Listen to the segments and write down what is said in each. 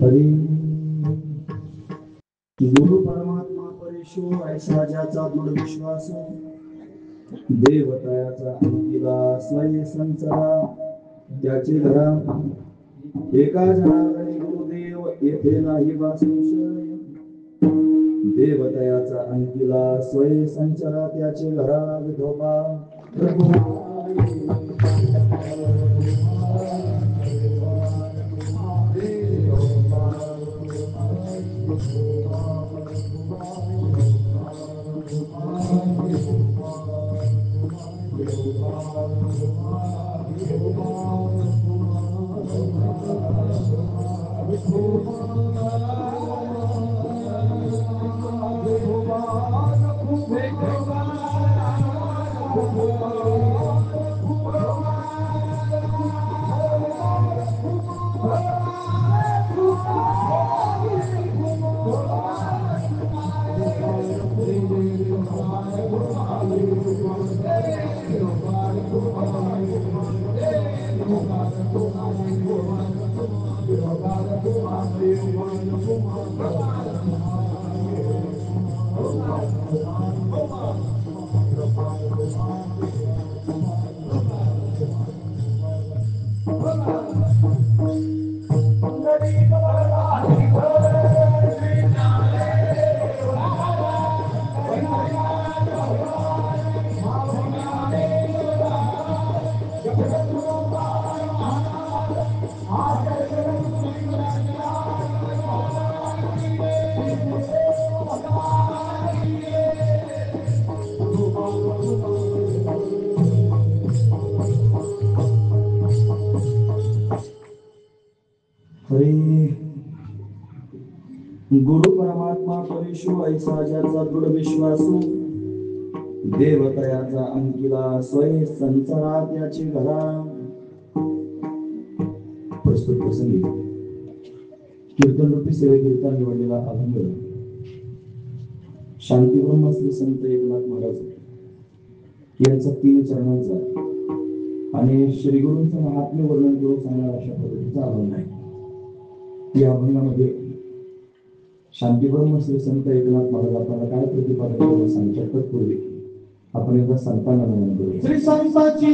हरी गुरु परमात्मा परेशो ऐसा ज्याचा दृढ विश्वास देवतायाचा अंकिला स्वय संचरा त्याचे घरा एका जनार्दनी गुरुदेव येथे नाही वासुशय देवतायाचा अंकिला स्वय संचरा त्याचे घरा विठोबा गुरु परमात्मा परेशो ऐसा ज्याचा दृढ विश्वासू देवतयाचा अंकिला स्वय संसारा त्याची घरा प्रस्तुत प्रसंगी कीर्तन रूपी सेवेकरिता निवडलेला अभंग शांतीब्रह्म श्री संत एकनाथ महाराज यांचा 3 चरणांचा आणि श्री गुरूंचं महात्म्य वर्णन करून सांगणारा अशा पद्धतीचा अभंग आहे। या अभंगामध्ये शांतीब्रह्म श्री संत एकनाथ महाराज आपल्याला काय प्रतिपादन करून सांगतात तत्पूर्वी आपण एकदा संतांना नमन करू। श्री संताची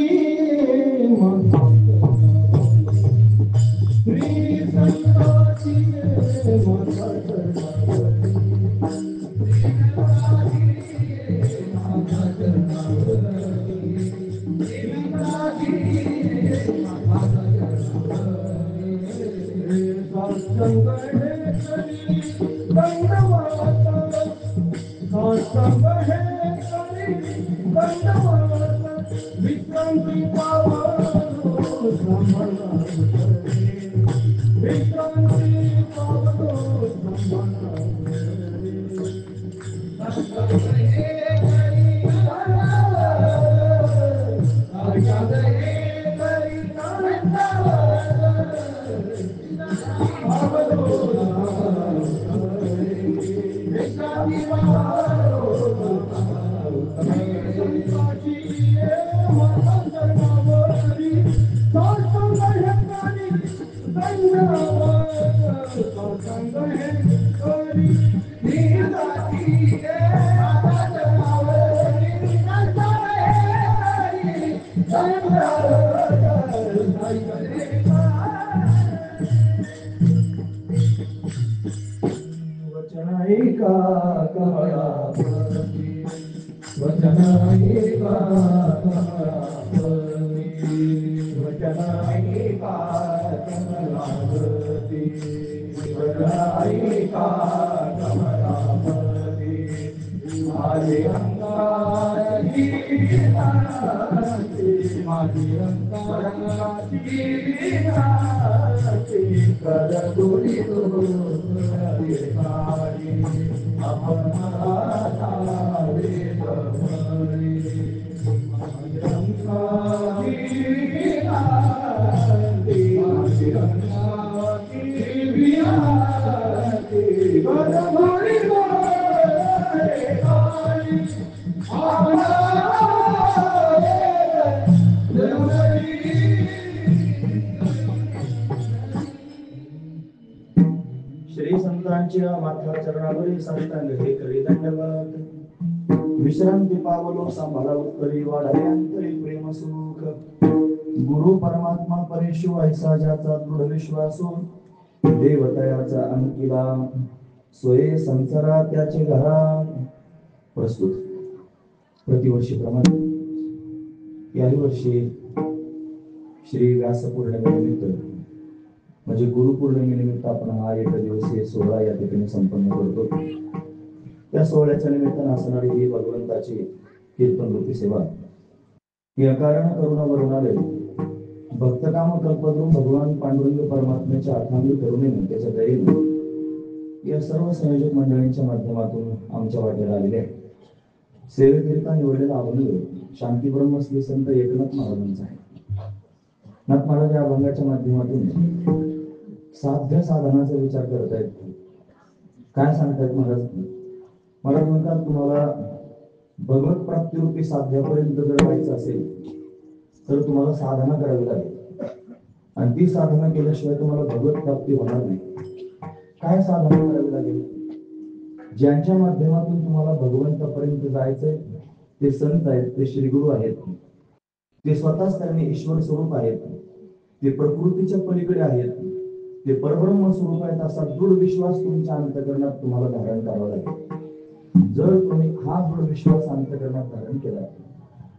श्री संतांच्या माथा चरणावरी साष्टांग हे करी दंडवत विश्रांती पावलो सांभाळा उत्तरी वाढावे अंतरी प्रेम सुख गुरु परमात्मा परेशु ऐसा ज्याचा दृढ विश्वासो देवतयाचा अंकिला सोये संसारा त्याचे घरा प्रस्तुत प्रतिवर्षीप्रमाणे याही वर्षी श्री व्यास पौर्णिमेनिमित्त म्हणजे गुरुपौर्णिमेनिमित्त आपण हा एकदिवसीय सोहळा या ठिकाणी संपन्न करतो. त्या सोहळ्याच्या निमित्तानं असणारी ही भगवंताची कीर्तन रूपी सेवा ही अकारण करुणा वरुणालय भक्तकाम कल्पद्रुम भगवान पांडुरंग परमात्म्याच्या अथांग करुणेने त्याच्या दयेने या सर्व संयोजक मंडळींच्या माध्यमातून आमच्या वाट्याला आलेले आहे. सेवेकरिता निवडलेला अभंग शांती ब्रह्म श्री संत एकनाथ महाराजांचा आहे. नाथ महाराज या अभंगाच्या माध्यमातून साध्य साधनाचा विचार करतायत. काय सांगतायत महाराज? महाराज म्हणतात तुम्हाला भगवत प्राप्ती रूपी साध्यापर्यंत जर जायचं असेल तर तुम्हाला साधना करावी लागेल आणि ती साधना केल्याशिवाय तुम्हाला भगवत प्राप्ती होणार नाही. काय साधना करावी लागेल? ज्यांच्या माध्यमातून तुम्हाला भगवंतापर्यंत जायचंय ते संत आहेत, ते श्रीगुरु आहेत, ते स्वतःच त्यांनी ईश्वर स्वरूप आहेत, ते प्रकृतीच्या पलीकडे आहेत, ते परब्रह्म स्वरूप आहेत असा दृढ विश्वास तुमच्या अंतःकरणात तुम्हाला धारण करावा लागेल. जर तुम्ही हा दृढ विश्वास अंतःकरणात धारण केला,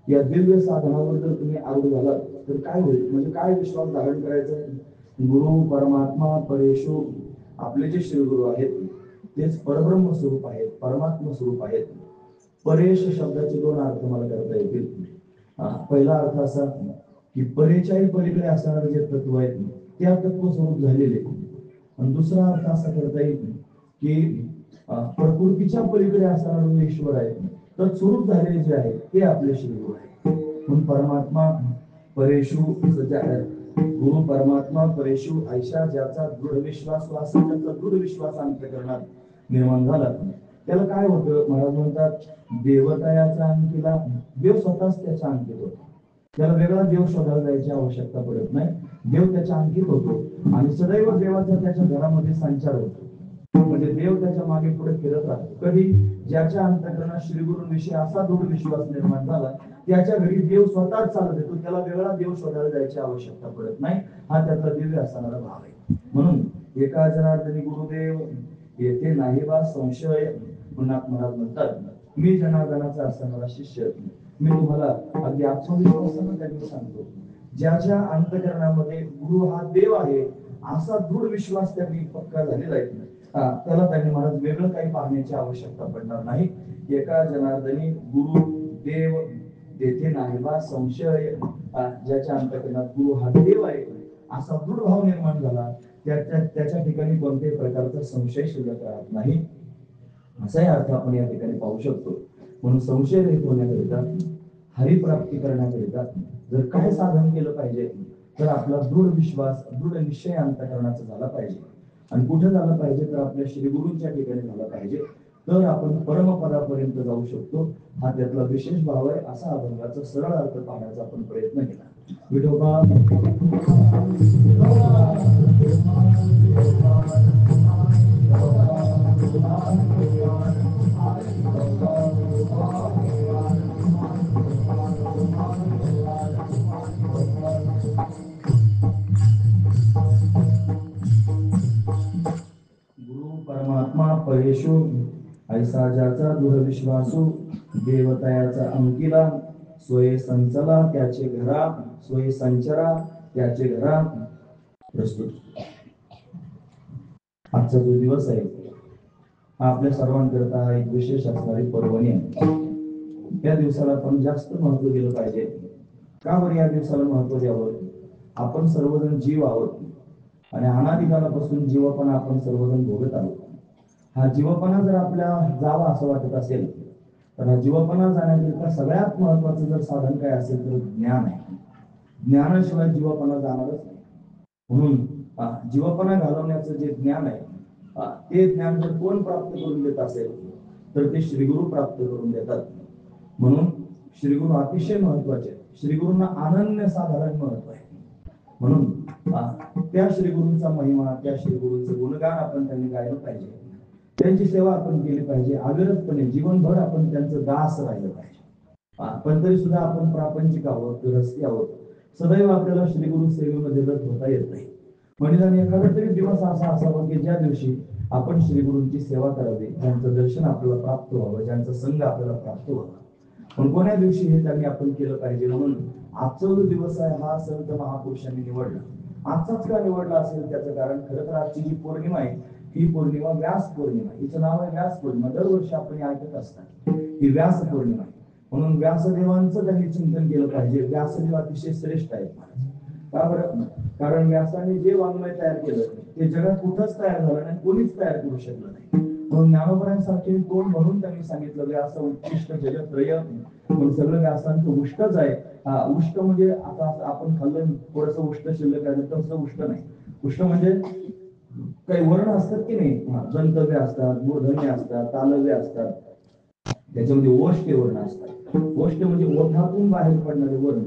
या दिव्य साधनावर जर तुम्ही आरूढ झालात तर काय होईल? म्हणजे काय विश्वास धारण करायचा? गुरु परमात्मा परेशु आपले जे श्रीगुरु आहेत तेच परब्रह्म स्वरूप आहेत, परमात्मा स्वरूप आहेत. परेश शब्दाचे दोन अर्थ मला करता येतील. पहिला अर्थ असा की परेच्याही पलीकडे असणारे जे तत्व आहेत त्या तत्व स्वरूप झालेले, आणि दुसरा अर्थ असा करता येईल की प्रकृतीच्या पलीकडे असणारे ईश्वर आहेत तर स्वरूप झालेले जे आहेत ते आपले श्रीगुरु आहेत. म्हणून परमात्मा परेशु गुरु परमात्मा परेशु ऐशा ज्याचा दृढ विश्वास असा त्याचा दृढ विश्वास अंतःकरणात निर्माण झाला त्याला काय होतं? महाराज म्हणतात देवतयाचा अंकिला देव स्वतःच त्याच्या अंकित होतो. त्याला वेगळा देव शोधायला जायची आवश्यकता पडत नाही. देव त्याच्या अंकित होतो आणि सदैव देवाचा त्याच्या घरामध्ये संचार होतो. म्हणजे देव त्याच्या मागे पुढे फिरत राहतो. कधी ज्याच्या अंतःकरणात श्रीगुरूंविषयी असा दृढ विश्वास निर्माण झाला त्याच्या घरी देव स्वतःच चालत येतो. त्याला वेगळा देव शोधायला जायची आवश्यकता पडत नाही. हा त्याचा दिव्य असणारा भाव आहे. म्हणून एका जनार्दनी गुरुदेव येथे नाही बा संशय. महाराज म्हणतात मी जनार्दनाचा असणारा शिष्य. मी तुम्हाला अगदी आत्मविश्वासानं त्यांनी सांगतो ज्याच्या अंतःकरणामध्ये गुरु हा देव आहे असा दृढ विश्वास त्यांनी पक्का झालेला आहे, त्याला त्यांनी महाराज वेगळं काही पाहण्याची आवश्यकता पडणार नाही. एका जनार्दनी गुरु देव तेथे नाही बा संशय. ज्याच्या अंतःकरणात गुरु हा देव आहे असा दृढ भाव निर्माण झाला त्याच्या ठिकाणी कोणत्याही प्रकारचा संशय शिल्लक राहत नाही. असाही अर्थ आपण या ठिकाणी पाहू शकतो. म्हणून संशय रहित होण्याकरिता हरिप्राप्ती करण्याकरिता जर काय साधन केलं पाहिजे तर आपला दृढ विश्वास दृढ निश्चय अंतःकरणाचा झाला पाहिजे. आणि कुठे झाला पाहिजे तर आपल्या श्रीगुरूंच्या ठिकाणी झाला पाहिजे. तर आपण परमपदापर्यंत जाऊ शकतो. हा त्यातला विशेष भाव आहे. असा अभंगाचा सरळ अर्थ पाहण्याचा आपण प्रयत्न केला. विठोबा परमात्मा परेशु ऐसा ज्याचा दृढ विश्वासू देवतयाचा अंकिला सोये संचला त्याचे घरा सोये संचरा त्याचे घरा. प्रस्तुत आजचा जो दिवस आहे हा आपल्या सर्वांकरता एक विशेष असणारी पर्वणी आहे. त्या दिवसाला आपण जास्त महत्व दिलं पाहिजे. का बरं या दिवसाला महत्व द्यावं? आपण सर्वजण जीव आहोत आणि अनादिकालापासून जीवपणा आपण सर्वजण भोगत आहोत. हा जीवपणा जर आपल्या जावा असं वाटत असेल तर हा जीवपणा जाण्याकरिता सगळ्यात महत्वाचं जर साधन काय असेल तर ज्ञान आहे. ज्ञानाशिवाय जीवपणा जाणारच नाही. म्हणून जीवपणा घालवण्याचं जे ज्ञान आहे ते ज्ञान जर कोण प्राप्त करून देत असेल तर ते श्रीगुरु प्राप्त करून देतात. म्हणून श्रीगुरु अतिशय महत्वाचे. श्रीगुरूंना अनन्य साधारण महत्व आहे. म्हणून त्या श्री गुरूंचा महिमा, त्या श्री गुरूंचं गुणगान आपण त्यांनी गायलं पाहिजे, त्यांची सेवा आपण केली पाहिजे, अविरतपणे जीवनभर आपण त्यांचं दास राहिलं पाहिजे. पण तरी सुद्धा आपण प्रापंचिक आहोत, रस्ती आहोत, सदैव आपल्याला श्री गुरु सेवेमध्ये रत होता येत नाही. म्हणजे एखादा तरी दिवस असा असावा की ज्या दिवशी आपण श्री गुरूंची सेवा करावी, ज्यांचं दर्शन आपल्याला प्राप्त व्हावं, ज्यांचा संघ आपल्याला प्राप्त व्हावा. पण कोण्या दिवशी हे त्यांनी आपण केलं पाहिजे. म्हणून आजचा जो दिवस आहे हा संत महापुरुषांनी निवडला. आजचाच का निवडला असेल त्याचं कारण खरं तर आजची जी पौर्णिमा आहे ही पौर्णिमा व्यास पौर्णिमा, हिचं नाव आहे व्यास पौर्णिमा. दरवर्षी आपण ऐकत असतात ही व्यास पौर्णिमा आहे. म्हणून व्यासदेवांचं त्यांनी चिंतन केलं पाहिजे. व्यासदेव अतिशय श्रेष्ठ आहेत. का बरं? कारण व्यासाने जे वाङ्मय तयार केलं ते जगात कुठंच तयार झालं नाही, कोणीच तयार करू शकलं नाही. म्हणून ज्ञानोबरांसारखे कोण म्हणून त्यांनी सांगितलं व्यास उच्चिष्ट जगत्रय, म्हणून सगळं व्यासांचं उष्टच आहे. उष्ट म्हणजे आता आपण खाल्लं थोडस उष्ट शिल्लक आहे तसं उष्ट नाही. उष्ट म्हणजे काही वर्ण असतात की नाही, दंतव्य असतात, मूर्धन्य असतात, तालव्य असतात, त्याच्यामध्ये ओष्ठ वर्ण असतात. ओष्ठ म्हणजे ओठातून बाहेर पडणारे वर्ण.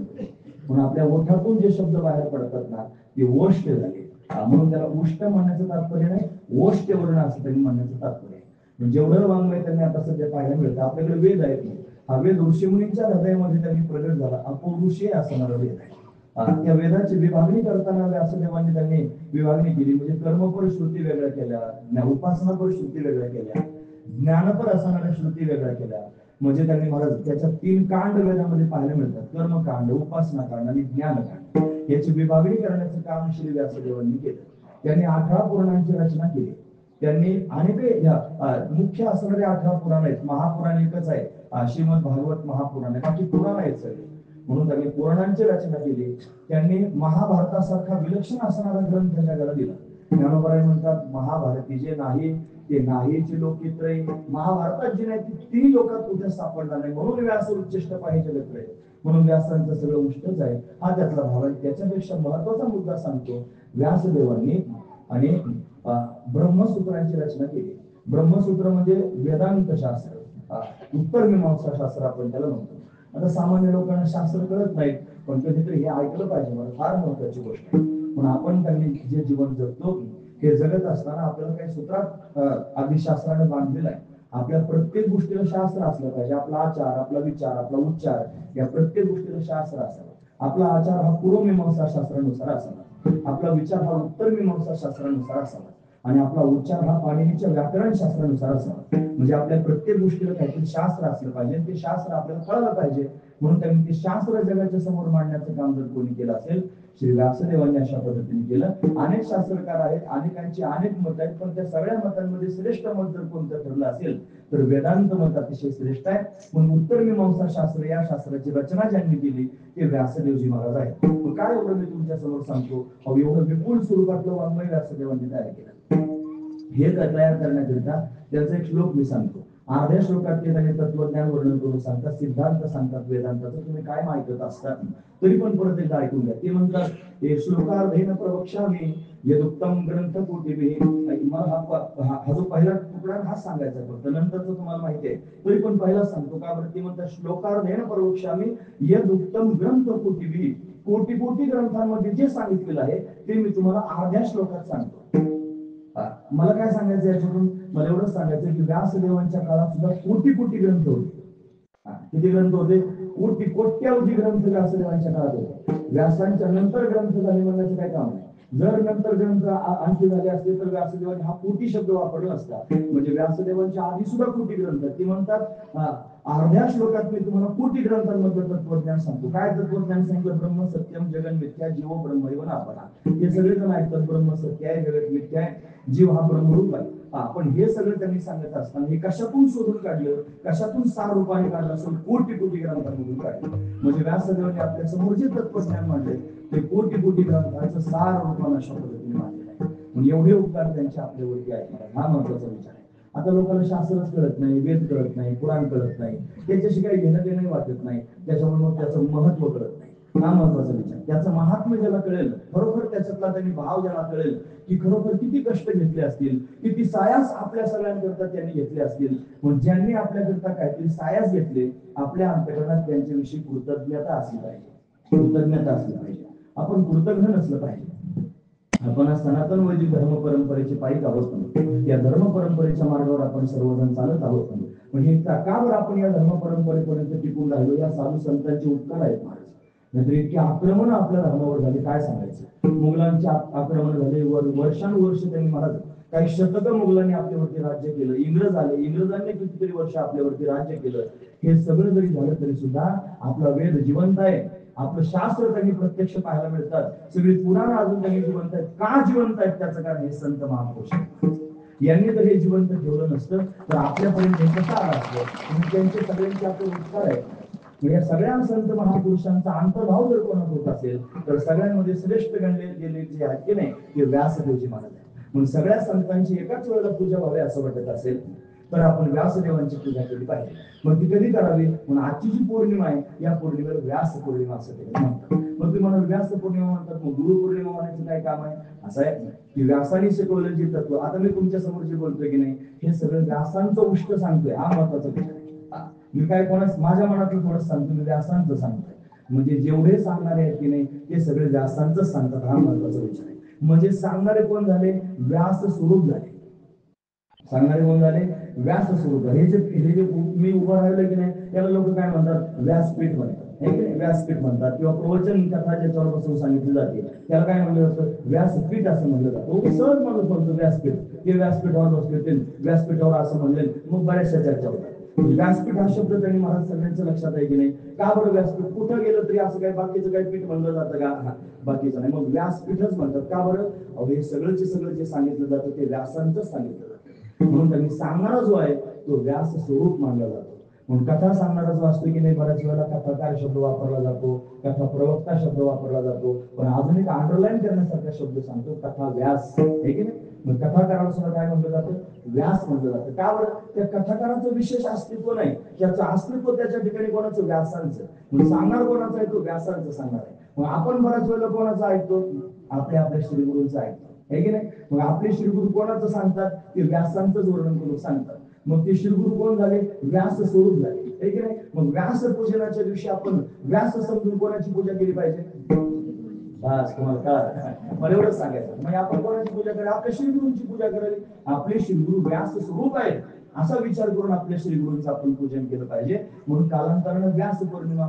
म्हणून आपल्या ओठातून जे शब्द बाहेर पडतात ना ते ओष्ठ झाले. म्हणून त्याला उष्ट म्हणण्याचं तात्पर्य नाही, ओष्ठ वर्ण असं त्यांनी म्हणण्याचं तात्पर्य आहे. जेवढं वाङ्मय त्यांनी आता सध्या पाहायला मिळतं. आपल्याकडे वेद आहेत, हा वेद ऋषीमुनींच्या हृदयामध्ये त्यांनी प्रगट झाला. अपौरुषीय असणारा वेद आहे. त्या वेदाची विभागणी करताना व्यासदेवांनी त्यांनी विभागणी केली. म्हणजे कर्मपर श्रुती वेगळ्या केल्या, उपासनापर श्रुती वेगळ्या केल्या, ज्ञानपर असणाऱ्या श्रुती वेगळ्या केल्या. म्हणजे त्यांनी महाराज त्याच्या 3 कांड वेदामध्ये पाहायला मिळतात, कर्मकांड, उपासना कांड आणि ज्ञानकांड. याची विभागणी करण्याचं काम श्री व्यासदेवांनी केलं. त्यांनी 18 पुराणांची रचना केली. त्यांनी अनेक मुख्य असणारे 18 पुराण आहेत. महापुराण एकच आहे, श्रीमद भागवत महापुराण आहे, बाकी पुराण आहेत सगळे. म्हणून त्यांनी पुराणांची रचना केली. त्यांनी महाभारतासारखा विलक्षण असणारा ग्रंथ जगाला दिला. ज्ञानोबराय म्हणतात महाभारती जे नाही ते नाहीचे लोकित्रय. महाभारतात जे नाही ती लोकात कुठे सापडणार नाही. म्हणून व्यास उच्चिष्ट पाहिजे जगत्रय. म्हणून व्यासांचं सगळं उष्टच आहे, हा त्यातला भाव आहे. त्याच्यापेक्षा महत्वाचा मुद्दा सांगतो. व्यासदेवांनी आणि ब्रह्मसूत्रांची रचना केली. ब्रह्मसूत्र म्हणजे वेदांत शास्त्र, उत्तर मीमांसा शास्त्र आपण त्याला म्हणतो. आता सामान्य लोकांना शास्त्र कळत नाहीत, पण कधीतरी हे ऐकलं पाहिजे. मला फार महत्वाची गोष्ट आहे. पण आपण त्यांनी जे जीवन जगतो हे जगत असताना आपल्याला काही सूत्रात आधी शास्त्राने बांधलेलं आहे. आपल्या प्रत्येक गोष्टीला शास्त्र असलं पाहिजे. आपला आचार, आपला विचार, आपला उच्चार या प्रत्येक गोष्टीला शास्त्र असावं. आपला आचार हा पूर्वमीमांसा शास्त्रानुसार असावा, आपला विचार हा उत्तर मीमांसा शास्त्रानुसार असावा आणि आपला उच्चार हा पाणिनीच्या व्याकरण शास्त्रानुसार असावा. म्हणजे आपल्या प्रत्येक गोष्टीला काहीतरी शास्त्र असलं पाहिजे, ते शास्त्र आपल्याला कळलं पाहिजे. म्हणून त्यांनी ते शास्त्र जगाच्या समोर मांडण्याचं काम जर कोणी केलं असेल, श्री व्यासदेवांनी अशा पद्धतीने केलं. अनेक शास्त्रकार आहेत, अनेकांची अनेक मत आहेत, पण त्या सगळ्या मतांमध्ये श्रेष्ठ मत जर कोणतं ठरलं असेल तर वेदांत मत अतिशय श्रेष्ठ आहे. म्हणून उत्तर मीमांसा शास्त्र या शास्त्राची रचना ज्यांनी केली ते व्यासदेवजी महाराज आहेत. काय एवढं मी तुमच्या समोर सांगतो, एवढं विपुल स्वरूपातलं वाङ्मय व्यासदेवांनी तयार केलं. हे तयार करण्याकरिता त्यांचा एक श्लोक मी सांगतो. अर्ध्या श्लोकात ते त्यांनी तत्वज्ञान वर्णन करून सांगतात, सिद्धांत सांगतात वेदांताचं. तुम्ही काय ऐकत असतात तरी पण परत एकदा ऐकून घ्या. ते म्हणतात एक श्लोकार्धेन प्रवक्ष्यामि यदुक्तम ग्रंथ कोटिभिः. हा जो पहिला तुकडा हा सांगायचा, फक्त नंतरचं तुम्हाला माहिती आहे तरी पण पहिला सांगतो. का बरं? ते म्हणतात श्लोकार्धेन प्रवक्ष्यामि यदुक्तम ग्रंथ कोटिभिः. कोटी कोटी ग्रंथांमध्ये जे सांगितलेलं आहे ते मी तुम्हाला अर्ध्या श्लोकात सांगतो. मला काय सांगायचं याच्यातून? मला एवढंच सांगायचं की व्यासदेवांच्या काळात सुद्धा कोटी कोटी ग्रंथ होते. किती ग्रंथ होते? कोटी कोट्यावधी ग्रंथ व्यासदेवांच्या काळात होते. व्यासांच्या नंतर ग्रंथ झाले म्हणण्याचं काय काम नाही. जर नंतर ग्रंथ आणखी झाले असते तर व्यासदेवांनी हा कोटी शब्द वापरला असता. म्हणजे व्यासदेवांच्या आधी सुद्धा कोटी ग्रंथ. ते म्हणतात अर्ध्या श्लोकात मी तुम्हाला कोटी ग्रंथांमधलं तत्वज्ञान सांगतो. काय तत्वज्ञान सांगितलं? ब्रह्म सत्यम जगन मिथ्या जीव ब्रह्मैव नापरा. हे सगळे जण ऐकतात ब्रह्म सत्य आहे, जगत मिथ्या आहे, जीव हा ब्रह्मरूप आहे. पण हे सगळं त्यांनी सांगत असताना हे कशातून शोधून काढलं, कशातून सार रूपाने काढलं असेल? कोटी कोटी ग्रंथांमधून काढलं. म्हणजे व्यासदेवांनी आपल्या समोर जे तत्वज्ञान मांडले ते कोटी कोटी ग्रंथांचं सार रूपाने अशा पद्धतीने मांडलेलं आहे. म्हणजे एवढे उपकार त्यांच्या आपल्यावरती आहेत. हा महत्वाचा विचार आहे. आता लोकांना शास्त्रच कळत नाही, वेद कळत नाही, पुराण कळत नाही, त्याच्याशी काही घेणं देणं वाटत नाही, त्याच्यामुळे मग त्याचं महत्व कळत नाही. हा महत्वाचा विचार. त्याचं महात्म्य ज्याला कळेल, खरोखर त्याच्यातला त्यांनी भाव ज्याला कळेल की खरोखर किती कष्ट घेतले असतील, किती सायास आपल्या सगळ्यांकरता त्यांनी घेतले असतील. मग ज्यांनी आपल्याकरता काहीतरी सायास घेतले, आपल्या अंतकरणात त्यांच्याविषयी कृतज्ञता असली पाहिजे, कृतज्ञता असली पाहिजे. आपण कृतज्ञ नसलं पाहिजे. आपण आज सनातन वैदिक धर्म परंपरेचे पायी आहोत. या धर्म परंपरेच्या मार्गावर आपण सर्वजण चालत आहोत. म्हणजे का बरं आपण या धर्म परंपरेपर्यंत टिकून राहिलो? या साधू संतांचे उपकार आहेत महाराज. नाहीतर इतकी आक्रमण आपल्या धर्मावर झाली, काय सांगायचं. मुघलांचे आक्रमण झाले, वर्षानुवर्ष त्यांनी महाराज काही शतकं मुघलांनी आपल्यावरती राज्य केलं. इंग्रज आले, इंग्रजांनी कितीतरी वर्ष आपल्यावरती राज्य केलं. हे सगळं जरी झालं तरी सुद्धा आपला वेद जिवंत आहे. आपलं शास्त्र त्यांनी प्रत्यक्ष पाहायला मिळतात. सगळी पुराण अजून त्यांनी जिवंत आहेत. का जिवंत आहेत त्याचं कारण हे संत महापुरुष आहेत. यांनी जर हे जिवंत ठेवलं नसतं तर आपल्यापर्यंत हे कसं आलं असतं. त्यांचे सगळ्यांचे आपले उपकार आहेत. या सगळ्या संत महापुरुषांचा अंतर्भाव जर कोणात होत असेल तर सगळ्यांमध्ये श्रेष्ठ गणले गेले जे आहेत की नाही ते व्यासदेवजी महाराज आहेत. म्हणून सगळ्या संतांची एकाच वेळेला पूजा व्हावी असं वाटत असेल तर आपण व्यासदेवांची पूजा केली पाहिजे. मग ती कधी करावी? म्हणून आजची जी पौर्णिमा आहे या पौर्णिमेला व्यास पौर्णिमा असं ते म्हणतात. मग तुम्ही म्हणा व्यास पौर्णिमा म्हणतात, मग गुरु पौर्णिमा म्हणायचं काय काम आहे? असं आहे की व्यासाने शिकवलं जे तत्व, आता मी तुमच्या समोर जे बोलतोय की नाही हे सगळं व्यासांचं उष्ट सांगतोय. हा महत्वाचा विषय आहे. मी काय कोणाच माझ्या मनातलं थोडं सांगतो, मी व्यासांचं सांगतोय. म्हणजे जेवढे सांगणारे आहेत की नाही ते सगळे व्यासांचं सांगतात. हा महत्वाचा विचार आहे. म्हणजे सांगणारे कोण झाले? व्यास स्वरूप झाले. सांगणारे कोण झाले? व्यास स्वरूप. हे जे मी उभं राहिलं की नाही त्याला लोक काय म्हणतात? व्यासपीठ म्हणतात. व्यासपीठ म्हणतात किंवा प्रवचन कथा ज्याच्यावर बसून सांगितली जाते त्याला काय म्हणलं जातं? व्यासपीठ असं म्हणलं जातं. सहज माणूस म्हणतो व्यासपीठ. ते व्यासपीठावर बसले, व्यासपीठावर असं म्हणले, मग बऱ्याचशा चर्चा होतात. व्यासपीठ हा शब्द त्यांनी महाराज सगळ्यांच्या लक्षात आहे की नाही. का बरं व्यासपीठ? कुठं गेलं तरी असं काय बाकीचं काही पीठ म्हणलं जातं का? बाकीचं नाही. मग व्यासपीठच म्हणतात. का बरं? हे सगळं जे सांगितलं जातं ते व्यासांचं सांगितलं जातं. म्हणून त्यांनी सांगणारा जो आहे तो व्यास स्वरूप मानला जातो. म्हणून कथा सांगणारा जो असतो की नाही बऱ्याच वेळेला कथाकार शब्द वापरला जातो, कथा प्रवक्ता शब्द वापरला जातो. पण अजून एक अंडरलाईन करण्यासारखा शब्द सांगतो, कथा व्यास. हे की नाही? मग कथाकाराला सुद्धा काय म्हणलं जातं? व्यास म्हणलं जातं. का बरं? त्या कथाकाराचं विशेष अस्तित्व नाही, त्याचं अस्तित्व त्याच्या ठिकाणी कोणाचं? व्यासांचं. मग सांगणार कोणाचं आहे? तो व्यासांचं सांगणार आहे. मग आपण बऱ्याच वेळेला कोणाचं ऐकतो? आपल्या श्रीगुरूंचं ऐकतो. हे की नाही? मग आपले श्रीगुरु कोणाचं सांगतात? ते व्यासांचंच वर्णन करून सांगतात. मग ते श्रीगुरु कोण झाले? व्यास स्वरूप झाले. हे की नाही? मग व्यास पूजनाच्या दिवशी आपण व्यास समजून कोणाची पूजा केली पाहिजे? बस तुम्हाला कळलं. मला एवढंच सांगायचं. म्हणजे आपण कोणाची पूजा करावी? आपल्या श्रीगुरूंची पूजा करावी. आपले श्रीगुरु व्यास स्वरूप आहेत असा विचार करून आपल्या श्रीगुरूंचं आपण पूजन केलं पाहिजे. म्हणून कालांतरानं व्यास पौर्णिमा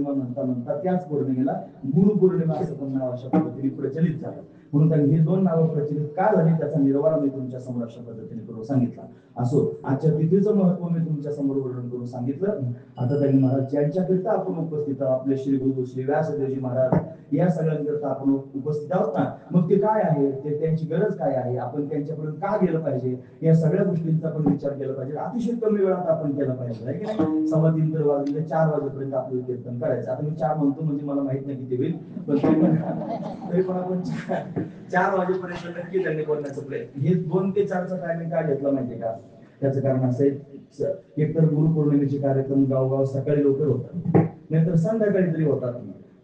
म्हणता त्याच पौर्णिमेला गुरु पौर्णिमा असं पण नाव अशा पद्धतीने प्रचलित झालं. म्हणून त्यांनी हे दोन नावं प्रचलित का झाली त्याचा निर्वाळा मी तुमच्या समोर अशा पद्धतीने करून सांगितला. असो, आजच्या तिथीचं महत्व मी तुमच्या समोर वर्णन करून सांगितलं. आता त्यांनी महाराज ज्यांच्याकरिता आपण उपस्थित आहोत, आपले श्री गुरु श्री व्यासदेवजी महाराज या सगळ्यांकरिता आपण उपस्थित आहोत ना, मग ते काय आहे, ते त्यांची गरज काय आहे, आपण त्यांच्यापर्यंत का गेलं पाहिजे, या सगळ्या गोष्टींचा आपण विचार केला पाहिजे. अतिशय कमी वेळात आपण केला पाहिजे, आहे की नाही? 3:15 तर वाजले, 4 वाजेपर्यंत आपलं कीर्तन करायचं. आता मी 4 म्हणतो म्हणजे मला माहित नाही किती होईल, पण तरी पण आपण 4 वाजेपर्यंत नक्की त्यांनी बोलण्याचं प्रयत्न. हे 2 ते 4चा टायमिंग काय घेतला माहितीये का? त्याचं कारण असं आहे, एकतर गुरुपौर्णिमेचे कार्यक्रम गावगाव सकाळी लवकर होतात, नाहीतर संध्याकाळी तरी होतात.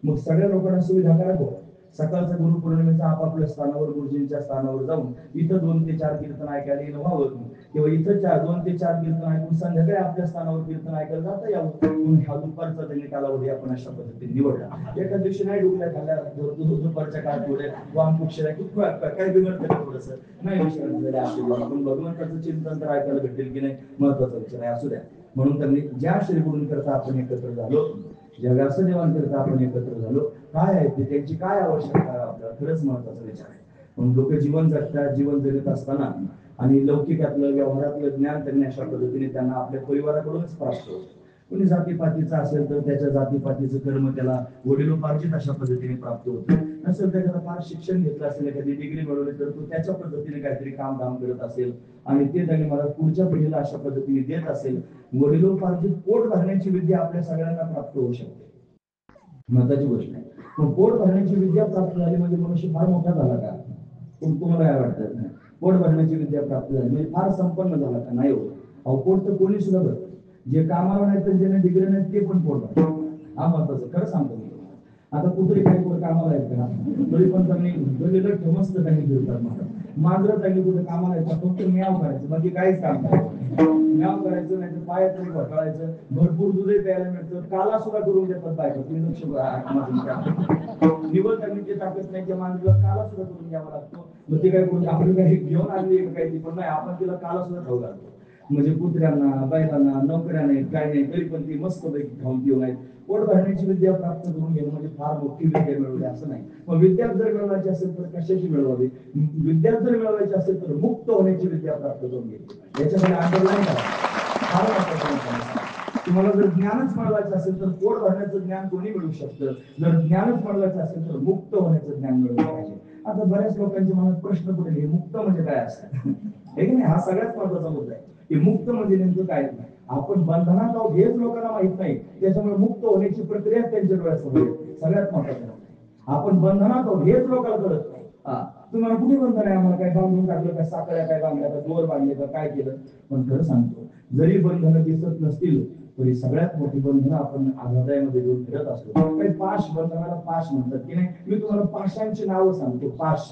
मग सगळ्या लोकांना सुविधा करावं. सकाळचा गुरुपौर्णिमेचा आपापल्या स्थानावर गुरुजींच्या स्थानावर जाऊन इथं 2 ते 4 कीर्तन ऐकायला येणं व्हावं, किंवा इथं 2 ते 4 कीर्तन ऐकून संध्याकाळी आपल्या स्थानावर कीर्तन ऐकायला जाता यावं. म्हणून हा दुपारचा त्यांनी कालावधी आपण अशा पद्धतीने निवडला. एका दिवशी नाही डुकल्या खाल्ल्या दुपारच्या काळात थोड्या वामकुक्षला काय बिघडतं थोडस नाही विचार झाले आशीर्वाद, पण भगवंताचं चिंतन तर ऐकायला भेटेल की नाही महत्वाचा विचार आहे. असू द्या. म्हणून त्यांनी ज्या श्रीगुरूंकरता आपण एकत्र झालो, ज्या व्यासदेवांकरता आपण एकत्र झालो, काय आहे ते, त्यांची काय आवश्यकता आहे आपल्याला, खरंच महत्वाचा विचार आहे. म्हणून लोक जीवन जगतात, जीवन जगत असताना आणि लौकिकातलं व्यवहारातलं ज्ञान त्यांनी अशा पद्धतीने त्यांना आपल्या परिवाराकडूनच प्राप्त होतं. कोणी जातीपातीचा असेल तर त्याच्या जातीपातीचं कर्म त्याला वडिलोपार्जित अशा पद्धतीने प्राप्त होतं. नसेल त्याच्याला फार शिक्षण घेतलं असेल, एखादी डिग्री मिळवली तर तो त्याच्या पद्धतीने काहीतरी काम करत असेल आणि ते त्यांनी मला पुढच्या पिढीला अशा पद्धतीने देत असेल. वडिलोपार्जित पोट भरण्याची विद्या आपल्या सगळ्यांना प्राप्त होऊ शकते, महत्वाची गोष्ट आहे. पण पोट भरण्याची विद्या प्राप्त झाली म्हणजे मनुष्य फार मोठा झाला का? तुम्हाला काय वाटतं? पोट भरण्याची विद्या प्राप्त झाली म्हणजे फार संपन्न झाला का? नाही होत. अहो, पोट तर कोणी सुद्धा भरत. जे कामाला नाही तर ज्याने डिग्री नाही ते पण पोट भरत. हा महत्वाचं, खरं सांगतो मी. आता कुठे काही पोट कामाला आहेत का? तरी पण त्यांनी मस्त त्यांनी फिरतात. मांजरं त्यांनी कुठे कामाला येतात फक्त म्याव करायचं, बाकी काहीच काम करायचं, म्याव करायचं नाही तर पायात तरी घोटाळायचं, भरपूर दूधही प्यायला मिळतं, काला सुद्धा करून देतात बायका, तुम्ही लक्ष निवड त्यांनी ते टाकत नाही, त्या मांजरीला काला सुद्धा करून द्यावा लागतो. मग ते काय करून आपण काही घेऊन आणली काही पण नाही, आपण तिला काला सुद्धा खाऊ लागतो. म्हणजे कुत्र्यांना, बैलांना, नोकऱ्या नाहीत, काय नाही, तरी पण ती मस्त पैकी खाऊन पिऊ नाहीत. पोट भरण्याची विद्या प्राप्त करून घेणं म्हणजे फार मोठी विद्या मिळवली असं नाही. मग विद्या जर मिळवायची असेल तर कशाची मिळवावी? विद्या जर मिळवायची असेल तर मुक्त होण्याची विद्या प्राप्त करून घ्यायची. याच्यामध्ये अंडरलाईन करा, फार महत्वाचं. तुम्हाला जर ज्ञानच मिळवायचं असेल तर पोट भरण्याचं ज्ञान कोणी मिळू शकतं, जर ज्ञानच मिळवायचं असेल तर मुक्त होण्याचं ज्ञान मिळवलं पाहिजे. आता बऱ्याच लोकांच्या मनात प्रश्न पडले, मुक्त म्हणजे काय असतं? हे की नाही, हा सगळ्यात महत्वाचा मुद्दा आहे की मुक्त म्हणजे नेमकं काय नाही. आपण बंधनात आहोत हेच लोकांना माहित नाही, त्याच्यामुळे मुक्त होण्याची प्रक्रिया त्यांच्या डोळ्यासमोर येते. सगळ्यात महत्वाचं आपण बंधनात आहोत हेच लोकांना कळत नाही. तुम्हाला कुठे बंधन आहे? आम्हाला काय बांधून टाकलं का? साखळ्या काय बांधल्या का? दोर बांधले का? काय केलं? पण खरं सांगतो, जरी बंधनं दिसत नसतील तरी सगळ्यात मोठी बंधनं आपण हृदयामध्ये घेऊन फिरत असतो. काही पाश, बंधनाला पाश म्हणतात की नाही. मी तुम्हाला पाशांची नावं सांगतो. पाश,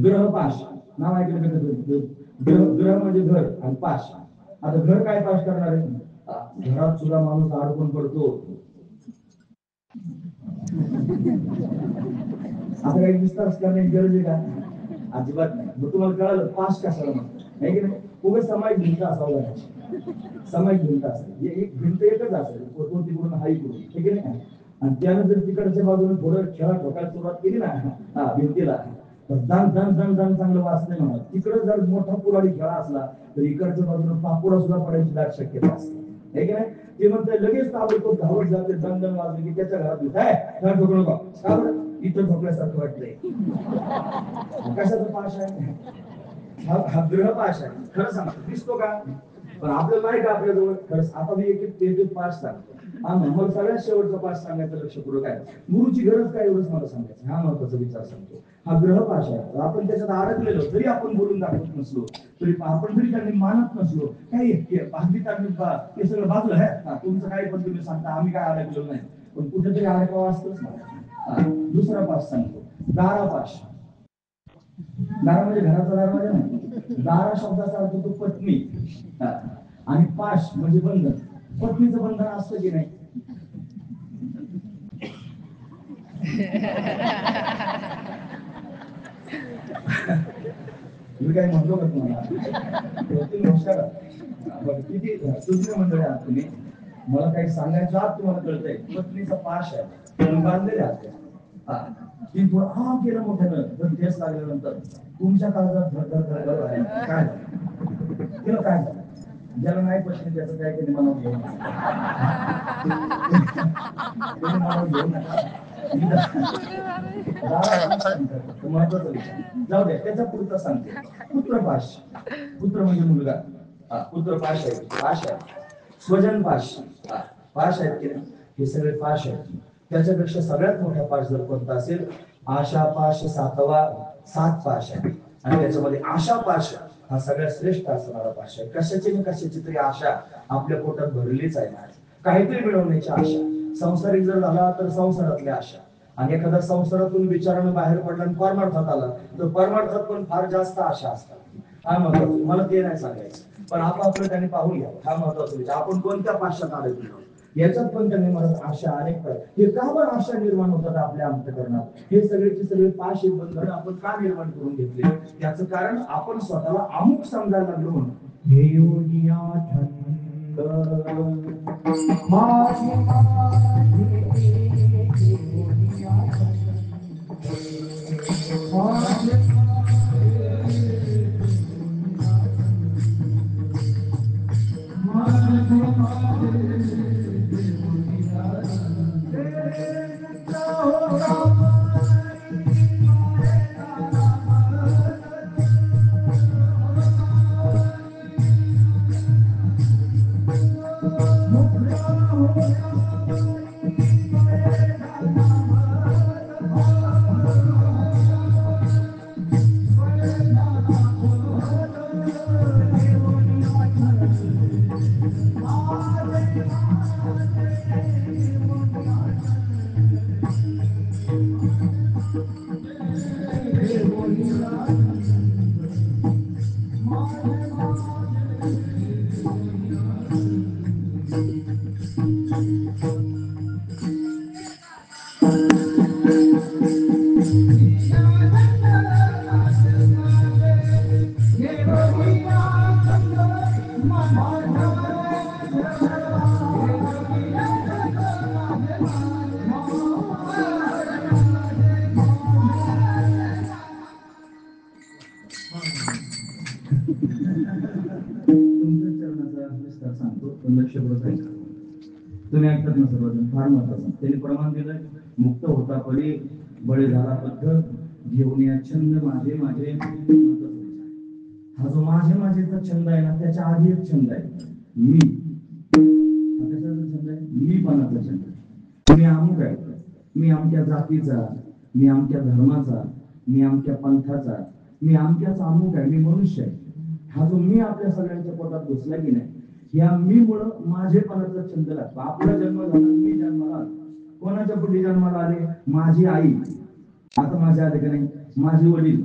ग्रहपाश नाव ऐकलं का? ग्रह म्हणजे घर आणि पाश. आता घर काय पाश करणार आहे? घरात सुद्धा माणूस अडकून पडतो. आता काही विस्तार करण्याची गरज आहे का? अजिबात नाही. मग तुम्हाला कळालं पाश कशाला म्हणतात आहे की नाही? उगाच समाज भिंत असावं लागेल, समाज भिंत असेल, एक भिंत एकच असेल, तिकडून हाई करून, ठीक आहे ना. आणि त्यानं जर तिकडच्या बाजूने थोडं खेळा ठोकायला सुरुवात केली ना भिंतीला, तर दण दण दण दण चांगलं वाचलंय म्हणा. तिकडे जर मोठा पुराडी खेळा असला तर इकडच्या बाजूने पापुडा सुद्धा पडायची दाट शक्यता असते, आहे की नाही. ते म्हणते लगेच ताबडतोब धावत जाते, दण दण वाजले की त्याच्या घरात काय खेळा ठोकू नका, का बरं? इथं ठोकल्यासारखं वाटतंय. कशाचा पाश आहे? हा ग्रहपाश आहे. खरं सांगतो, दिसतो का? पण आपल्याला नाही का आपल्याजवळ? खरंच आता मी एक पाच सांगतो. मग सगळ्यात शेवटचा पाच सांगायचं लक्षपूर्वक आहे. गुरुची गरज काय एवढंच मला सांगायचं. हा महत्वाचा विचार सांगतो. हा ग्रहपाश आहे. आपण त्याच्यात अडकलेलो, जरी आपण बोलून दाखवत नसलो तरी, आपण जरी त्यांनी मानत नसलो, काही भांडी ते सगळं बाजूला आहे तुमचं काही पण तुम्ही सांगता, आम्ही काय अडकलेलो नाही, पण कुठेतरी अडकावं असतंच ना. दुसरा पाश सांगतो, दारापाश. दारा म्हणजे घराचा दरवाजा नाही. दारा शब्दाचा अर्थ तो पत्नी, आणि पाश म्हणजे बंधन. पत्नीचं बंधन असतं की नाही? मी काय म्हणतो का तुम्हाला? किती सुंदर मंडळी आहात तुम्ही. मला काही सांगायचं आत तुम्हाला कळतंय. पत्नीचा पाश आहे, बांधलेले आहात ती थोडं हा केलं मोठ्यानं, जर ठेस लागल्यानंतर तुमच्या काळजात धडधड आहे. काय तिला काय झालं? ज्याला नाही पत्नी त्याचं काय केलं मला घेऊन महत्वाचा विचार जाऊ द्या. त्याचा पुढचा सांगते, पुत्रपाश. पुत्र म्हणजे मुलगा. पुत्र पाश आहे, पाश आहे. स्वजन पाश, पाश आहेत की नाही? हे सगळे पाश आहेत. त्याच्यापेक्षा सगळ्यात मोठा पाश जर कोणता असेल, आशा पाश, सात पाश आहे. आणि त्याच्यामध्ये आशा पाश हा सगळ्यात श्रेष्ठ असणारा पाश आहे. कशाची ना कशाची तरी आशा आपल्या पोटात भरलीच आहे ना, काहीतरी मिळवण्याची आशा. संसारिक जर झाला तर संसारातली आशा, आणि एखादा संसारातून विचारानं बाहेर पडला आणि परमार्थात आला तर परमार्थात पण फार जास्त आशा असतात. हा महत्वाचं, मला ते नाही सांगायचं, पण आपापलं त्यांनी पाहून घ्या. हा महत्वाचा विचार, आपण कोणत्या पाशात अडकलो याच्यात पण त्यांनी मला आशा अनेक हे का बरं आशा निर्माण होतात आपल्या अंतःकरणात? हे सगळेचे सगळे पाश बंधन आपण का निर्माण करून घेतले? त्याचं कारण आपण स्वतःला अमुक समजायला लागलो म्हणून. हे योनिया थंड तुम्ही ऐकत ना सर्वजण, फार महत्वाचं. त्यांनी प्रमाण दिलं, मुक्त होता परी बळी झाला पद्धत घेऊन या छंद माझे माझे. हा जो माझे माझेचा छंद आहे ना, त्याच्या आधी एक छंद आहे मी. कशाचा छंद आहे? मी पणाचा छंद. मी अमुक आहे, मी अमक्या जातीचा, मी अमक्या धर्माचा, मी अमक्या पंथाचा, मी अमक्याच अमुक आहे, मी मनुष्य आहे. हा जो मी आपल्या सगळ्यांच्या पोटात घुसला की नाही, या मी मुळे माझेपणाचा छंद लागतो. आपला जन्म झाला, मी जन्माला आलो. कोणाच्या पोटी जन्माला आले? माझी आई. आता माझ्या आले का नाही? माझे वडील,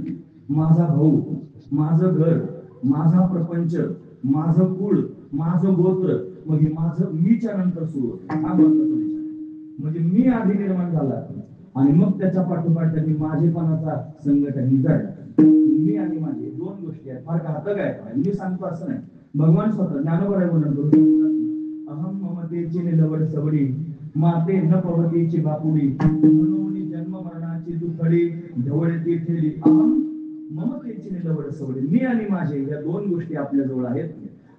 माझा भाऊ, माझं घर, माझा प्रपंच, माझं कुळ, माझं गोत्र. मग हे माझं मीच्या नंतर सुरू होतं. हा महत्वाचा विचार. म्हणजे मी आधी निर्माण झाला आणि मग त्याच्या पाठोपाठ त्यांनी माझेपणाचा संघटन निघाला. मी आणि माझे दोन गोष्टी आहेत, फार घातक आहे. मी सांगतो असं नाही, भगवान स्वतः ज्ञानोबा म्हणतो, अहम ममतेची निलवड सबडी, माते न पवतीची बापुडी, मनोनी जन्म मरणाची दुखडी, ढवळती ठेली. अहम ममतेची निलवड सबडी, मी आणि माझे या दोन गोष्टी आपल्या जवळ आहेत.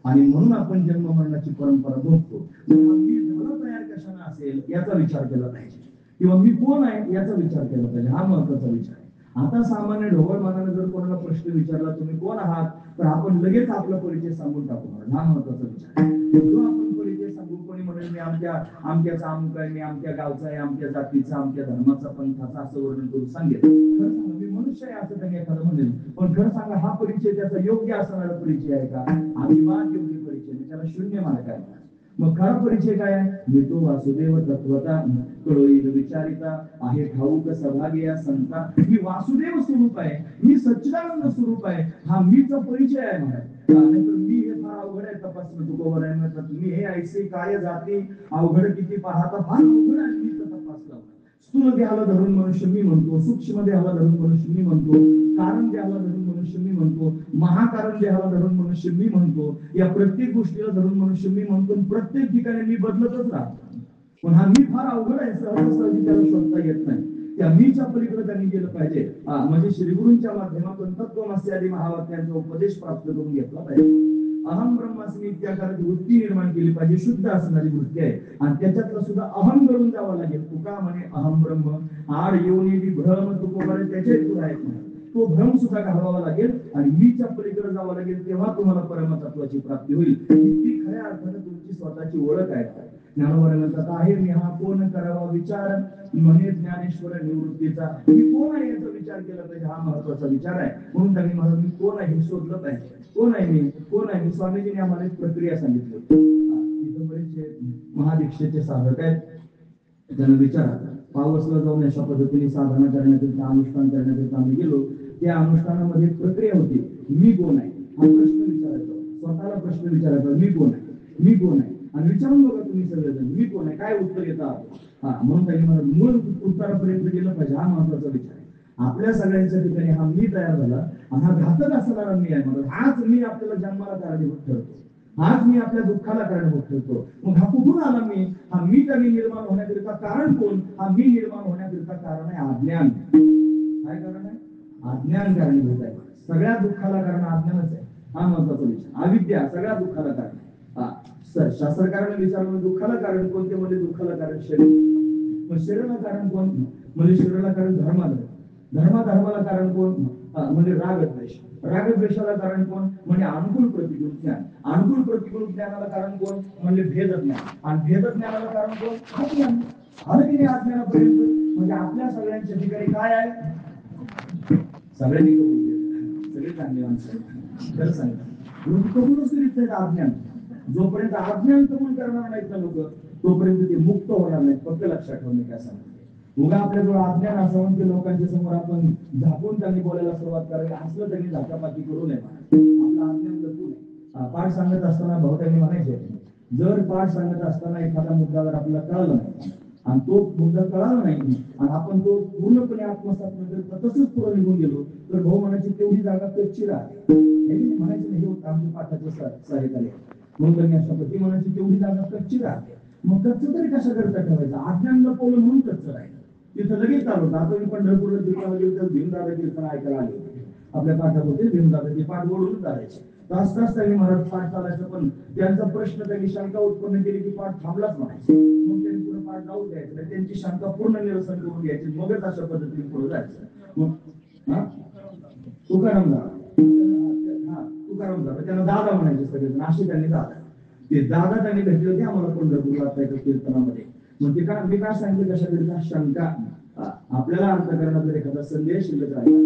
आणि म्हणून आपण जन्म मरणाची परंपरा बघतो. मी झालं तयार कशाने असेल याचा विचार केला पाहिजे, किंवा मी कोण आहे याचा विचार केला पाहिजे. हा महत्वाचा विचार आहे. आता सामान्य ढोबळ मानाने जर कोणाला प्रश्न विचारला तुम्ही कोण आहात, तर आपण लगेच आपला परिचय सांगून टाकू. हा महत्वाचा विचार आहे. जो आपण परिचय सांगू, कोणी म्हणेल मी आमक्याचा अमुक आहे, मी आमक्या गावचा आहे, आमक्या जातीचा, आमक्या धर्माचा, पंथाचा, असं वर्णन करून सांगेल. खरं सांगा, मी मनुष्य आहे असं त्यांनी एखादं म्हणेल. पण खरं सांगा, हा परिचय त्याचा योग्य असणारा परिचय आहे का? अभिमान योग्य परिचय, त्याला शून्य मार्ग आहे. मग खरा परिचय काय आहे? मी तो वासुदेव तत्वता कळोई विचारिता आहे ठाऊक सभागी या संता. मी वासुदेव स्वरूप आहे, मी सच्चिदानंद स्वरूप आहे. हा मीचा परिचय आहे म्हणा. नाहीतर मी हे फार अवघड आहे तपासणं. तुकोबर आहे म्हणतात, तुम्ही हे ऐसे काय जाती अवघड किती पाहता, फार अवघड आहे मी तपासला. स्थूल देहाला धरून मनुष्य मी म्हणतो, सूक्ष्म देहाला धरून मनुष्य मी म्हणतो, कारण देहाला धरून मनुष्य मी म्हणतो, महाकारण देहाला धरून मनुष्य मी म्हणतो, या प्रत्येक गोष्टीला धरून मनुष्य मी म्हणतो. प्रत्येक ठिकाणी मी बदलतच राहतो. पण हा मी फार अवघड आहे, सहजासहजी त्याला शोधता येत नाही. त्या मीच्या पलीकडे त्यांनी गेलं पाहिजे. म्हणजे श्रीगुरूंच्या माध्यमातून तत्वमसी आदी महावाक्यांचा उपदेश प्राप्त करून घेतला पाहिजे. अहम ब्रह्मास्मी इत्याकाराची वृत्ती निर्माण केली पाहिजे, शुद्ध असणारी वृत्ती आहे. आणि त्याच्यातला सुद्धा अहम करून जावं लागेल. तुका म्हणे अहम ब्रह्म आड येऊन भ्रम तुकोबर त्याचे पुढे आहेत म्हणे. तो भ्रम सुद्धा घालवावा लागेल आणि मीच्या पलीकडे जावं लागेल. तेव्हा तुम्हाला परमतत्वाची प्राप्ती होईल. ती खऱ्या अर्थाने तुमची स्वतःची ओळख आहे. ज्ञानोबा म्हणतात, आहे मी हा कोण करावा विचार, म्हणे ज्ञानेश्वर निवृत्तीचा. मी कोण आहे याचा विचार केला पाहिजे. हा महत्वाचा विचार आहे. म्हणून त्यांनी मला मी कोण आहे हे शोधलं पाहिजे. कोण आहे मी, कोण आहे मी. स्वामीजींनी आम्हाला एक प्रक्रिया सांगितली होती. बरेचसे महादीक्षेचे साधक आहेत, त्यांना विचारा. पावसला जाऊन अशा पद्धतीने साधना करण्याकरिता, अनुष्ठान करण्याकरिता आम्ही गेलो. त्या अनुष्ठानामध्ये प्रक्रिया होती, मी कोण आहे हा प्रश्न विचारायचा. स्वतःला प्रश्न विचारायचा, मी कोण आहे, मी कोण आहे. आणि विचारून बघा तुम्ही सगळेजण, मी कोण आहे, काय उत्तर येतात. म्हणून त्यांनी मला मूळ उत्तरापर्यंत गेलं पाहिजे. हा महत्वाचा विचार आहे. आपल्या सगळ्यांच्या ठिकाणी हा मी तयार झाला आणि हा घातक असणारा मी आहे. म्हणून हाच मी आपल्याला जन्माला कारणीभूत ठरतो, हाच मी आपल्या दुःखाला कारणीभूत ठरतो. मग हा कुठून आला मी? हा मी त्यांनी निर्माण होण्याकरिता कारण कोण? हा मी निर्माण होण्याकरिता कारण आहे अज्ञान. काय कारण आहे? अज्ञान कारणीभूत आहे. सगळ्या दुःखाला कारण अज्ञानच आहे. हा महत्वाचा विचार. अविद्या सगळ्या दुःखाला कारण आहे. शास्त्रकाराने विचारलं दुःखाला कारण कोणते? म्हणजे दुःखाला कारण शरीर. मग शरीराला कारण कोण? म्हणजे शरीराला कारण धर्माला कारण कोण? म्हणजे रागद्वेष. रागद्वेषाला कारण कोण? म्हणजे अनुकूल प्रतिकूल ज्ञान. अनुकूल प्रतिकूल ज्ञानाला कारण कोण? म्हणजे भेद ज्ञान. आणि भेद ज्ञानाला कारण कोण? अज्ञान. आलं की नाही अज्ञानापर्यंत? म्हणजे आपल्या सगळ्यांच्या ठिकाणी काय आहे? सगळ्यांनी सगळे चांगले माणसं खरं सांगा, कबूलच करीत नाही अज्ञान. जोपर्यंत अज्ञान कबूल करणार नाहीत ना लोक, तोपर्यंत ते मुक्त होणार नाहीत. फक्त लक्षात ठेवणे काय सांगते. उगा आपल्याजवळ अज्ञान असावं ते लोकांच्या समोर आपण झाकून त्यांनी बोलायला सुरुवात करावी, असलं त्यांनी झाकापाती करू नये. आपलं अज्ञान पाठ सांगत असताना बहुतेक म्हणायचे, जर पाठ सांगत असताना एखादा मुद्दा जर आपल्याला कळाला नाही आणि तो मुद्दा कळाला नाही आणि आपण तो पूर्णपणे आत्मसात नंतर तसंच पुढे निघून गेलो तर भाऊ म्हणायची तेवढी जागा कच्ची राहते. म्हणायचं नाही, हे आमच्या पाठाचं साहित्य म्हणून त्यांनी अशा पद्धती म्हणायची तेवढी जागा कच्ची राहते. मग कच्च तरी कशा करता ठेवायचं, अज्ञान लपवलं म्हणून कच्च राहिलं. तिथं लगेच चालू होतं. आता मी पंढरपूरला कीर्तनाला गेलो तर भीमदादा कीर्तन ऐकायला आले होते. आपल्या पाठात होते भीमदादाचे पाठ ओढून चालायचे. तास तास त्यांनी महाराज पाठ चालायचं, पण त्यांचा प्रश्न त्यांनी शंका उत्पन्न केली की पाठ थांबलाच म्हणायचे. मग त्यांनी पुढे पाठ जाऊ द्यायचं, त्यांची शंका पूर्ण निरसन करून घ्यायची, मगच अशा पद्धतीने पुढे जायचं. मग तुकाराम दादा त्यांना दादा म्हणायचे सगळे, असे त्यांनी दादा ते दादा त्यांनी भेटले होते आम्हाला पंढरपूरला कीर्तनामध्ये. मग ते मी काय सांगितलं, कशा शंका आपल्याला अर्थ करण्यात जर एखादा संदेश शिल्लक राहिला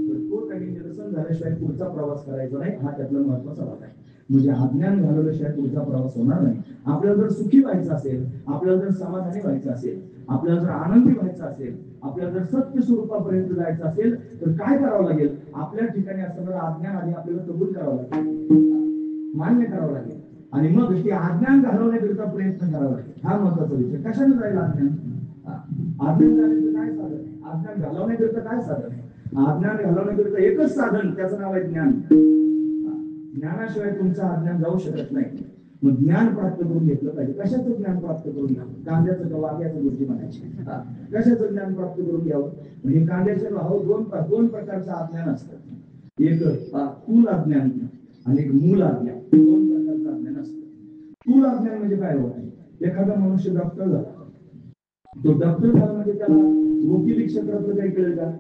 तर तो त्यांनी निरसन झाल्याशिवाय पुढचा प्रवास करायचा नाही, हा त्यातला महत्वाचा भाग आहे. म्हणजे अज्ञान घालवल्याशिवाय पुढचा प्रवास होणार नाही. आपल्याला जर सुखी व्हायचं असेल, आपल्याला जर समाधानी व्हायचं असेल, आपल्याला जर आनंदी व्हायचं असेल, आपल्याला जर सत्य स्वरूपापर्यंत जायचं असेल तर काय करावं लागेल, आपल्या ठिकाणी असणारं अज्ञान आधी आपल्याला कबूल करावं लागेल, मान्य करावं लागेल आणि मग ते अज्ञान घालवण्याकरिता प्रयत्न करावा लागेल. हा महत्वाचा विषय. कशाने जाईल अज्ञान? अज्ञान घालवण्याचं काय साधन आहे? अज्ञान घालवण्याकरिता काय साधन आहे? अज्ञान घालवण्याकरिता एकच साधन, त्याचं नाव आहे ज्ञान. ज्ञानाशिवाय तुमचं अज्ञान जाऊ शकत नाही. मग ज्ञान प्राप्त करून घेतलं पाहिजे. कशाचं ज्ञान प्राप्त करून घ्यावं? कांद्याचं का वाघ्याचं गोष्टी म्हणायची. कशाचं ज्ञान प्राप्त करून घ्यावं? म्हणजे कांद्याचे भाव दोन प्रकारचं अज्ञान असतं. एक स्थूल अज्ञान आणि एक मूल अज्ञान. दोन प्रकारचं अज्ञान असतं. स्थूल अज्ञान म्हणजे काय होत? एखादा मनुष्य डॉक्टर झाला, तो डॉक्टर झाला म्हणजे त्याला वकिली क्षेत्रातलं काही कळेल का?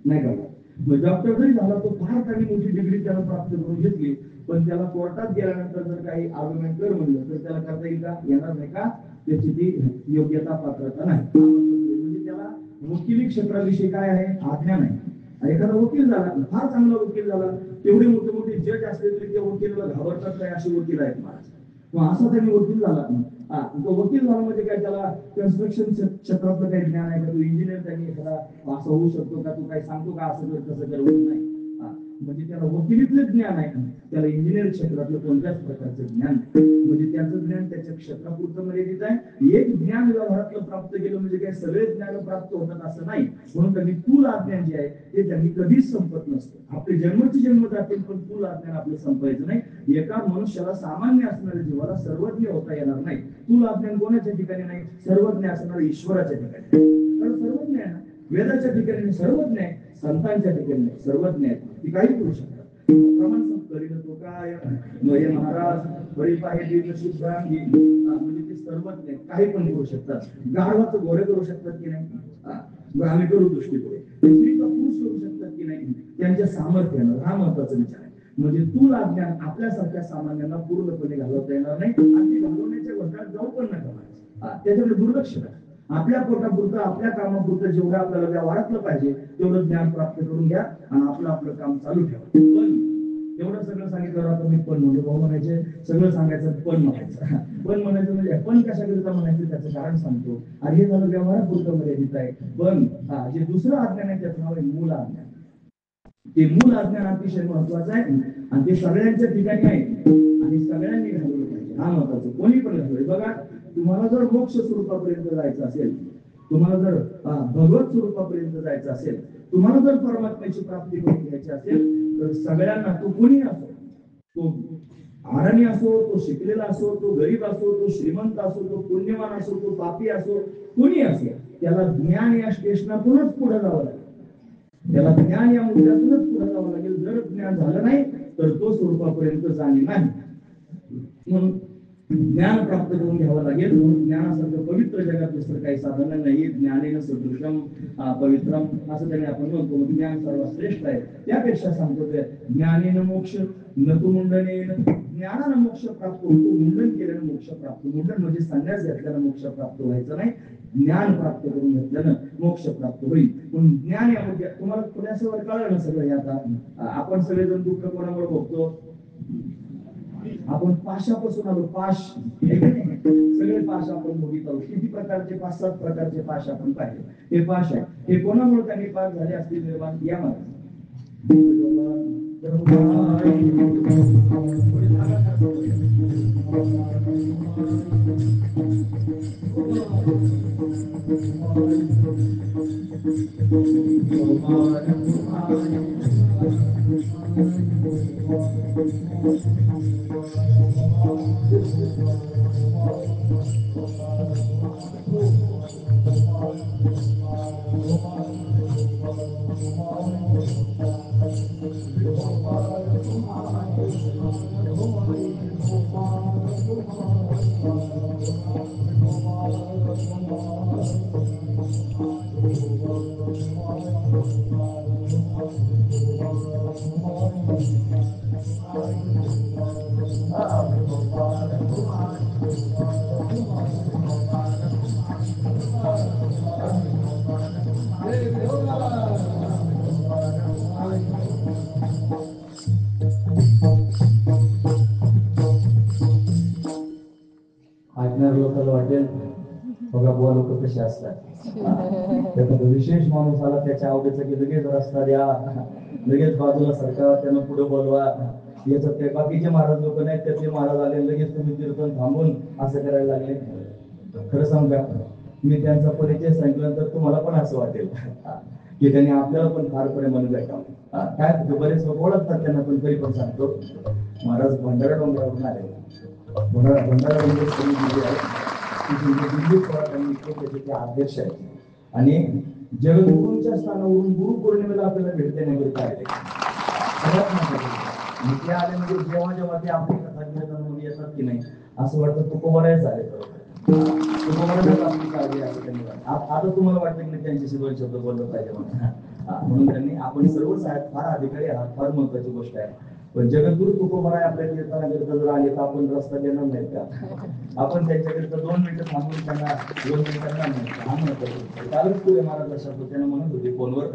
नाही कळलं. मग डॉक्टर जरी झाला तो फार काही मोठी डिग्री त्याला प्राप्त करून घेतली, पण त्याला कोर्टात गेल्यानंतर जर काही आर्ग्युमेंट कर म्हणलं तर त्याला करता येईल का? येणार नाही का? त्याची ती योग्यता पात्रता नाही. म्हणजे त्याला वकिली क्षेत्राविषयी काय आहे? अज्ञान आहे. एखादा वकील झाला, फार चांगला वकील झाला, तेवढे मोठे मोठे जज असले तरी त्या वकिलाला घाबरतात काय? असे वकील आहेत महाराज. मग असा त्यांनी वकील झाला. तो वकील झाला म्हणजे काय? त्याला कन्स्ट्रक्शन क्षेत्रातलं काही ज्ञान आहे का? तो इंजिनियर त्यांनी एखादा असं होऊ शकतो का? तू काय सांगतो का असं कर तसं कर? नाही. म्हणजे त्याला वकिलीतलं ज्ञान आहे, त्याला इंजिनिअर क्षेत्रातलं कोणत्याच प्रकारचं ज्ञान नाही. म्हणजे त्याचं ज्ञान त्याच्या क्षेत्रापुरतं मर्यादित आहे. एक ज्ञान व्यवहारातलं प्राप्त केलं म्हणजे काय सगळे ज्ञान प्राप्त होतात असं नाही. म्हणून त्यांनी स्थूल अज्ञान जे आहे ते त्यांनी कधीच संपत नसतं. आपले जन्मचे जन्म जातील पण स्थूल अज्ञान आपलं संपायचं नाही. एका मनुष्याला सामान्य असणाऱ्या जीवाला सर्वज्ञ होता येणार नाही. स्थूल अज्ञान कोणाच्या ठिकाणी नाही? सर्वज्ञ असणाऱ्या ईश्वराच्या ठिकाणी. कारण सर्वज्ञ आहे ना, वेदाच्या ठिकाणी सर्वज्ञ आहे, संतांच्या ठिकाणी सर्वज्ञ आहे. ती काही करू शकतात. प्रमाण करीन तो काय महाराज बळी पाहिजे शुद्धांगी, म्हणजे ते सर्वज्ञ काही पण करू शकतात. गाढवाचं घोडे करू शकतात की नाही? आम्ही करू दृष्टीपुढे. स्त्रीचा पुरुष करू शकतात की नाही? त्यांच्या सामर्थ्यानं. हा महत्वाचा विचार आहे. म्हणजे स्थूल अज्ञान आपल्यासारख्या सामान्यांना पूर्णपणे घालवता येणार नाही आणि ती घालवण्याच्या घोटाळ्यात जाऊ पण नका. त्याच्याकडे दुर्लक्ष करा. आपल्या पोटापुरतं, आपल्या कामापुरतं जेवढं आपल्याला व्यवहारातलं पाहिजे तेवढं ज्ञान प्राप्त करून घ्या आणि आपलं काम चालू ठेवा. पण एवढं सगळं सांगितलं आता मी पण म्हणजे भाऊ म्हणायचे सगळं सांगायचं पण म्हणायचं. पण म्हणायचं म्हणजे पण कशाकरिता म्हणायचं त्याचं कारण सांगतो. आणि हे झालं व्यवहारापुरतं मर्यादित आहे. पण जे दुसरं अज्ञान आहे त्याचं नाव आहे मूल अज्ञान. ते मूल अज्ञान अतिशय महत्वाचं आहे आणि ते सगळ्यांच्या ठिकाणी आहे आणि सगळ्यांनी घालवलं पाहिजे. हा महत्वाचं. कोणी पण घालवलं. बघा, तुम्हाला जर मोक्ष स्वरूपापर्यंत जायचं असेल, तुम्हाला जर भगवत स्वरूपापर्यंत जायचं असेल, तुम्हाला जर परमात्म्याची प्राप्ती करून घ्यायची असेल तर सगळ्यांना, तो कोणी असो, तो आरणी असो, तो शिकलेला असो, तो गरीब असो, तो श्रीमंत असो, तो पुण्यवान असो, तो पापी असो, कोणी असो, त्याला ज्ञान या स्टेशनातूनच पुढे जावं लागेल. त्याला ज्ञान या मुद्द्यातूनच पुढे जावं लागेल. जर ज्ञान झालं नाही तर तो स्वरूपापर्यंत जाणे नाही. म्हणून ज्ञान प्राप्त करून घ्यावं लागेल. म्हणून ज्ञानासारखं पवित्र जगात दुसरं काही साधन नाही. ज्ञानेन सदृशम पवित्रम असं त्याने आपण म्हणतो. ज्ञान सर्वश्रेष्ठ आहे. त्यापेक्षा सांगतो ते ज्ञानेन मोक्ष न तू मुंडनेन. ज्ञानानं मोक्ष प्राप्त होतो, मुंडन केल्यानं मोक्ष प्राप्त. मुंडन म्हणजे संन्यास घेतल्यानं मोक्ष प्राप्त व्हायचं नाही, ज्ञान प्राप्त करून घेतल्यानं मोक्ष प्राप्त होईल. म्हणून ज्ञान यामध्ये तुम्हाला पुण्यासवर कळलं ना सगळं. आता आपण सगळेजण दुःख कोणामुळे भोगतो? आपण पाशापासून आलो. पाश सगळे पाश आपण भोगीत आहोत. किती प्रकारचे? 5-7 प्रकारचे पाश आपण पाहिले. हे पाश आहे. हे कोणामुळे त्यांनी पास झाले असतील निर्माण? या मला ऐकणाऱ्या लोकांना वाटेल बघा बुवा लोक कसे असतात. त्याचा विशेष माणूस आला त्याच्या आवडीचं की लगेच रस्ता द्या, लगेच बाजूला सरका, त्यांना पुढे बोलवा. याच्यात ते बाकीचे महाराज लोक नाहीत, त्याचे महाराज आले लगेच तुम्ही कीर्तन थांबून असं करायला लागले. खरं सांगू का, मी त्यांचा परिचय सांगितल्यानंतर तुम्हाला पण असं वाटेल की त्यांनी आपल्याला पण फार प्रेमाने भेटावं. काय बरेच लोक ओळखतात त्यांना, पण तरी पण सांगतो महाराज भंडारा डोंगरावरून आले. भंडारा डोंगर त्याचे अध्यक्ष आहेत आणि जगद्गुरूंच्या स्थानावरून गुरु पौर्णिमेला आपल्याला भेटते नाही काय ते आले म्हणजे जेव्हा जेव्हा ते आपली कथा कीर्तनामध्ये येतात की नाही असं वाटतं तुकोबारायच झाले. तुकोबारायच आपली काळजी असं त्यांनी आता तुम्हाला वाटतं की त्यांच्याशी दोन शब्द बोललं पाहिजे म्हणून त्यांनी आपण सर्वच आहेत, फार अधिकारी आहात, फार महत्वाची गोष्ट आहे. पण जगद्गुरु तुकोबाराय आपल्या कीर्तनाकरिता जर आले तर आपण रस्ता देणार नाहीत का? आपण त्यांच्याकरिता 2 मिनिटं थांबून त्यांना 2 मिनिटांना हा म्हणतो. कालच पुढे महाराज शब्द त्यांना म्हणत होते फोनवर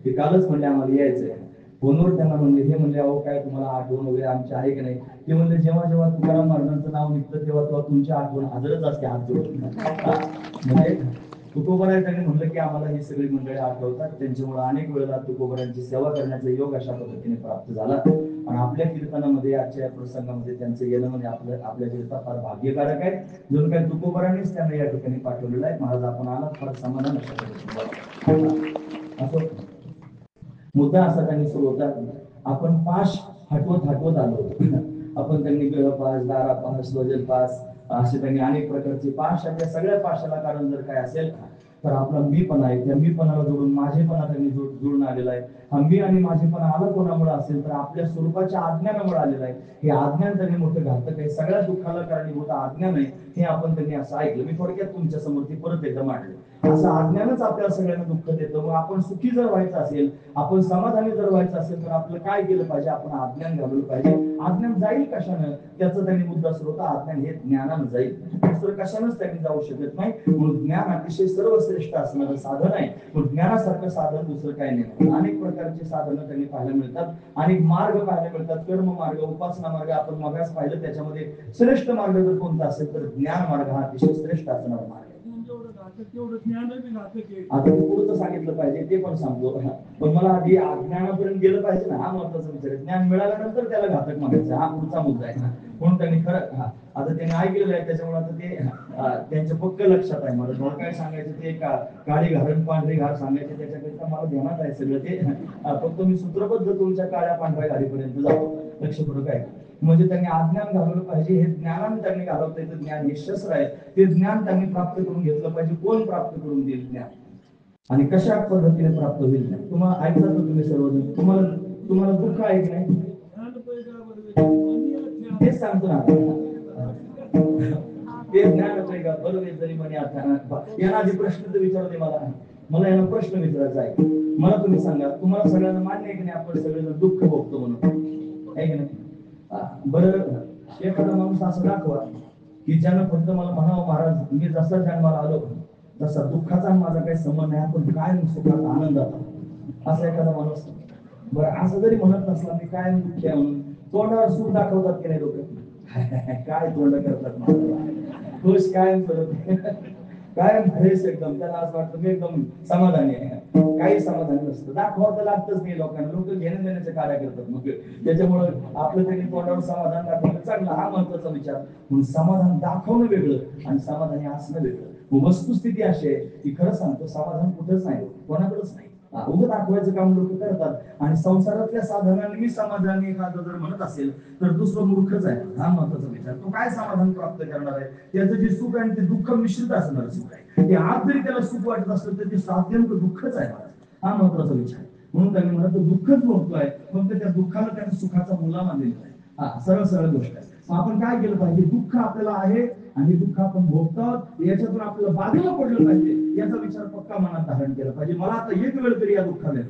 की कालच म्हणले आम्हाला यायचंय. फोनवर त्यांना म्हणले, हे म्हणले अहो काय तुम्हाला आठवण वगैरे आमची आहे की नाही? ते म्हणले जेव्हा जेव्हा तुकाराम महाराजांचं नाव निघतं तेव्हा तेव्हा तुमची आठवण हजरच असते हात जोडून. म्हणजे तुकोबाराय त्यांनी म्हणलं की आम्हाला ही सगळी मंडळी आठवतात, त्यांच्यामुळे अनेक वेळेला तुकोबारायांची सेवा करण्याचा योग अशा पद्धतीने प्राप्त झाला. आणि आपल्या कीर्तनामध्ये आजच्या या प्रसंगामध्ये त्यांचं येणं म्हणजे आपल्याकरिता फार भाग्यकारक आहे. जणू काय तुकोबारांनीच त्यांना या ठिकाणी पाठवलेलं आहे. महाराज आपण आला फार समाधान असं मुद्दा असा त्यांनी सुरू होता. आपण पाश हटवत आलो. आपण त्यांनी पास, दारा पास, वजन पास असे त्यांनी अनेक प्रकारचे पाश आहेत. त्या सगळ्या पाशाला कारण जर काय असेल तर आपला मीपणा आहे. त्या मीपणाला जोडून माझेपणा त्यांनी जुळून आलेला आहे. हा मी आणि माझेपणा आला कोणामुळे असेल तर आपल्या स्वरूपाच्या अज्ञानामुळे आलेला आहे. हे अज्ञान त्यांनी मोठं घातक आहे. सगळ्या दुःखाला कारणीभूत अज्ञान आहे हे आपण त्यांनी असं ऐकलं. मी थोडक्यात तुमच्या समोर ती परत एकदा मांडले. असं अज्ञानच आपल्या सगळ्यांना दुःख देतं. मग आपण सुखी जर व्हायचं असेल, आपण समाधानी जर व्हायचं असेल तर आपलं काय केलं पाहिजे? आपण अज्ञान घालवलं पाहिजे. अज्ञान जाईल कशानं? त्याचा त्यांनी मुद्दा सुरू होता. अज्ञान हे ज्ञानानं जाईल, दुसरं कशानंच त्यांनी जाऊ शकत नाही. म्हणून ज्ञान अतिशय सर्वश्रेष्ठ असणारं साधन आहे. पण ज्ञानासारखं साधन दुसरं काही नाही. अनेक प्रकारचे साधनं त्यांनी पाहायला मिळतात, अनेक मार्ग पाहायला मिळतात. कर्म मार्ग, उपासना मार्ग आपण मगाच पाहिलं. त्याच्यामध्ये श्रेष्ठ मार्ग जर कोणता असेल तर ज्ञान मार्ग हा अतिशय श्रेष्ठ असणारा मार्ग. आता पुढचं सांगितलं पाहिजे ते पण सांगतो. पण मला आधी अज्ञानापर्यंत गेलं पाहिजे ना, हा महत्वाचा विचार आहे. ज्ञान मिळाल्यानंतर त्याला घातक म्हणायचं, हा पुढचा मुद्दा आहे ना. म्हणून त्यांनी खरं आता त्यांनी ऐकलेलं आहे त्याच्यामुळे आता ते त्यांच्या पक्क लक्षात आहे. मला काय सांगायचं ते काळी घारण पांढरी घार सांगायचे त्याच्याकरिता मला ध्यानात आहे सगळं ते. फक्त मी सूत्रबद्ध तुमच्या काळ्या पांढऱ्या घारीपर्यंत जातो. लक्षपूर्वक आहे. म्हणजे त्यांनी अज्ञान घालवलं पाहिजे. हे ज्ञानाने त्यांनी घालवता येतं. ज्ञान हे शस्त्र आहे. ते ज्ञान त्यांनी प्राप्त करून घेतलं पाहिजे. कोण प्राप्त करून देईल ज्ञान आणि कशा पद्धतीने प्राप्त होईल ज्ञान? तुम्हाला ऐकतात तुम्ही सर्वजण, तुम्हाला दुःख आहे की नाही तेच सांगतो ना. ते ज्ञान होतंय का? बरोबर जरी म्हणे आता यांना आधी प्रश्न तर विचारू दे मला यांना प्रश्न विचारायचा आहे. मला तुम्ही सांगा, तुम्हाला सगळ्यांना मान्य आहे की नाही आपण सगळेजण दुःख भोगतो म्हणून, आहे की नाही? बरं एखादा माणूस असं दाखवा की ज्यानं फक्त मला म्हणावं महाराज मी जसा जन्माला आलो तसा दुःखाचा माझा काही संबंध नाही, आपण काय सुखाचा आनंदाचा, असा एखादा माणूस. बरं असं जरी म्हणत नसला मी काय दुःख आहे म्हणून तोंडावर सुख दाखवतात की नाही लोक? काय तोंड करतात मला खुश कायम कायम फ्रेश एकदम. त्याला असं वाटतं मी एकदम समाधानी आहे. काही समाधानी नसतं. दाखवावं तर लागतच नाही लोकांना. लोक घेण्या देण्याचे कार्य करतात. मग त्याच्यामुळे आपलं त्यांनी तोंडावर समाधान दाखवलं चांगलं, हा महत्वाचा विचार. म्हणून समाधान दाखवणं वेगळं आणि समाधानी असणं वेगळं. वस्तुस्थिती अशी आहे की खरं सांगतो समाधान कुठंच नाही, कोणाकडेच नाही. उभं दाखवायचं काम लोक करतात आणि संसारातल्या साधनांनी मी समाधानी एखादं जर म्हणत असेल तर दुसरं मूर्खच आहे. हा महत्वाचा विचार. तो काय समाधान प्राप्त करणार आहे? त्याचं जे सुख आहे ते दुःख मिश्रित असणार सुख आहे. ते आज जरी त्याला सुख वाटत असलं तर ते साध्यंत दुःखच आहे. हा महत्वाचा विचार. म्हणून त्यांनी म्हणत दुःखच भोगतोय, फक्त त्या दुःखाला त्याने सुखाचा मुलामा दिलेला आहे. हा सरळ सरळ गोष्ट आहे. आपण काय केलं पाहिजे? दुःख आपल्याला आहे आणि दुःख आपण भोगतो, याच्यातून आपल्याला बाजूला पडलं पाहिजे याचा विचार पक्का मनात धारण केला पाहिजे. मला आता एक वेळ तरी या दुःखाला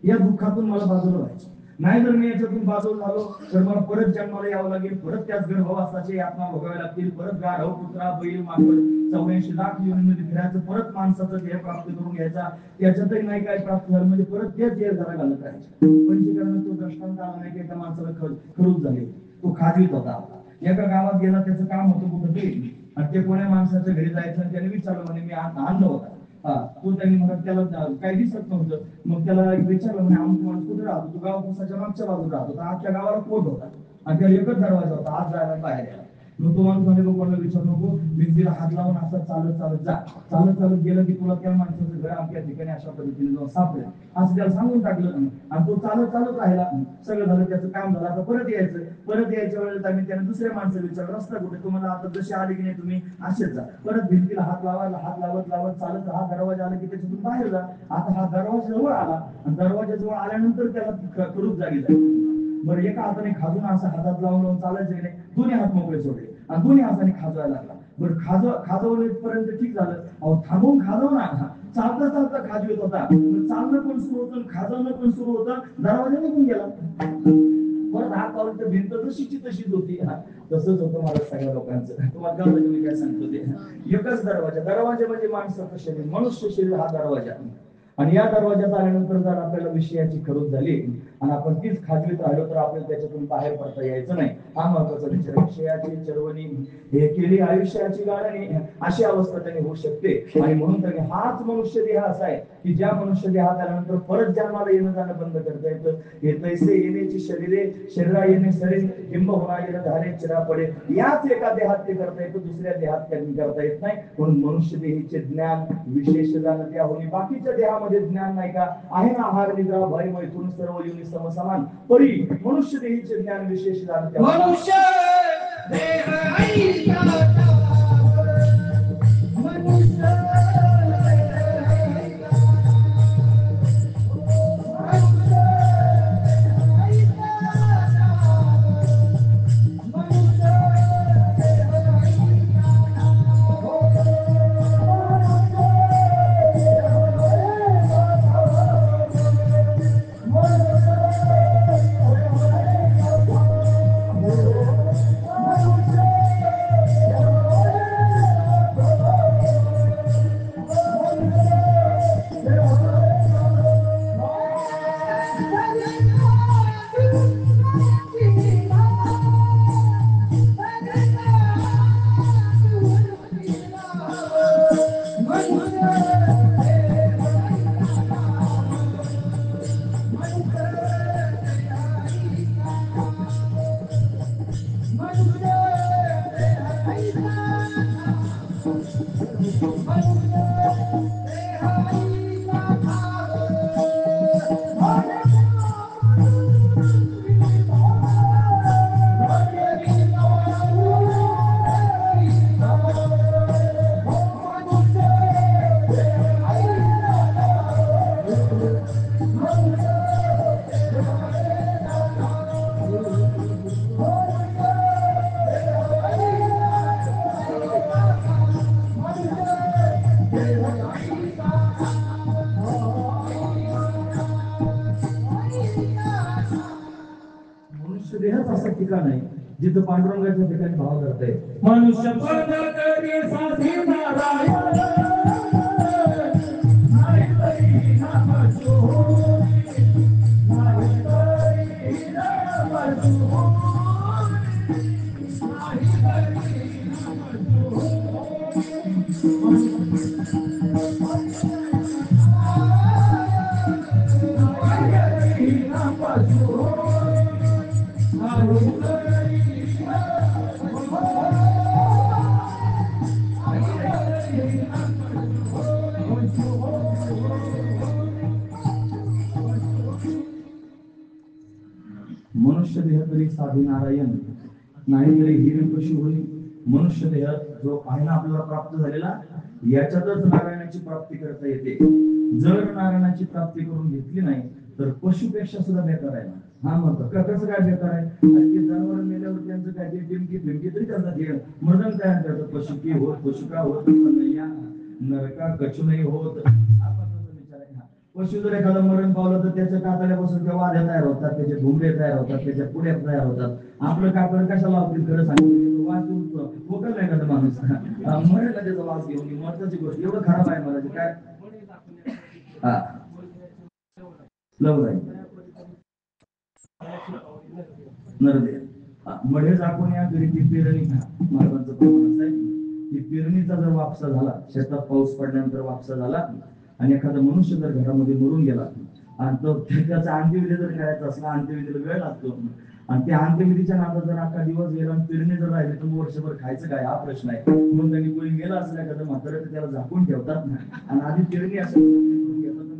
या दुःखातून मला बाजूला व्हायचं नाही. जर मी याच्यातून बाजूला झालो तर मला परत जन्माला यावं लागेल, परत त्याच गर्भवासाचे यातना भोगावे लागतील, परत गाढव कुत्रा बैल माकड 84 लाख योनीमध्ये फिरायचं, परत माणसाचं ध्येय प्राप्त करून घ्यायचा, त्याच्यातही नाही काय प्राप्त झालं म्हणजे परत तेच ध्येय जरा घालत राहायचं. पंचकरण तो दृष्टांत आला नाही की एका माणसाला खरूच झाले, तो खाजवीत होता. एका गावात गेला, त्याचं काम होतं कुठं तरी, आणि ते कोण्या माणसाच्या घरी जायचं आणि त्याने विचारलं म्हणे मी आणलं होता. तो त्यांनी म्हणत त्याला काही दिसत नव्हतं. मग त्याला विचारलं म्हणे अमुक माणूस कुठे राहतो? तो गाव पुसाच्या मागच्या बाजूला राहतो. आजच्या गावाला कोट होता आणि त्याला एकच दरवाजा होता आत जायला बाहेर यायला. मग तो माणूस म्हणे कोणाला विचारू नको, भिंतीला हात लावून असं चालत चालत जा. चालत चालत गेलं की तुला त्या माणसाचं घर आमच्या ठिकाणी अशा पद्धतीने जाऊन सापडेल असं त्याला सांगून टाकलं. आणि तो चालत चालत राहिला. सगळं झालं, त्याचं काम झालं. आता परत यायच्या वेळेस आम्ही त्याने दुसऱ्या माणसाला विचारलं रस्ता कुठे? तुम्हाला आता जसे आले की नाही तुम्ही असेच जा. परत भिंतीला हात लावत चालत हा दरवाजा आला की त्याच्यातून बाहेर जा. आता हा दरवाजा जवळ आला आणि दरवाजा जवळ आल्यानंतर त्याला करूच जागी झाली. बरं, एका हाताने खाजून असं हातात लावून चालायचं की नाही, दोन्ही हात मोकळे सोडले आणि दोन्ही हाताने खाजवायला लागला. बरं, खाजवलेपर्यंत ठीक झालं. अहो थांबून खाजव ना. चालता चालता खाजवीत होता, चालणं पण सुरू होतं, खाजवणं पण सुरू होतं, दरवाजा निघून गेला. परत हात लावून तर भिंत जशीची तशीच होती. तसंच होतं मला सगळ्या लोकांचं. तुम्हाला काय मी काय सांगतो ते, एकच दरवाजा म्हणजे माणसाचं शरीर, मनुष्य शरीर हा दरवाजा. आणि या दरवाज्यात आल्यानंतर जर आपल्याला विषयाची खरूच झाली आणि आपण तीच खाजवीत राहिलो तर आपल्याला त्याच्यातून बाहेर पडता यायचं नाही. हा महत्वाचा विचार. विषयाची चरवणी हे केली आयुष्याची गाळणी, अशी अवस्था त्याने होऊ शकते. आणि म्हणून त्याने हाच मनुष्य देह असा आहे की ज्या मनुष्य देहात आल्यानंतर परत जन्माला येणं जाणं बंद करता येतं. हे तैसे येण्याची शरीरे शरीरा येणे शरीर हिंब होणार येणं धारे चिरा पडे, याच एका देहात ते करता येतं, दुसऱ्या देहात त्यांनी करता येत नाही. म्हणून मनुष्य देहीचे ज्ञान विशेष जाणं त्या होणी, बाकीच्या देहामध्ये ज्ञान नाही का? आहे ना आहार निद्रा भय मैथून सर्व योनी समसमान, परी मनुष्य देहीचे ज्ञान विशेष जाणं त्या मनुष्य देहच असं ठिकाण आहे जिथं पांडुरंगाच्या ठिकाणी भाव करता येत. मनुष्य तरी साधी नारायण, नाही तरी हिरण्यकशी होईल. मनुष्य देह जो आहे ना आपल्याला प्राप्त झालेला, याच्यातच नारायणाची प्राप्ती करता येते. जर नारायणाची प्राप्ती करून घेतली नाही तर पशुपेक्षा सुद्धा बेकार आहे. हा म्हणतो कसं काय बेकार आहे? आणि ते जनावर मेल्यावर त्यांचं काय ते टिमकी भिमकी तरी करतात, हे मर्दन तयार करतात. पशु की होत, पशु का होत नरका कछु नाही होत. पशु जर एखादं मरण पावलं तर त्याच्या कातड्यापासून त्या वाद्या तयार होतात, त्याचे भुंबे तयार होतात, त्याच्या पुढ्या तयार होतात. आपलं कातड कशाला लावतील? खरं सांगितलं वास ठोकल नाही का माणूस मरेल त्याचा वास घेऊन. महत्वाची गोष्ट एवढं खराब आहे मला काय हा लव नरदे मढे झाकून या घरी ती पेरणी महाराजांचं प्रमाण आहे की पेरणीचा जर वापसा झाला, शेतात पाऊस पडल्यानंतर वापसा झाला आणि एखादा मनुष्य जर घरामध्ये मरून गेला आणि तो त्याचा अंत्यविधी जर करायचा असला, अंत्यविधीला वेळ लागतो आणि त्या अंत्यविधीच्या नादात जर अख्खा दिवस गेला आणि पेरणी जर राहिली तर वर्षभर खायचं काय हा प्रश्न आहे. म्हणून त्यांनी कोणी गेला असेल एखादं म्हातारं त्याला झाकून ठेवतात आणि आधी पेरणी असेल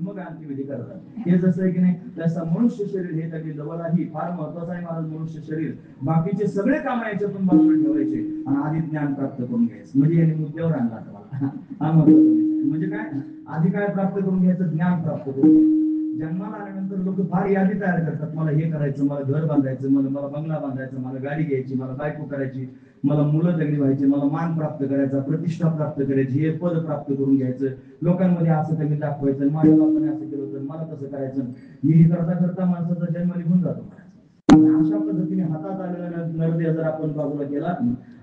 मग अंत्यविधी करतात. हे जसं आहे की नाही तसं मनुष्य शरीर हे त्यांनी जवळही फार महत्वाचं आहे. महाराज मनुष्य शरीर बाकीचे सगळे काम याच्यातून बाजूला ठेवायचे आणि आधी ज्ञान प्राप्त करून घ्यायचं. म्हणजे याने मुद्द्यावर आणला तुम्हाला हा महत्वाचा. म्हणजे काय आधी काय प्राप्त करून घ्यायचं? ज्ञान प्राप्त करून. जन्माला आल्यानंतर लोक फार यादी तयार करतात, मला हे करायचं, मला घर बांधायचं, मला बंगला बांधायचं, मला गाडी घ्यायची, मला बायको करायची, मला मुलं जगली व्हायची, मला मान प्राप्त करायचा, प्रतिष्ठा प्राप्त करायची, हे पद प्राप्त करून घ्यायचं, लोकांमध्ये असं त्यांनी दाखवायचं, माझ्या बापाने असं केलं होतं मला तसं करायचं. हे करता करता माणसाचा जन्म निघून जातो. अशा पद्धतीने हातात आलेला नरदेह जर आपण बाजूला केला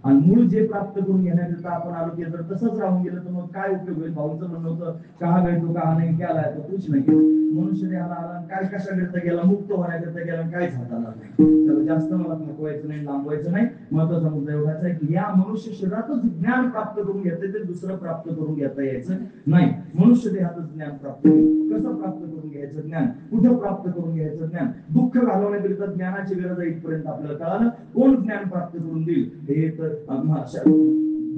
आणि मूळ जे प्राप्त करून घेण्याकरिता आपण आलो ते जर तसंच राहून गेलं तर मग काय उपयोग होईल? भाऊंचं म्हणणं होतं कहा गए तो कहा नाही केला तो कुछ नाही केलं. मनुष्य देहाला आला काय कशाकरिता गेला? मुक्त होण्याकरिता गेला, काहीच हाताला नाही. तर जास्त मला थकवायचं नाही, लांबवायचं नाही. महत्वाचा मुद्दा एवढाच आहे की या मनुष्य शरीरातच ज्ञान प्राप्त करून घेता ते दुसरं प्राप्त करून घेता यायचं नाही. मनुष्य देहातच ज्ञान प्राप्त कसं प्राप्त करून घ्यायचं ज्ञान, कुठं प्राप्त करून घ्यायचं ज्ञान, दुःख घालवण्याकरिता ज्ञानाची गरज आहे इथपर्यंत आपल्याला कळालं. कोण ज्ञान प्राप्त करून देईल? हे तर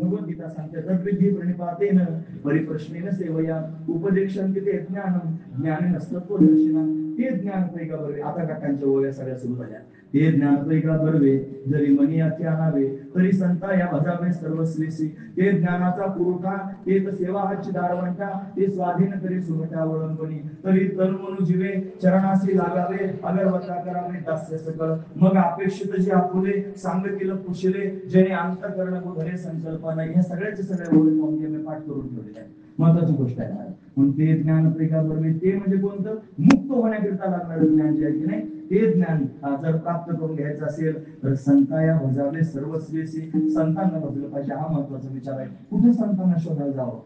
भगवद्गीता सांगते तद्विधी प्रणिपातेन परिप्रश्नेन सेवया उपदेशांती ते ज्ञानम ज्ञानी नसतत्वदर्शिना. ते ज्ञान पैका बरवे. आता काकांच्या ओव्या सगळ्या सुरू झाल्या. ते ज्ञान पैका बरवे जरी मनी याचे आणावे तरी संता या भजावे सर्वस्वीसी. ते ज्ञानाचा पुरवठा तेच सेवा हाची दारवंटा ते स्वाधीन करी सुमटा वळंबणी तरी तन मनु जीवे चरणासी लागावे अगरवता करावे दास्य सकळ. मग अपेक्षित जे आपुले सांगतील पुशिले जेणे अंतःकरण बुधरे संकल्पना. ह्या सगळ्याचे सगळे ओळख मी पाठ करून ठेवलेले आहे. महत्वाची गोष्ट आहे. म्हणून ते ज्ञान पैका बरवे ते म्हणजे कोणतं? मुक्त होण्याकरिता लागणारं ज्ञान जे आहे की नाही ते ज्ञान जर प्राप्त करून घ्यायचं असेल तर संताया भजावले सर्वस्वीसी. संतांना भजलं पाहिजे हा महत्वाचा विचार आहे. कुठे संतांना शोधायला जावं?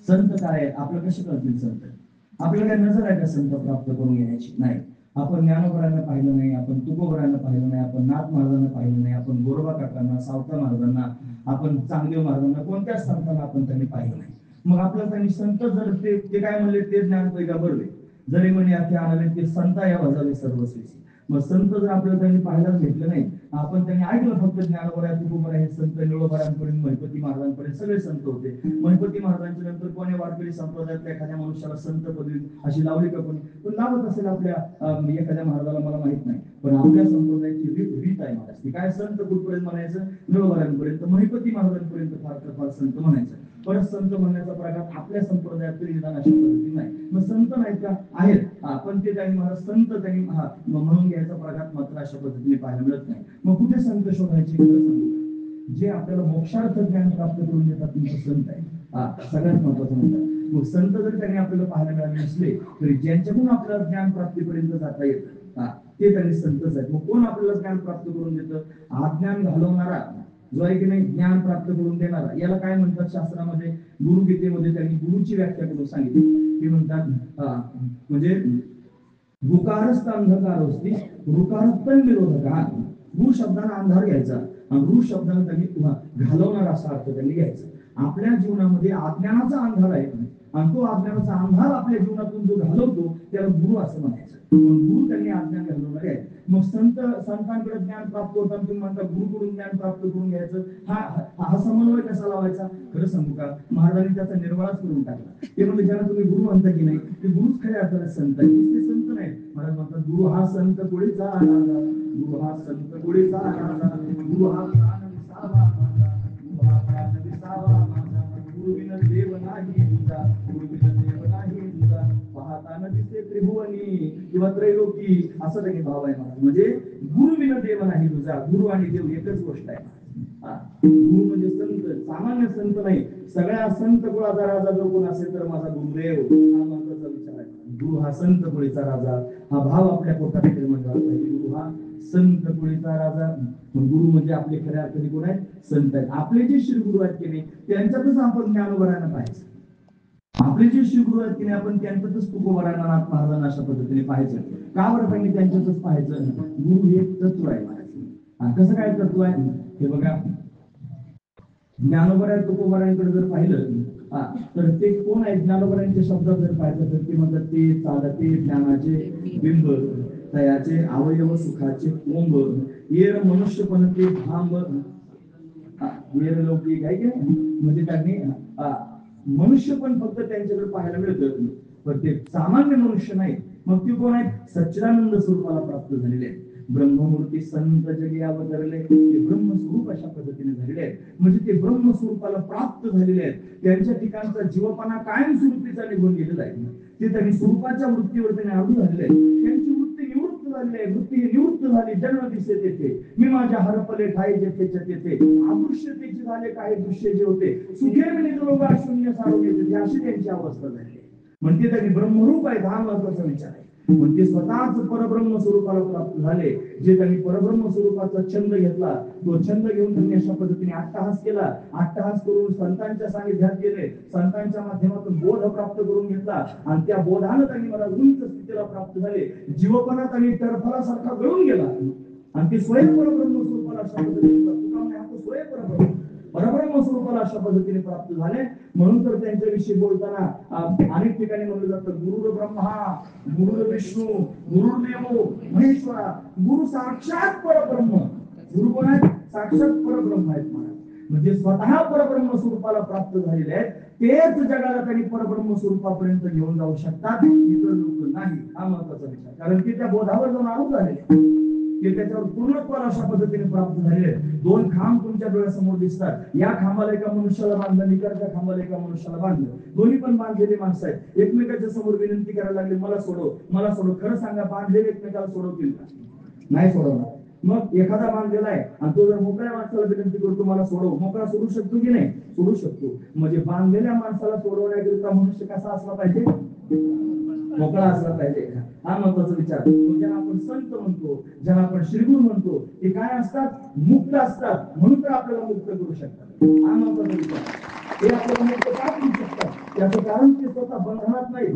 संत काय आहेत? आपलं कसे करतील संत? आपल्याला काय नजर आहे का संत प्राप्त करून घेण्याची? नाही. आपण ज्ञानोबरांना पाहिलं नाही, आपण तुकोबरांना पाहिलं नाही, आपण नाथ महाराजांना पाहिलं नाही, आपण गोरोबा काकांना, सावता महाराजांना, आपण चांगदेव महाराजांना कोणत्याच संतांना आपण त्यांनी पाहिलं नाही. मग आपल्याला त्यांनी संत जर ते काय म्हणले ते ज्ञान पैका बरवे जरी म्हणे असे आणावे ते संता या भजावे सर्वस्वीसी. मग संत जर आपल्याला त्यांनी पाहायलाच भेटलं नाही, आपण त्यांनी ऐकलं फक्त ज्ञानोबरा तुकोबरा हे संत निळोबरांपर्यंत महिपती महाराजांपर्यंत सगळे संत होते. महिपती महाराजांच्या नंतर कोणी वारकरी संप्रदायातल्या एखाद्या मनुष्याला संत पदवी अशी लावली का कोणी? पण लावत असेल आपल्या एखाद्या महाराजाला मला माहित नाही. पण आपल्या संप्रदायाची रीत आहे महाराज ती काय संत कुठपर्यंत म्हणायचं? निळोबरांपर्यंत महिपती महाराजांपर्यंत फार संत म्हणायचं. परत संत म्हणण्याचा प्रकार आपल्या संप्रदायात तरी निदान अशा पद्धती नाही. मग संत नाही का? आहेत. पण ते त्यांनी महाराज संत त्यांनी म्हणून घ्यायचा प्रकार मात्र अशा पद्धतीने पाहायला मिळत नाही. मग कुठे संत शोधायचे? जे आपल्याला मोक्षार्थ ज्ञान प्राप्त करून देतात तुमचं संत आहे. सगळ्यात महत्वाचं म्हणतात. मग संत जर त्यांनी आपल्याला पाहायला मिळाले नसले तरी ज्यांच्याकडून आपल्याला ज्ञान प्राप्तीपर्यंत जाता येतं ते त्यांनी संतच आहेत. मग कोण आपल्याला ज्ञान प्राप्त करून देतं? अज्ञान घालवणारा जो आहे की नाही ज्ञान प्राप्त करून देणारा याला काय म्हणतात शास्त्रामध्ये? गुरुगीतेमध्ये त्यांनी गुरुची व्याख्या करून सांगितली. ते म्हणतात म्हणजे गुकारस्त अंधकार असती रुकारत्तन विरोधका. गुरु शब्दाला अंधार घ्यायचा आणि गुरु शब्दाला त्यांनी घालवणारा असा अर्थ त्यांनी घ्यायचा. आपल्या जीवनामध्ये अज्ञानाचा अंधार आहे आणि तो अज्ञानाचा अंधार आपल्या जीवनातून जो घालवतो त्याला गुरु असं म्हणायचं. गुरु त्यांनी अज्ञान घालवणारे आहेत. मग संतांकडे ज्ञान प्राप्त होताना तुम्ही म्हणता गुरुकडून ज्ञान प्राप्त करून घ्यायचं, हा समन्वय कसा लावायचा? खरं सांगू का, महाराजांनी त्याचा निर्वाळच करून टाकला. ते म्हणजे ज्याला तुम्ही गुरु म्हणता की नाही ते गुरुच खऱ्या अर्थाने संत आहेत, ते संत नाहीत. महाराज म्हणतात गुरु हा संत कुळीचा राजा, गुरु हा संत कुळीचा राजा, गुरु हा प्राण विसावा माझा, गुरु हा प्राण विसावा माझा, गुरु विना देव नाही तुझा, गुरु विना देव नाही तुझा, पाहता न दिसे त्रिभुवनी किंवा त्रैलोकी, असं त्यांनी भाव आहे महाराज. म्हणजे गुरु विना देव नाही तुझा, गुरु आणि देव एकच गोष्ट आहे. गुरु म्हणजे संत, सामान्य संत नाही. सगळ्या संत कुळाचा राजा जर कोण असेल तर माझा गुरुदेव, हा महत्वाचा विचार आहे. गुरु हा संत कुळीचा राजा, हा भाव आपल्या पोटात निर्माण झाला पाहिजे. गुरु हा संत कुळीचा राजा. गुरु म्हणजे आपले खऱ्या अर्थाने कोण आहेत? संत आहेत. आपले जे श्री गुरु आहेत की नाही त्यांच्यातच आपण ज्ञान उभारायला पाहिजे. आपले जे श्री गुरु आहेत की नाही आपण त्यांच्यातच तुको उभारायला महाराजांना अशा पद्धतीने पाहायचं. का बरं पाहिजे त्यांच्यातच पाहायचं? गुरु हे तत्व आहे महाराज. कसं काय तत्व आहे हे बघा. ज्ञानोबराय तुकोबरायांकडे जर पाहिलं तर ते कोण आहे? ज्ञानोबरायांच्या शब्दात जर पाहिलं तर ते म्हणतात ते चालते ज्ञानाचे बिंब, तयाचे अवयव सुखाचे कोंब, येर मनुष्यपण ते भांब, येर लौकिक आहे की नाही. म्हणजे त्यांनी मनुष्य पण फक्त त्यांच्याकडे पाहायला मिळतं, पण ते सामान्य मनुष्य नाही. मग ते कोण आहेत? सच्चिदानंद स्वरूपाला प्राप्त झालेले आहेत. ब्रह्ममूर्ती संत जगी अवतरले, ते ब्रह्मस्वरूप अशा पद्धतीने झालेले आहेत. म्हणजे ते ब्रह्मस्वरूपाला प्राप्त झालेले आहेत. त्यांच्या ठिकाणचा जीवपणा कायम स्वरूपीचा निघून गेलेला आहे. ते त्यांनी स्वरूपाच्या वृत्तीवर त्यांनी आढळून झालेले आहेत. त्यांची वृत्ती निवृत्त झालेली आहे. वृत्ती निवृत्त झाली, जन्म दिसे तेथे मी माझ्या हरपले ठाई जेथेच्या तेथे, अदृश्यतेचे झाले काही दृश्य जे होते, सुखे निरोगा शून्य सारून येते, अशी त्यांची अवस्था झाली. म्हणजे त्यांनी ब्रह्मरूप आहे, हा महत्वाचा विचार आहे. म्हणजे स्वतःच परब्रह्म स्वरूपाला प्राप्त झाले. जे त्यांनी परब्रह्म स्वरूपाचा छंद घेतला, तो छंद घेऊन त्यांनी अशा पद्धतीने अट्टहास केला. अट्टहास करून संतांच्या सानिध्यात गेले, संतांच्या माध्यमातून बोध प्राप्त करून घेतला आणि त्या बोधानं त्यांनी मला उंच स्थितीला प्राप्त झाले. जीवपणात आणि टरफलासारखा गळून गेला आणि ते स्वयं परब्रह्म स्वरूपाला अशा पद्धतीने परब्रह्म स्वरूपाला अशा पद्धतीने प्राप्त झाले. म्हणून तर त्यांच्याविषयी बोलताना अनेक ठिकाणी म्हणलं जातं गुरु ब्रह्मा, गुरु विष्णू, गुरुदेव महेश्वरा, गुरु साक्षात परब्रह्म. गुरु कोण आहेत? साक्षात परब्रह्म आहेत महाराज. म्हणजे स्वतः परब्रह्म स्वरूपाला प्राप्त झालेले आहेत. तेच जगाला त्यांनी परब्रह्म स्वरूपापर्यंत घेऊन जाऊ शकतात, इतर लोक नाही. हा महत्वाचा विचार, कारण की त्या बोधावर जाऊन आऊट झालेले, ते त्याच्यावर पूर्णत्वाला अशा पद्धतीने प्राप्त झालेले. दोन खांब तुमच्या डोळ्यासमोर दिसतात. या खांबाला एका मनुष्याला बांधलं, इकडच्या खांबाला एका मनुष्याला बांधलं. दोन्ही पण बांधलेले माणसं आहेत. एकमेकाच्या समोर विनंती करायला लागले, मला सोडव, मला सोडव. खरं सांगा, बांधलेले एकमेकाला सोडवतील का? नाही सोडवणार. मग एखादा बांधलेला आहे आणि तो जर मोकळ्या माणसाला विनंती करतो मला सोडव, मोकळा सोडू शकतो की नाही? सोडू शकतो. म्हणजे बांधलेल्या माणसाला सोडवण्याकरिता मनुष्य कसा असला पाहिजे? मोकळा असला पाहिजे. हा महत्वाचा विचार. ज्यांना आपण संत म्हणतो, ज्यांना आपण श्रीगुरु म्हणतो, ते काय असतात? मुक्त असतात. म्हणून तर आपल्याला मुक्त करू शकतात. हा महत्वाचा विचार. ते आपल्याला मुक्त का करू शकतात? याचं कारण ते स्वतः बंधनात नाही,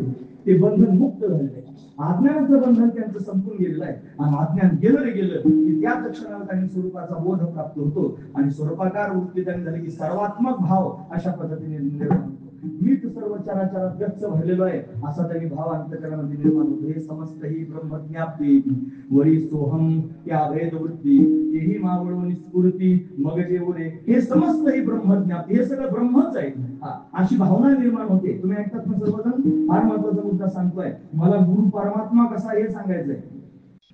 ते बंधन मुक्त झालेले. अज्ञानाचं बंधन त्यांचं संपून गेलेलं आहे आणि अज्ञान गेलं की त्याच क्षणाला त्यांनी स्वरूपाचा बोध प्राप्त होतो आणि स्वरूपाकार वृत्ती त्यांनी झाली की सर्वात्मक भाव अशा पद्धतीने निर्माण होतो. मीच सर्व चराचरात गच्च भरलेलो आहे असा त्यांनी भाव अंतःकरणामध्ये निर्माण होतो. हे समस्त ही ब्रह्मज्ञाप्ती वरी सोहम या भेद वृत्ती तेही मावळून स्फूर्ती मग जे उरे, हे समस्त ही ब्रह्मज्ञाप्ती, हे सगळं ब्रह्मच आहे अशी भावना निर्माण होते. तुम्ही ऐकतात ना सर्वजण? फार महत्वाचा मुद्दा सांगतोय. मला गुरु परमात्मा कसा हे सांगायचंय,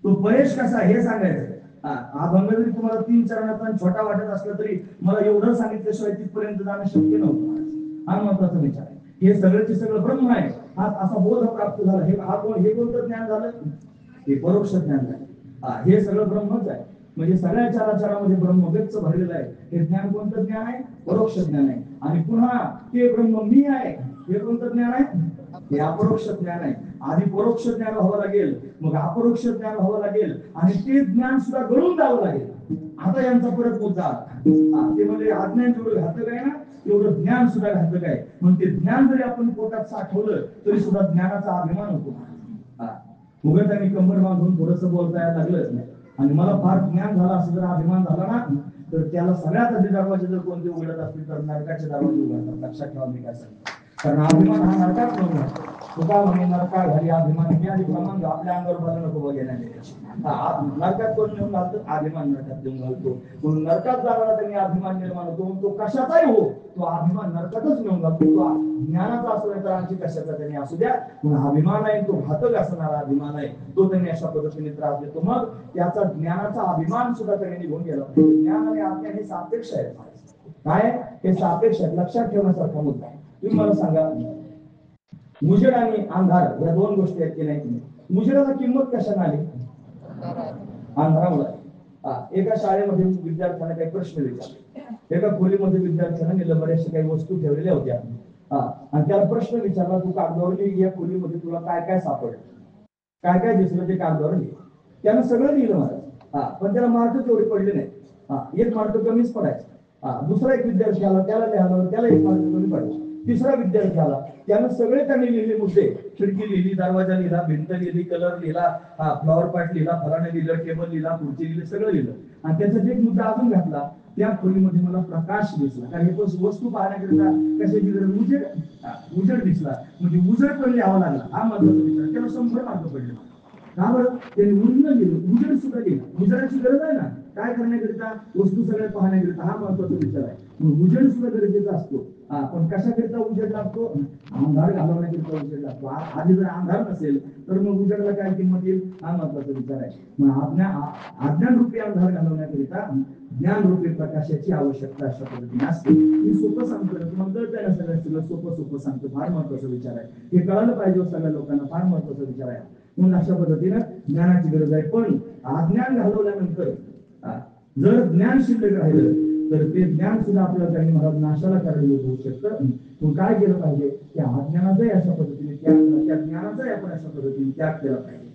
तो परेश कसा हे सांगायचंय. हा भंग जरी तुम्हाला 3 चरणाचा छोटा वाटत असला तरी मला एवढं सांगितल्याशिवाय तिथपर्यंत जाणं शक्य नव्हतं. हा महत्वाचा विचार आहे. हे सगळ्याचे सगळं ब्रह्म आहे, हा असा बोध प्राप्त झाला. हे कोणतं ज्ञान झालं? हे परोक्ष ज्ञान झालं. हे सगळं ब्रह्मच आहे. म्हणजे सगळ्या चराचरामध्ये ब्रह्म व्यक्त भरलेलं आहे. हे ज्ञान कोणतं ज्ञान आहे? परोक्ष ज्ञान आहे. आणि पुन्हा ते ब्रह्म मी आहे, हे कोणतं ज्ञान आहे? हे अपरोक्ष ज्ञान आहे. आधी परोक्ष ज्ञान व्हावं लागेल, मग अपरोक्ष ज्ञान व्हावं लागेल आणि ते ज्ञान सुद्धा गळून जावं लागेल. आता यांचा परत मुद्दा ते म्हणजे अज्ञान जेवढं घातक आहे ना तेवढं ज्ञान सुद्धा घातक आहे. मग ते ज्ञान जरी आपण पोटात साठवलं तरी सुद्धा ज्ञानाचा अभिमान होतो. उगाच त्यांनी कंबर बांधून थोडस बोलता यायला लागलं आणि मला फार ज्ञान झालं असं जर अभिमान झाला ना तर त्याला सगळ्यात आधी दरवाजे जर कोणते उघडत असतील तर नरकाचे दरवाजे उघडतात. लक्षात ठेवा मी काय सांगतो. कारण अभिमान हा नरकात नव्हता. तुका म्हणे नरका घरी अभिमान मी आधी प्रमाण आपल्या अंगावर भरलं नको बघायला नरकात कोण नेऊन घालतो, अभिमान नरकात नेऊन घालतो. म्हणून नरकात जाणारा त्यांनी अभिमान निर्माण होतो. तो कशाचाही हो, तो अभिमान नरकातच नेऊन घालतो. तो ज्ञानाचा असो नाही तर आणखी कशाचा त्यांनी असू द्या, म्हणून अभिमान आहे तो घातक असणारा अभिमान आहे, तो त्यांनी अशा पद्धतीने त्रास देतो. मग त्याचा ज्ञानाचा अभिमान सुद्धा त्यांनी निघून गेला. ज्ञान आणि आज्ञा हे सापेक्ष आहे. काय हे सापेक्ष आहे, लक्षात ठेवण्यासारखा मुद्दा आहे. तुम्ही मला सांगा, मुजेड आणि अंधार या दोन गोष्टी आहेत की नाही? मुजेडाला किंमत कशाने आली? अंधारामुळे. एका शाळेमध्ये विद्यार्थ्यांना काही प्रश्न विचारले. एका खोलीमध्ये विद्यार्थ्यांना बऱ्याचशा काही वस्तू ठेवलेल्या होत्या. आणि त्याला प्रश्न विचारला, तू कागदावर लिही, या खोलीमध्ये तुला काय काय सापडलं, काय काय दिसलं ते कागदावर लिही. त्यानं सगळं लिहिलं मला. पण त्याला मार्क तेवढे पडले नाही. एक मार्क कमीच पडायचा. दुसरा एक विद्यार्थी आला, त्याला लिहायला त्याला एक मार्क कमी पडला. तिसरा विद्यार्थी आला, त्यानं सगळे त्यांनी लिहिले मुद्दे, खिडकी लिहिली, दरवाजा लिहिला, भिंत लिहिली, कलर लिहिला, फ्लॉवर पॉट लिहिला, फलाने लिहिलं, टेबल लिहिला, खुर्ची लिहिली, सगळं लिहिलं. आणि त्याचा एक मुद्दा अजून घातला, त्या खोलीमध्ये मला प्रकाश दिसला. कारण हे वस्तू पाहण्याकरिता कशाची गरज? उजेड दिसला. म्हणजे उजेड पण लिहावा लागला. हा महत्वाचा विचार. त्याला 100 मार्क पडले. का बरं? त्यांनी उजड लिहिलं, उजेड सुद्धा लिहिलं. उजेडाची गरज आहे ना, काय करण्याकरिता? वस्तू सगळ्या पाहण्याकरिता. हा महत्वाचा विचार आहे. उजेड सुद्धा गरजेचा असतो. पण कशाकरिता उजेड लागतो? अंधार घालवण्याकरिता उजेड लागतो. आधी जर अंधार नसेल तर मग उजेडाला काय किंमत येईल? हा महत्वाचा विचार आहे. मग अज्ञान रूपी अंधार घालवण्याकरिता ज्ञान रूपी प्रकाशाची आवश्यकता अशा पद्धतीने असते. मी सोपं सांगतो, तुम्हाला कळतंय ना? सगळं सोपं सांगतो. फार महत्वाचा विचार आहे. हे कळायला पाहिजे सगळ्या लोकांना. फार महत्वाचा विचार आहे. म्हणून अशा पद्धतीनं ज्ञानाची गरज आहे. पण अज्ञान घालवल्यानंतर जर ज्ञान शिल्लक राहिलं तर ते ज्ञान सुद्धा आपल्याला काही महाराज नाशाला कारणीभूत होऊ शकतं. तो काय केलं पाहिजे? त्या अज्ञानाचाही अशा पद्धतीने त्याग केला, त्या ज्ञानाचाही आपण अशा पद्धतीने त्याग केला पाहिजे.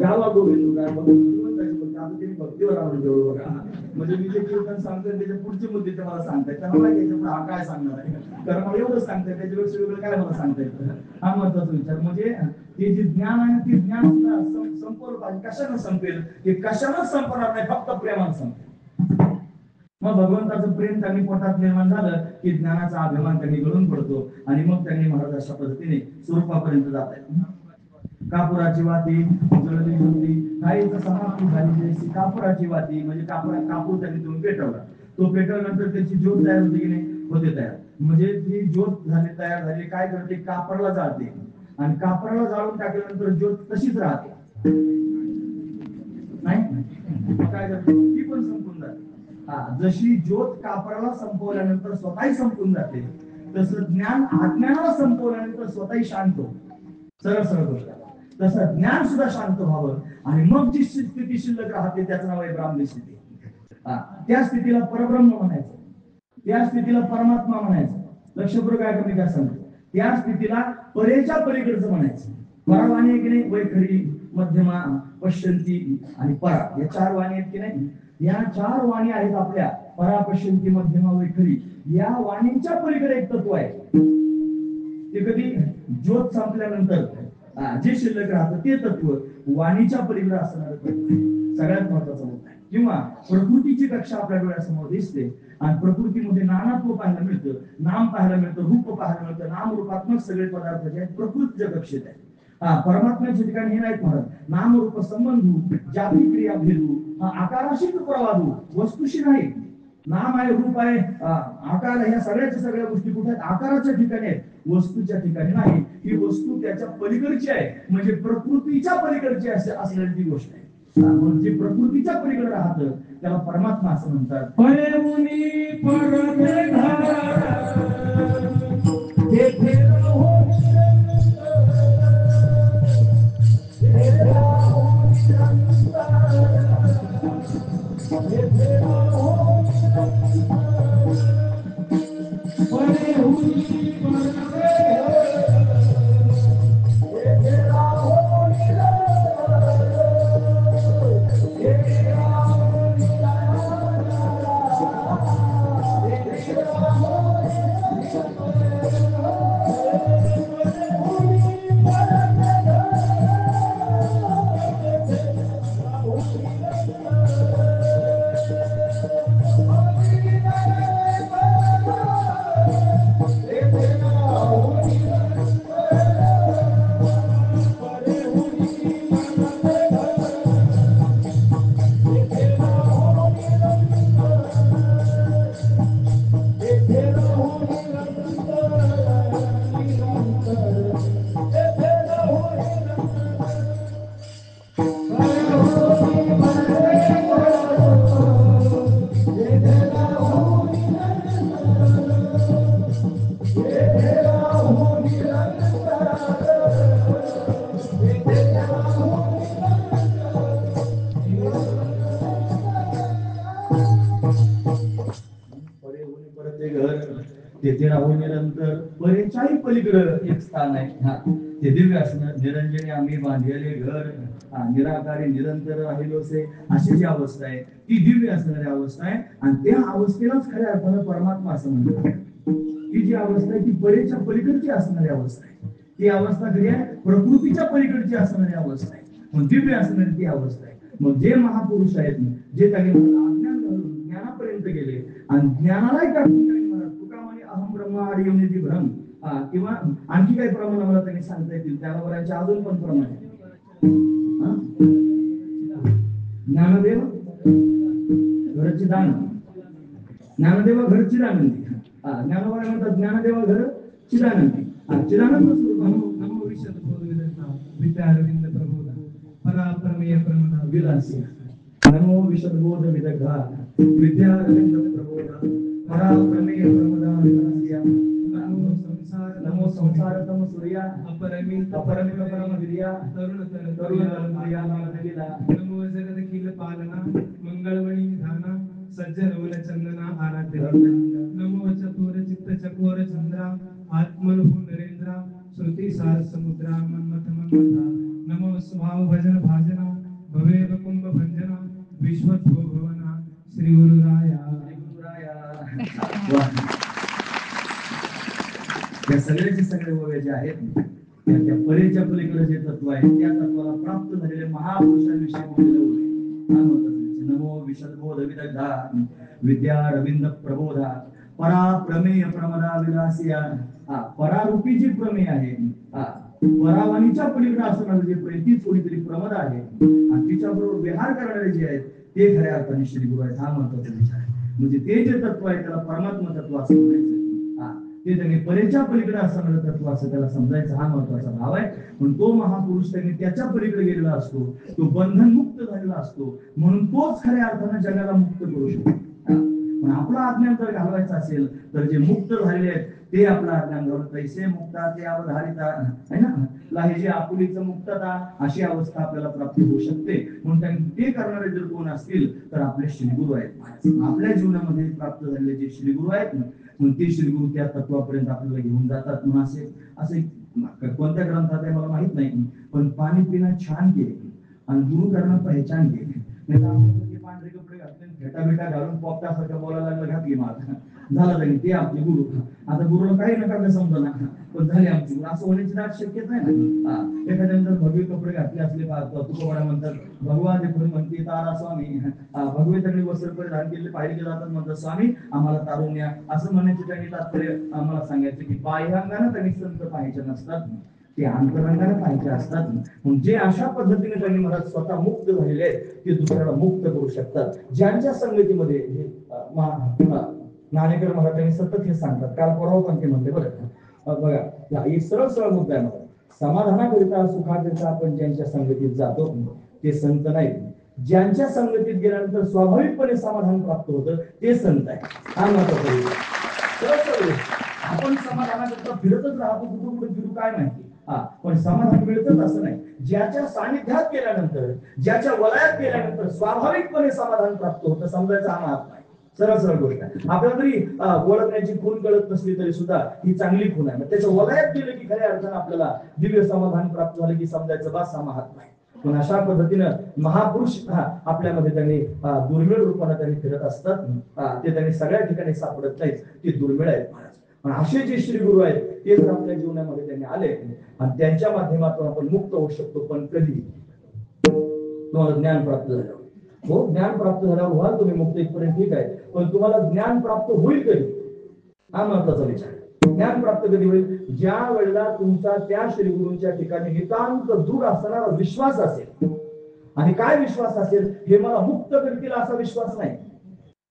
गावा गोविंद भक्तीवर आवडतो बघा. म्हणजे मी जे कीर्तन सांगतोय त्याच्या पुढचे मुद्दे ते मला सांगतायत. त्यांना माहिती आहे हा काय सांगणार आहे, कारण मला एवढंच सांगताय, त्याच्यापेक्षा वेगळं काय मला सांगता येतं. हा महत्वाचा विचार. म्हणजे ते जे ज्ञान आहे ते ज्ञान संपवलं पाहिजे. कशानं संपेल? ते कशानं संपणार नाही, फक्त प्रेमानं संपेल. मग भगवंताचं प्रेम त्यांनी पोटात निर्माण झालं की ज्ञानाचा अभिमान त्यांनी गळून पडतो. आणि मग त्यांनी महाराज अशा पद्धतीने स्वरूपापर्यंत जात आहेत. कापुराची वाती जळली होती, काहीच समाप्ती झाली. कापुराची वाती म्हणजे कापूर त्यांनी तुम्ही पेटवला. तो पेटवल्यानंतर त्याची ज्योत तयार होते की नाही? होते तयार. म्हणजे ती ज्योत झाली, तयार झाली. काय करते? कापराला जाळते. आणि कापराला जाळून टाकल्यानंतर ज्योत तशीच राहते नाही, काय करते? ती पण संपून जाते. जशी ज्योत कापराला संपवल्यानंतर स्वतःही संपून जाते, तसं ज्ञान अज्ञानाला संपवल्यानंतर स्वतःही शांत होतो. सरळ गोष्ट. तसं ज्ञान सुद्धा शांत व्हावं आणि मग जी स्थिती शिल्लक राहते त्याचं नाव आहे ब्राह्मी स्थिती. त्या स्थितीला परब्रह्म म्हणायचं, त्या स्थितीला परमात्मा म्हणायचं. लक्षपूर्वक काय कमी काय सांगतो? त्या स्थितीला परेच्या पलीकडचं म्हणायचं. परावाणी आहे की नाही? वैखरी, मध्यमा, पश्यंती आणि परा, या 4 वाणी आहेत की नाही? या 4 वाणी आहेत आपल्या. परा, पश्यंती, मध्यमा, वैखरी. या वाणींच्या पलीकडे एक तत्व आहे. ते कधी? ज्योत संपल्यानंतर जे शिल्लक राहतं ते तत्व वाणीच्या पलीकडे असणार सगळ्यात महत्वाचा मुद्दा आहे. किंवा प्रकृतीची कक्षा आपल्या डोळ्यासमोर दिसते आणि प्रकृतीमध्ये नानात्व पाहायला मिळतं, नाम पाहायला मिळतं, रूप पाहायला मिळतं. नाम रूपात्मक सगळे पदार्थ जे आहेत प्रकृतीच्या कक्षेत आहेत. परमात्म्याच्या ठिकाणी हे नाहीत म्हणत. नाम रूप संबंधू, जाती क्रिया भेदू, आकाराशी प्रवादू, वस्तूशी नाही. नाम आहे, रूप आहे, आकार आहे, या सगळ्या गोष्टी कुठे आहेत? आकाराच्या ठिकाणी आहेत, वस्तूच्या ठिकाणी नाही. ही वस्तू त्याच्या पलीकडची आहे, म्हणजे प्रकृतीच्या पलीकडची असलेली ती गोष्ट आहे. म्हणजे प्रकृतीच्या पलीकडे राहतं त्याला परमात्मा असं म्हणतात. तेथे राहून निरंतर परेच्याही पलीकडं एक स्थान आहे. हा, ते दिव्य असणं. निरंजनी आम्ही बांधलेले घर, निराकारी निरंतर राहिलोसे, अशी जी अवस्था आहे ती दिव्य असणारी अवस्था आहे. आणि त्या अवस्थेलाच खऱ्या अर्थानं परमात्मा असं म्हणतात. ही जी अवस्था आहे ती परेच्या पलीकडची असणारी अवस्था आहे. ती अवस्था खरी आहे प्रकृतीच्या पलीकडची असणारी अवस्था आहे, मग दिव्य असणारी ती अवस्था आहे. मग जे महापुरुष आहेत जे त्यांनी अज्ञान घालून ज्ञानापर्यंत गेले आणि ज्ञानालाही टाकून तुका म्हणे अहम ब्रह्म आडी योनिती भ्रम, किंवा आणखी काही प्रमाण मला त्यांनी सांगता येतील. त्याबरोबरचे अजून पण प्रमाण आहे. ज्ञानदेव घरची दान, ज्ञानदेव घर चिदानंदी. ज्ञानोबा म्हणतात ज्ञानदेव घर चिदानंदी. चिदानंद स्वरूप नमो विद्या अरविंद प्रबोधा पराप्रमेय प्रमदा विलासी. नमो विशदबोध विदग्धा विद्या अरविंद प्रबोधा पराप्रमेय प्रमदा विलासी. नमो संसार तम सूर्या अपरमित परम विद्या तरुण तरुण नमो जगदखिल पालना मंगळमणी धाना सज्जन वल चंदना आराध्य. नमो चतुर चित्त चकोर चंद्रा आत्मनभू नरेंद्रा श्रुती सार समुद्रा मन्मथ मन्मथा. नमो स्वभाव भजन भाजना भवेव कुंभ भंजना विश्वत्व भवना श्री गुरुराया. या सगळ्याचे सगळे ओवे जे आहेत त्या परेच्या पलीकडे जे तत्व आहे त्या तत्वाला प्राप्त झालेले महापुरुषांविषयी बोललेले ओवे. नमो विशदबोध विदग्धा विद्या रविंद प्रबोधा पराप्रमेय प्रमदा विलासिया. परारूपी जी प्रमेय आहे, परावाणीच्या पलीकडे असणारे जे तीच कोणीतरी प्रमद आहे आणि तिच्याबरोबर विहार करणारे जे आहेत ते खऱ्या अर्थाने श्री गुरु आहेत. हा महत्वाचा विचार आहे. म्हणजे ते जे तत्व आहे त्याला परमात्मा तत्व असं म्हणायचं. ते त्यांनी परेच्या पलीकडे असणारं तत्व असं त्याला समजायचं. हा महत्वाचा भाव आहे. पण तो महापुरुष त्यांनी त्याच्या पलीकडे गेलेला असतो, तो बंधन मुक्त झालेला असतो, म्हणून तोच खऱ्या अर्थानं जगाला मुक्त करू शकतो. पण आपला अज्ञान जर घालवायचा असेल तर जे मुक्त झालेले आहेत ते आपला अज्ञान घालून तैसे मुक्ता ते अवधारिता है ना, हे जे आपुलीचं मुक्तता अशी अवस्था आपल्याला प्राप्त होऊ शकते. म्हणून त्यांनी ते करणारे जर कोण असतील तर आपले श्रीगुरु आहेत. आपल्या जीवनामध्ये प्राप्त झालेले जे श्रीगुरु आहेत ना, म्हणून ते श्रीगुरु त्या तत्वापर्यंत आपल्याला घेऊन जातात. म्हणून असे कोणत्या ग्रंथात आहे मला माहित नाही, पण पाणी पिणं छान घे आणि गुरु करणं पहचान घे. पांढरे कपडे घातले भेटा भेटा घालून पोपटासारखं बोलायला लागलं घातली माझा झालं त्यांनी ते आपले गुरु. आता गुरुला काही नका समजा पण झाले आमची गुरु असं होण्याची दाट शक्यता आहे ना. एखाद्यानंतर भगवे कपडे घातले असले तुकोबाला म्हणतात भगवान म्हणते तारा स्वामी, भगवे त्यांनी वस्त्र परिधान केले पाहिजे जातात म्हणतात स्वामी आम्हाला तारून या असं म्हणण्याचे त्यांनी तात्पर्य आम्हाला सांगायचं की बाह्यांगाने त्यांनी संत पाहायचे नसतात, ते अंतरंगाने पाहायचे असतात. जे अशा पद्धतीने त्यांनी मला स्वतः मुक्त झालेले आहेत ते दुसऱ्याला मुक्त करू शकतात. ज्यांच्या संगतीमध्ये ज्ञानेकर महाराजांनी सतत हे सांगतात. काल परवा पण ते म्हणते बरं बघा एक सरळ सरळ मुद्दा आहे. समाधानाकरिता सुखाकरिता आपण ज्यांच्या संगतीत जातो ते संत नाहीत. ज्यांच्या संगतीत गेल्यानंतर स्वाभाविकपणे समाधान प्राप्त होतं ते संत आहे. हा महत्वाचा. आपण समाधानाकरिता फिरतच राहतो, कुठं कुठे फिरू काय माहिती, पण समाधान मिळतच असं नाही. ज्याच्या सानिध्यात गेल्यानंतर ज्याच्या वलयात गेल्यानंतर स्वाभाविकपणे समाधान प्राप्त होतं समजायचा हा महात्मा आहे. सरळ सरळ गोष्ट आहे. आपल्याला तरी ओळखण्याची खूण कळत नसली तरी सुद्धा ही चांगली खूण आहे. त्याच्या वलयात गेलं की खऱ्या अर्थानं आपल्याला दिव्य समाधान प्राप्त झालं की समजायचं बस हा महात्मा आहे. पण अशा पद्धतीनं महापुरुष आपल्यामध्ये त्यांनी दुर्मिळ रूपाने त्यांनी फिरत असतात. ते त्यांनी सगळ्या ठिकाणी सापडत नाहीत, ते दुर्मिळ आहेत महाराज. पण असे जे श्री गुरु आहेत ते जर आपल्या जीवनामध्ये त्यांनी आले आणि त्यांच्या माध्यमातून आपण मुक्त होऊ शकतो. पण कधी तुम्हाला ज्ञान प्राप्त झाल्यावर. हो, ज्ञान प्राप्त झाल्यावर व्हाल तुम्ही मुक्त इथपर्यंत ठीक आहे, पण तुम्हाला ज्ञान प्राप्त होईल कधी हा महत्वाचा विचार. ज्ञान प्राप्त कधी होईल? ज्या वेळेला तुमचा त्या श्री गुरूंच्या ठिकाणी नितांत दूर असणारा विश्वास असेल. आणि काय विश्वास असेल? हे मला मुक्त करतील असा विश्वास नाही,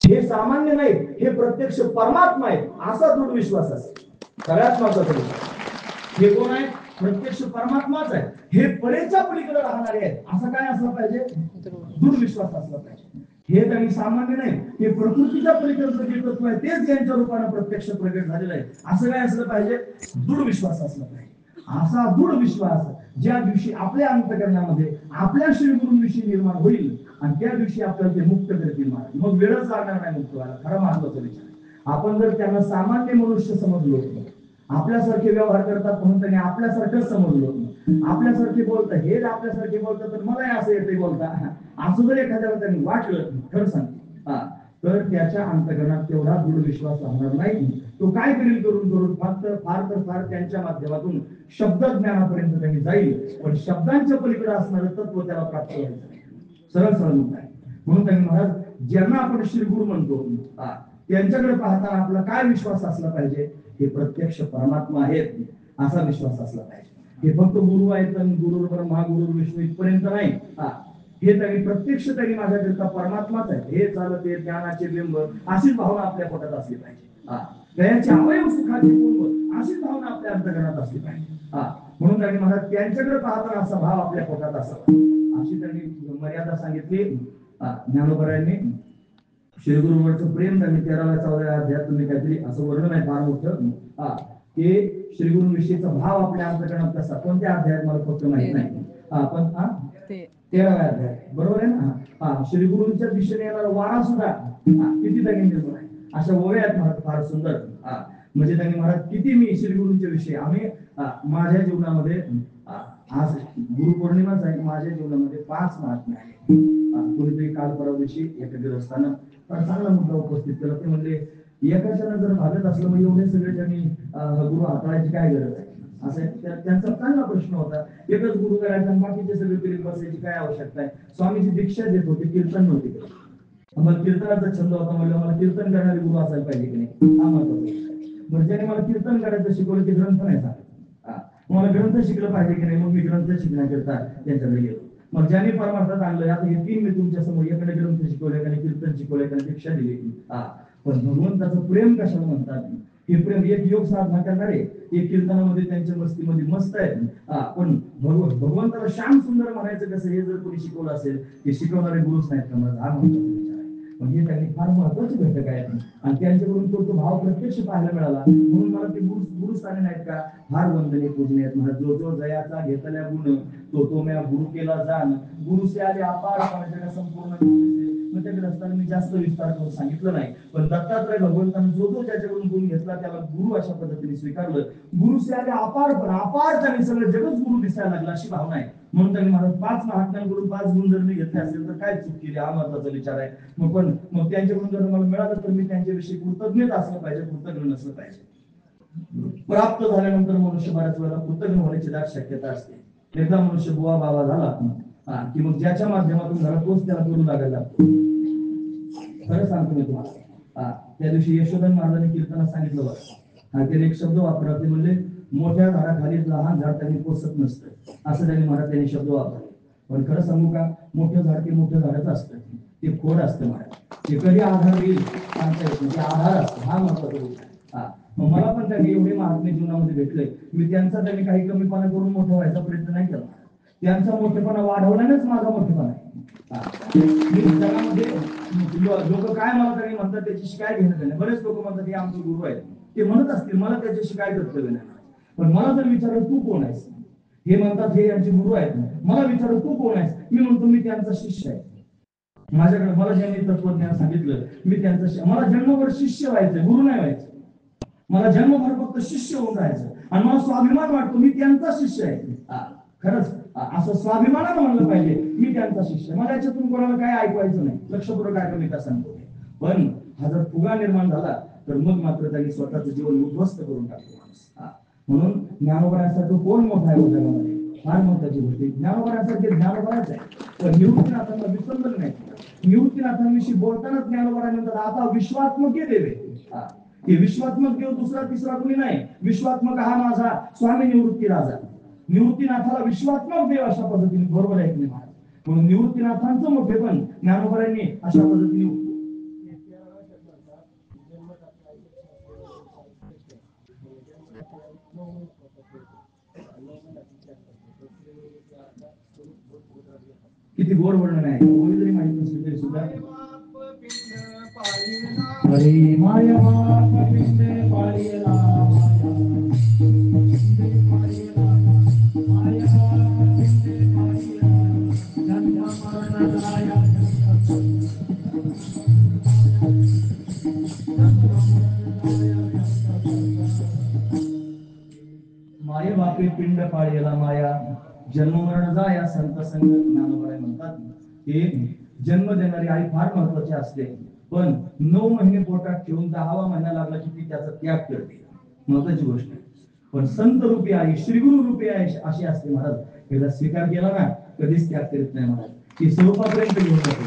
हे सामान्य नाही, हे प्रत्यक्ष परमात्मा आहे असा दृढ विश्वास असेल. सगळ्यात महत्वाचा विश्वास हे कोण आहे? प्रत्यक्ष परमात्माच आहे. हे परेच्या पलीकडे राहणारे आहेत असं काय असलं पाहिजे? दृढ विश्वास असला पाहिजे. हे त्यांनी सामान्य नाही, हे प्रकृतीच्या पलीकडचं जे तत्व आहे तेच यांच्या रूपाने प्रत्यक्ष प्रगट झालेलं आहे असं काय असलं पाहिजे? दृढ विश्वास असला पाहिजे. असा दृढ विश्वास ज्या दिवशी आपल्या अंतःकरणामध्ये आपल्या श्री गुरूंविषयी निर्माण होईल आणि त्या दिवशी आपल्याला ते मुक्त करतील महाराज, मग वेळच लागणार नाही मुक्त व्हायला. खरा महत्वाचा विचार. आपण जर त्यांना सामान्य मनुष्य समजलो, आपल्यासारखे व्यवहार करतात म्हणून त्यांनी आपल्यासारखंच समजलो, आपल्यासारखे बोलतात, हेच आपल्यासारखे बोलतात तर मलाही असं येते बोलता, असं जर एखाद्याला त्यांनी वाटलं, खरं सांग तर त्याच्या अंतकरणात तेवढा दृढ विश्वास राहणार नाही. तो काय करेल करून करून फक्त फार तर फार त्यांच्या माध्यमातून शब्द ज्ञानापर्यंत त्यांनी जाईल, पण शब्दांच्या पलीकडे असणारं तत्व त्याला प्राप्त व्हायचं नाही. सरळ सरळ म्हणताय. म्हणून त्यांनी महाराज ज्यांना आपण श्रीगुरु म्हणतो त्यांच्याकडे पाहताना आपला काय विश्वास असला पाहिजे, हे प्रत्यक्ष परमात्मा आहेत असा विश्वास असला पाहिजे. हे फक्त गुरु आहेत आणि गुरु ब्रह्मा गुरु विष्णू इथपर्यंत नाही. हे त्यांनी प्रत्यक्ष त्यांनी माझ्याकरता परमात्माच आहे हे चालत ते ज्ञानाचे बिंब अशीच भावना आपल्या पोटात असली पाहिजे. त्याचे अवयव सुखाचे पूर्व अशीच भावना आपल्या अंतर्गत असली पाहिजे. म्हणून त्यांनी महाराज त्यांच्याकडे पाहताना असा भाव आपल्या पोटात असावा अशी त्यांनी मर्यादा सांगितली. ज्ञानोबरायांनी श्रीगुरूवरचं प्रेम त्यांनी 13व्या 14व्या अध्यायात तुम्ही काहीतरी असं वर्णन आहे फार मोठं ते श्रीगुरूंविषयीचा भाव आपल्या अंतर्गत कसा कोणत्या अध्यायात मला फक्त माहित नाही. पण 13व्या अध्याय बरोबर आहे ना. श्रीगुरूंच्या दिशेने येणारा वारा सुद्धा किती त्यांनी निर्माण आहे अशा ओव्यात महाराज फार सुंदर. म्हणजे त्यांनी महाराज किती मी श्रीगुरूंच्या विषयी आम्ही माझ्या जीवनामध्ये आज गुरुपौर्णिमाच आहे, माझ्या जीवनामध्ये 5 महात्मे आहेत. कोणीतरी काल परवा दिवशी एका गिरस्तानं चांगला मुद्दा उपस्थित केला. ते म्हणले एकाच्या जर भागत असलं मग एवढे सगळे त्यांनी गुरु हाताळायची काय गरज आहे असं त्यांचा चांगला प्रश्न होता. एकच गुरु करायचा आणि बाकीचे सगळे करीत बसायची काय आवश्यकता आहे. स्वामीची दीक्षा देत होते, कीर्तन नव्हते. मला कीर्तनाचा छंद होता, म्हणलं मला कीर्तन करणारे गुरु असायला पाहिजे की नाही हा महत्वाचा. म्हणजे ज्याने मला कीर्तन करायचं शिकवलं ते ग्रंथ नाही सांगत. मला ग्रंथ शिकलं पाहिजे की नाही, मग मी ग्रंथ शिकण्याकरता त्यांच्याकडे गेलो. मग ज्याने परमार्थात आणलं आता हे 3 मी तुमच्या समोर एकाने ग्रंथ शिकवले, एकाने कीर्तन शिकवले, एकाने दीक्षा दिली. पण भगवंताचं प्रेम कशाला म्हणतात, हे प्रेम एक योग साधना करणारे एक कीर्तनामध्ये त्यांच्या मस्तीमध्ये मस्त आहे. पण भगवंताला श्याम सुंदर म्हणायचं कसं हे जर कोणी शिकवलं असेल ते शिकवणारे गुरुच नाहीत का मला हा महत्वाचा विचार आहे. म्हणजे त्यांनी फार महत्वाचे घटक आहेत आणि त्यांच्याकडून तो भाव प्रत्यक्ष पाहायला मिळाला. म्हणून मला ते गुरुस्थाने नाहीत का फार वंदनीय पूजनीय आहेत. मला जो जो जयाचा घेतल्या गुण तो म्या गुरु केला जाण गुरु से आले अपार संपूर्ण. मग त्या ग्रंथाला मी जास्त विस्तार करून सांगितलं नाही, पण दत्तात्रय भगवंतांनी जो जो त्याच्याकडून गुण घेतला त्याला गुरु अशा पद्धतीने स्वीकारलं. गुरु से आले अपार, पण अपार त्यांनी सगळं जगच गुरु दिसायला लागला अशी भावना आहे. म्हणून त्यांनी महाराज 5 महात्म्यांकडून 5 गुण जर मी घेतले असेल तर काय चूक केली हा महत्वाचा विचार आहे. मग त्यांच्याकडून जर मला मिळालं तर मी त्यांच्याविषयी कृतज्ञ असलं पाहिजे, कृतज्ञ नसलं पाहिजे. प्राप्त झाल्यानंतर मनुष्य बऱ्याच वेळेला कृतज्ञ होण्याची दाट शक्यता असते. एकदा मनुष्य बुवा बाबा झाला की मग ज्याच्या माध्यमातून झाला तोच त्याला करू लागायला लागतो. खरं सांगतो मी तुम्हाला. त्या दिवशी यशोधन महाराजांनी कीर्तनात सांगितलं बघा, त्याने एक शब्द वापरला, ते म्हणले मोठ्या झाडाखाली लहान झाड त्यांनी पोसत नसतं असं त्यांनी महाराज त्यांनी शब्द वापरले. पण खरं सांगू का, मोठं झाड ते मोठं झाडच असतं, ते खोड असतं महाराज. ते कधी आधार येईल सांगता येत नाही, ते आधार असतं हा महत्वाचा गोष्ट. मग मला पण त्यांनी एवढे महात्मे जीवनामध्ये भेटले, मी त्यांचा त्यांनी काही कमीपणा करून मोठा व्हायचा प्रयत्न नाही केला. त्यांचा मोठेपणा वाढवल्यानेच माझा मोठेपणा आहे. लोक काय मला तरी म्हणतात त्याच्याशी काय घेणं नाही. बरेच लोक म्हणतात हे आमचे गुरु आहेत, ते म्हणत असतील मला त्याच्याशी काय कर्तव्य नाही. पण मला जर विचारलं तू कोण आहेस, हे म्हणतात हे यांचे गुरु आहेत, मला विचारलं तू कोण आहेस, मी म्हणतो मी त्यांचा शिष्य आहे. माझ्याकडे मला ज्यांनी तत्वज्ञान सांगितलं मी त्यांचा, मला जन्मभर शिष्य व्हायचं, गुरु नाही व्हायचं. मला जन्मभर फक्त शिष्य होऊन राहायचं आणि मला स्वाभिमान वाटतो मी त्यांचा शिष्य आहे. खरंच असं स्वाभिमानानं म्हणलं पाहिजे मी त्यांचा शिष्य. मला याच्यातून कोणाला काय ऐकवायचं नाही, लक्षपूर्वक ऐकून मी का सांगतो. पण हा जर फुगा निर्माण झाला तर मग मात्र त्यांनी स्वतःचं जीवन उद्ध्वस्त करून टाकतो माणूस. म्हणून ज्ञानोबरासाठी कोण मोठा आहे जगामध्ये, फार महत्वाची गोष्ट. ज्ञानोबरासारखे ज्ञानोबराच आहे, पण निवृत्तीनाथांना विसंबन नाही. निवृत्तीनाथांविषयी बोलताना ज्ञानोबरा म्हणतात आता विश्वात्मके देवे. हे विश्वात्मक देव दुसरा तिसरा कोणी नाही, विश्वात्मक हा माझा स्वामी निवृत्ती राजा. निवृत्तीनाथाला विश्वात्मक देव अशा पद्धतीने बरोबर आहे की महाराज. म्हणून निवृत्तीनाथांचं मोठेपण ज्ञानोबरांनी अशा पद्धतीने किती गोड वर्णन आहे. कोणी जरी माहित नसेल तरी सुद्धा हरी माया बाप पिंड पाळीला माया व्यापे पिंड पाळेला माया, जन्म मरण जाया संत संग. ज्ञानोबा म्हणतात की जन्म देणारी आई फार महत्वाची असते, पण 9 महिने पोटात ठेवून 10वा महिना लागला की ती त्याचा त्याग करते, महत्वाची गोष्ट आहे. पण संत रूपी आई, श्रीगुरु रूपी आई अशी असते महाराज, त्याला स्वीकार केला ना कधीच त्याग करीत नाही महाराज. ती स्वरूपापर्यंत घेऊन जाते.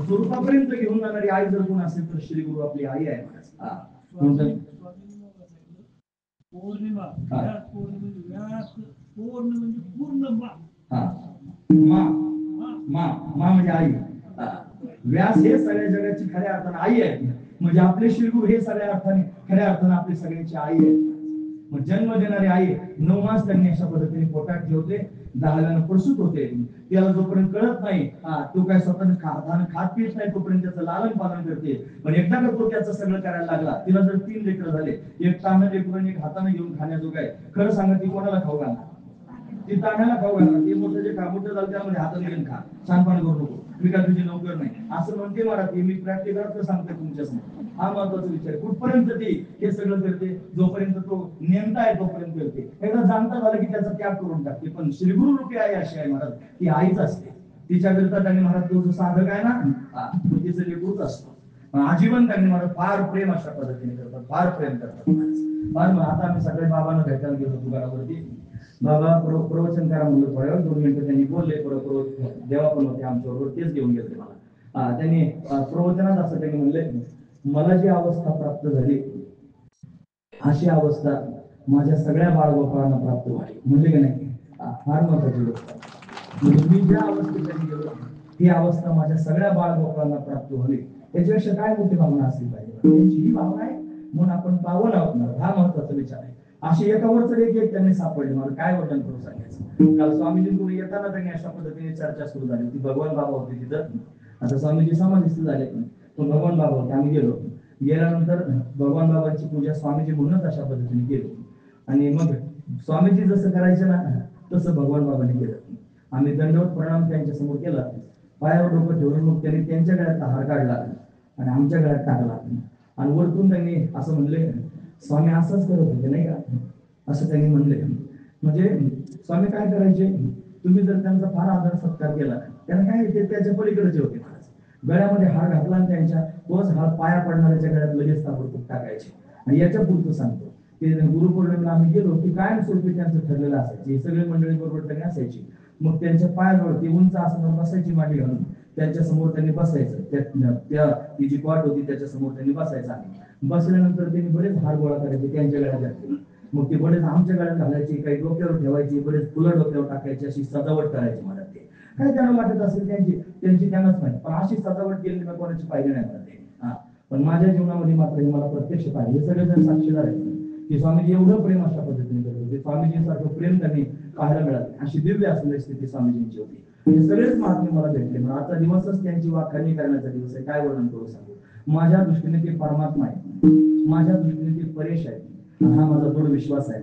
स्वरूपापर्यंत घेऊन जाणारी आई जर कोण असेल तर श्रीगुरु आपली आई आहे महाराज. पौर्णिमा पूर्ण म्हणजे पूर्ण मा म्हणजे आई. व्यास हे सगळ्या जगाची खऱ्या अर्थाने आई आहे, म्हणजे आपले श्रीगुरु हे सगळ्या अर्थाने खऱ्या अर्थाने आपली सगळ्यांची आई आहे. मग जन्म देणारी आई 9 मास त्यांनी अशा पद्धतीने पोटात ठेवते, 10व्यानं प्रसूत होते. त्याला जोपर्यंत कळत नाही तो काय स्वतःने खात पित नाही तोपर्यंत त्याचं लालन पालन करते. पण एकदा का तो त्याचं सगळं करायला लागला, तिला जर 3 लेकरं झाले, एक तानं लेकरून एक हाताने घेऊन खाण्याजोग आहे, खरं सांगा ती कोणाला खाऊ घालणार? ती ताण्याला खाऊ घालणार. ते मोठं जे मोठं झालं त्यामध्ये हाताने घेऊन खा, छानपण करू नको, मी काय तुझी नोकर नाही असं म्हणते मराठी. मी प्रॅक्टिकल सांगते तुमच्या समोर. हा महत्वाचा विचार. कुठपर्यंत ती हे सगळं करते, जोपर्यंत तो नेमता आहे तोपर्यंत करते. एकदा जाणता झालं की त्याचा त्याग करून टाकते. पण श्रीगुरु रूपी आई अशी आहे महाराज, ती आईच असते. तिच्याकरिता त्यांनी महाराज तो जो साधक आहे ना तो तिचं लेकरूच असतो. आजीवन त्यांनी महाराज फार प्रेम अशा पद्धतीने करतात, फार प्रेम करतात फार. आता आम्ही सगळे बाबांना भेटायला गेलो तुकारावरती. बाबा प्रवचन करा म्हणलं, थोड्या 2 मिनिटं त्यांनी बोलले. देवा पण होते आमच्याबरोबर, तेच घेऊन गेले मला. त्यांनी प्रवचनात असं त्यांनी म्हणले, मला जी अवस्था प्राप्त झाली अशी अवस्था माझ्या सगळ्या बाळगोपाळांना प्राप्त व्हावी. म्हणले की नाही, फार महत्वाची गोष्ट. म्हणजे मी ज्या अवस्थेसाठी गेलो ती अवस्था माझ्या सगळ्या बाळगोपाळांना प्राप्त व्हावी, याच्यापेक्षा काय मोठी भावना असली पाहिजे. त्यांची ही भावना आहे म्हणून आपण पावन आहोत, हा महत्वाचा विचार आहे. अशी एकावरच एक त्यांनी सापडले. मला काय वर्णन करून सांगायचं. काल स्वामीजींकडून येताना त्यांनी अशा पद्धतीने चर्चा सुरू झाली. ती भगवान बाबा होते तिथं. आता स्वामीजी समाधीस्थ झाले, पण भगवान बाबा होते. आम्ही गेल्यानंतर भगवान बाबांची पूजा स्वामीजी म्हणूनच अशा पद्धतीने केली. आणि मग स्वामीजी जसं करायचे ना तसं भगवान बाबांनी केलं. आम्ही दंडवत प्रणाम त्यांच्या समोर केला, पायावर डोकं ठेवून मग त्यांनी त्यांच्या गळ्यात हार काढला आणि आमच्या गळ्यात टाकला. आणि वरतून त्यांनी असं म्हणले, स्वामी असंच करत होते नाही का, असं त्यांनी म्हणले. म्हणजे स्वामी काय करायचे, तुम्ही जर त्यांचा फार आदर सत्कार केला, त्यांना काय ते त्याच्या पलीकडेचे होते. गळ्यामध्ये हार घातला आणि त्यांच्या तोच हार पाया पडणाऱ्याच्या गळ्यात लगेच ताबडतोब टाकायचे. आणि याच्या पुढचं सांगतो, ते गुरुपौर्णिमेला आम्ही गेलो की कायमस्वरूपी त्यांचं ठरलेलं असायचे, सगळे मंडळी बरोबर त्यांनी असायची. मग त्यांच्या पायाजवळ ती उंच आसनावर बसायची, मांडी घालून त्यांच्या समोर त्यांनी बसायचं. त्या ती जी कॉट होती त्याच्या समोर त्यांनी बसायचं. आणि बसल्यानंतर त्यांनी बरेच हार गोळा करायचे, त्यांच्या गळ्यात घातले. मग ते बरेच आमच्या गळ्यात घालायचे, काही डोक्यावर ठेवायचे, बरेच फुलं डोक्यावर टाकायची, अशी सजावट करायची. मला ते काय त्यांना वाटत असेल त्यांची त्यांनाच माहिती, पण अशी सजावट केलेली मी कोणाची पाहिजे नाही मला. पण माझ्या जीवनामध्ये मात्र हे मला प्रत्यक्ष पाहिजे. हे सगळे जण साक्षीदार आहेत की स्वामीजी एवढं प्रेम अशा पद्धतीने करत होते. स्वामीजींसारखं प्रेम त्यांनी पाहायला मिळालं. अशी दिव्य असलेली स्थिती स्वामीजींची होती. हे सगळेच महात्मे मला भेटले. म्हणून आजचा दिवसच त्यांची वाखाणणी करण्याचा दिवस आहे. काय वर्णन करू सांगू. माझ्या दृष्टीने ते परमात्मा आहे, माझ्या दृष्टीने ते परेश आहे. हा माझा दृढ विश्वास आहे.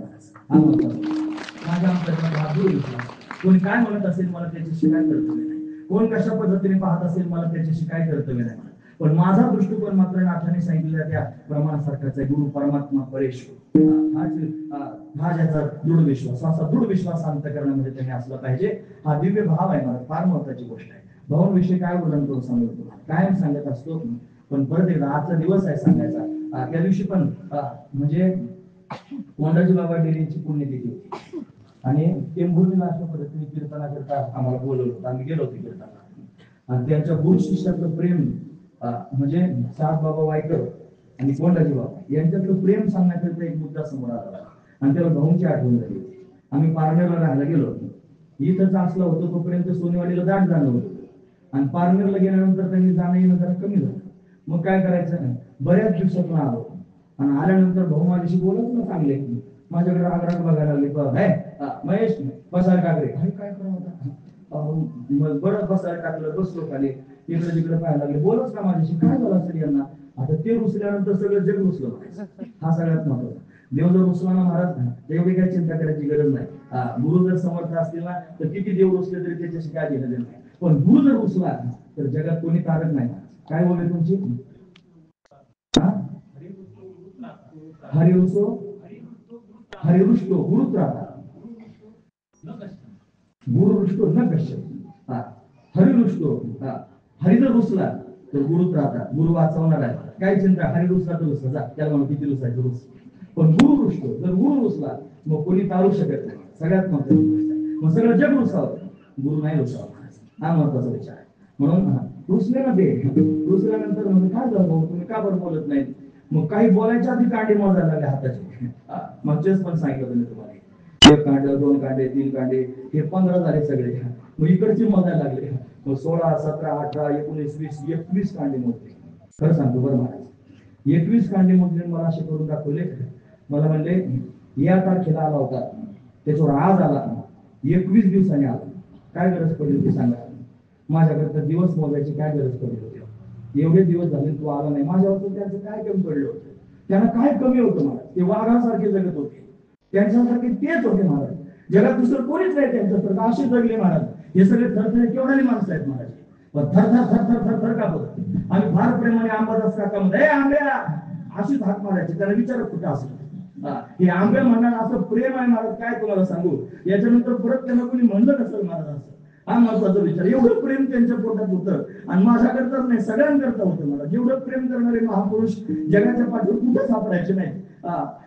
हा माझ्या अंतर्गत हा दृढ विश्वास. कोणी काय म्हणत असेल मला त्याच्याशी काय कर्तव्य नाही, कोण कशा पद्धतीने पाहत असेल मला त्याच्याशी काय कर्तव्य नाही. पण माझा दृष्टिकोन मात्र नाथाने सांगितलेल्या त्या प्रमाणासारखाच आहे. गुरु परमात्मा परेश हा ज्याचा दृढ विश्वास, असा दृढ विश्वास अंतःकरणामध्ये त्याने असला पाहिजे. हा दिव्य भाव आहे. मला फार महत्वाची गोष्ट आहे. भावांविषयी काय वर्णन करून सांगतो तुम्हाला, कायम सांगत असतो. पण परत एकदा आजचा दिवस आहे सांगायचा. त्या दिवशी पण म्हणजे कोंडाजी बाबा डेरीची पुण्यतिथी होती आणि टेंभुर्णीला अशा पद्धतीने कीर्तनाकरता आम्हाला बोलवलं होतं. आम्ही गेलो होतो कीर्तनाला. आणि त्यांच्या गुरु शिष्यातलं प्रेम म्हणजे सात बाबा वायकर आणि कोंडाजी बाबा यांच्यातलं प्रेम सांगण्याकरता एक मुद्दा समोर आला आणि त्याला भाऊंची आठवण झाली होती. आम्ही पारनेरला राहायला गेलो होतो. इथंच असलं होतं तोपर्यंत सोनेवाडीला दाट जाणं होतं आणि पारनेरला गेल्यानंतर त्यांनी जाणं येणं जरा कमी झालं. मग काय करायचं, बऱ्याच दिवसातून आलो आणि आल्यानंतर भाऊ माझ्याशी बोलत ना चांगले, माझ्याकडे राग बघायला लागले. महेश बसायला टाकले, काय करा होता बरं बसायला टाकलं, बसलो खाली, इकडे तिकडे पाहायला लागले, बोलच का माझ्याशी, काय झालं असेल यांना. आता ते रुसल्यानंतर सगळं जग रुसलं. हा सगळ्यात महत्वाचा. देव जर रुसला ना महाराज तेवढी काही चिंता करायची गरज नाही. गुरु जर समर्थ असतील ना तर किती देव रुसले तरी त्याच्याशी काय घेणं देणं नाही. पण गुरु जर रुसला तर जगात कोणी तारक नाही. काय बोलले तुमची हरिवृत्तो हरिरुष्टो गुरुत राहता, गुरुरुष्टो न कश्यप. हरिरुष्टो हरी जर रुसला तर गुरुत राहता, गुरु वाचवणार आहे. काय चिंता, हरी रुसला तर रुसला जा, त्याला म्हणून किती रुसायचं रुस. पण गुरु रुसतो, जर गुरु रुसला मग कोणी टाळू शकत नाही. सगळ्यात महत्वाची गोष्ट आहे. मग सगळं जग रुसावं, गुरु नाही रुसावं, हा महत्वाचा विचार आहे. म्हणून रुसले ना ते, रुसल्यानंतर म्हणजे काय झालं तुम्ही का बरं बोलत नाही. मग काही बोलायच्या आधी कांडे मोजायला लागले हाताचे. मागच्याच पण सांगितलं तुम्ही तुम्हाला, एक कांड, दोन कांडे, तीन कांडे, हे 15 झाले सगळे. मग इकडचे मोजायला लागले. मग 16, 17, 18, 19, 20, 21 कांडे मोजले. खरं सांगतो बरं महाराज, 21 कांडे मोजले. मला असे करून दाखवले. मला म्हणले या तारखेला आला होता, त्याच्यावर आज आला, 21 दिवसांनी आला. काय गरज पडली होती सांगा. माझ्याकडे दिवस मोजायची काय गरज पडली होती. एवढे दिवस झाले तू आला नाही. माझ्यावर त्यांचं काय कमी पडलं होतं, त्यांना काय कमी होतं महाराज. ते वाघासारखे जगत होते, त्यांच्यासारखे तेच होते महाराज. जगात दुसरं कोणीच नाही त्यांच्यासारखं, असे जगले महाराज. हे सगळे थरथर केवढ्याने माणसं आहेत महाराज. पण थरथर थरथर थरथर का बघ. आम्ही फार प्रेमाने आंबादास काका म्हणतो, आंब्या अशीच हाक मारायची. त्याला विचारत कुठं असं. हे आंबे म्हणणार असं प्रेम आहे महाराज, काय तुम्हाला सांगू. याच्यानंतर परत त्यांना कोणी म्हणलं नसेल महाराज असं. हा महत्वाचा विचार. एवढं प्रेम त्यांच्या पोटात होतं, आणि माझ्याकरताच नाही सगळ्यांकरता होतं मला. जेवढं प्रेम करणारे महापुरुष जगाच्या पाठीवर कुठं सापडायचे नाही.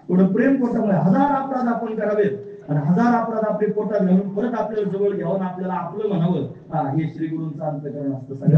एवढं प्रेम पोटामुळे 1000 अपराध आपण करावेत, आणि 1000 अपराध आपले पोटात घालून परत आपल्याला जवळ घ्यावं, आपल्याला आपलं म्हणावं. हे श्री गुरूंचं अंतःकरण असतं सगळं.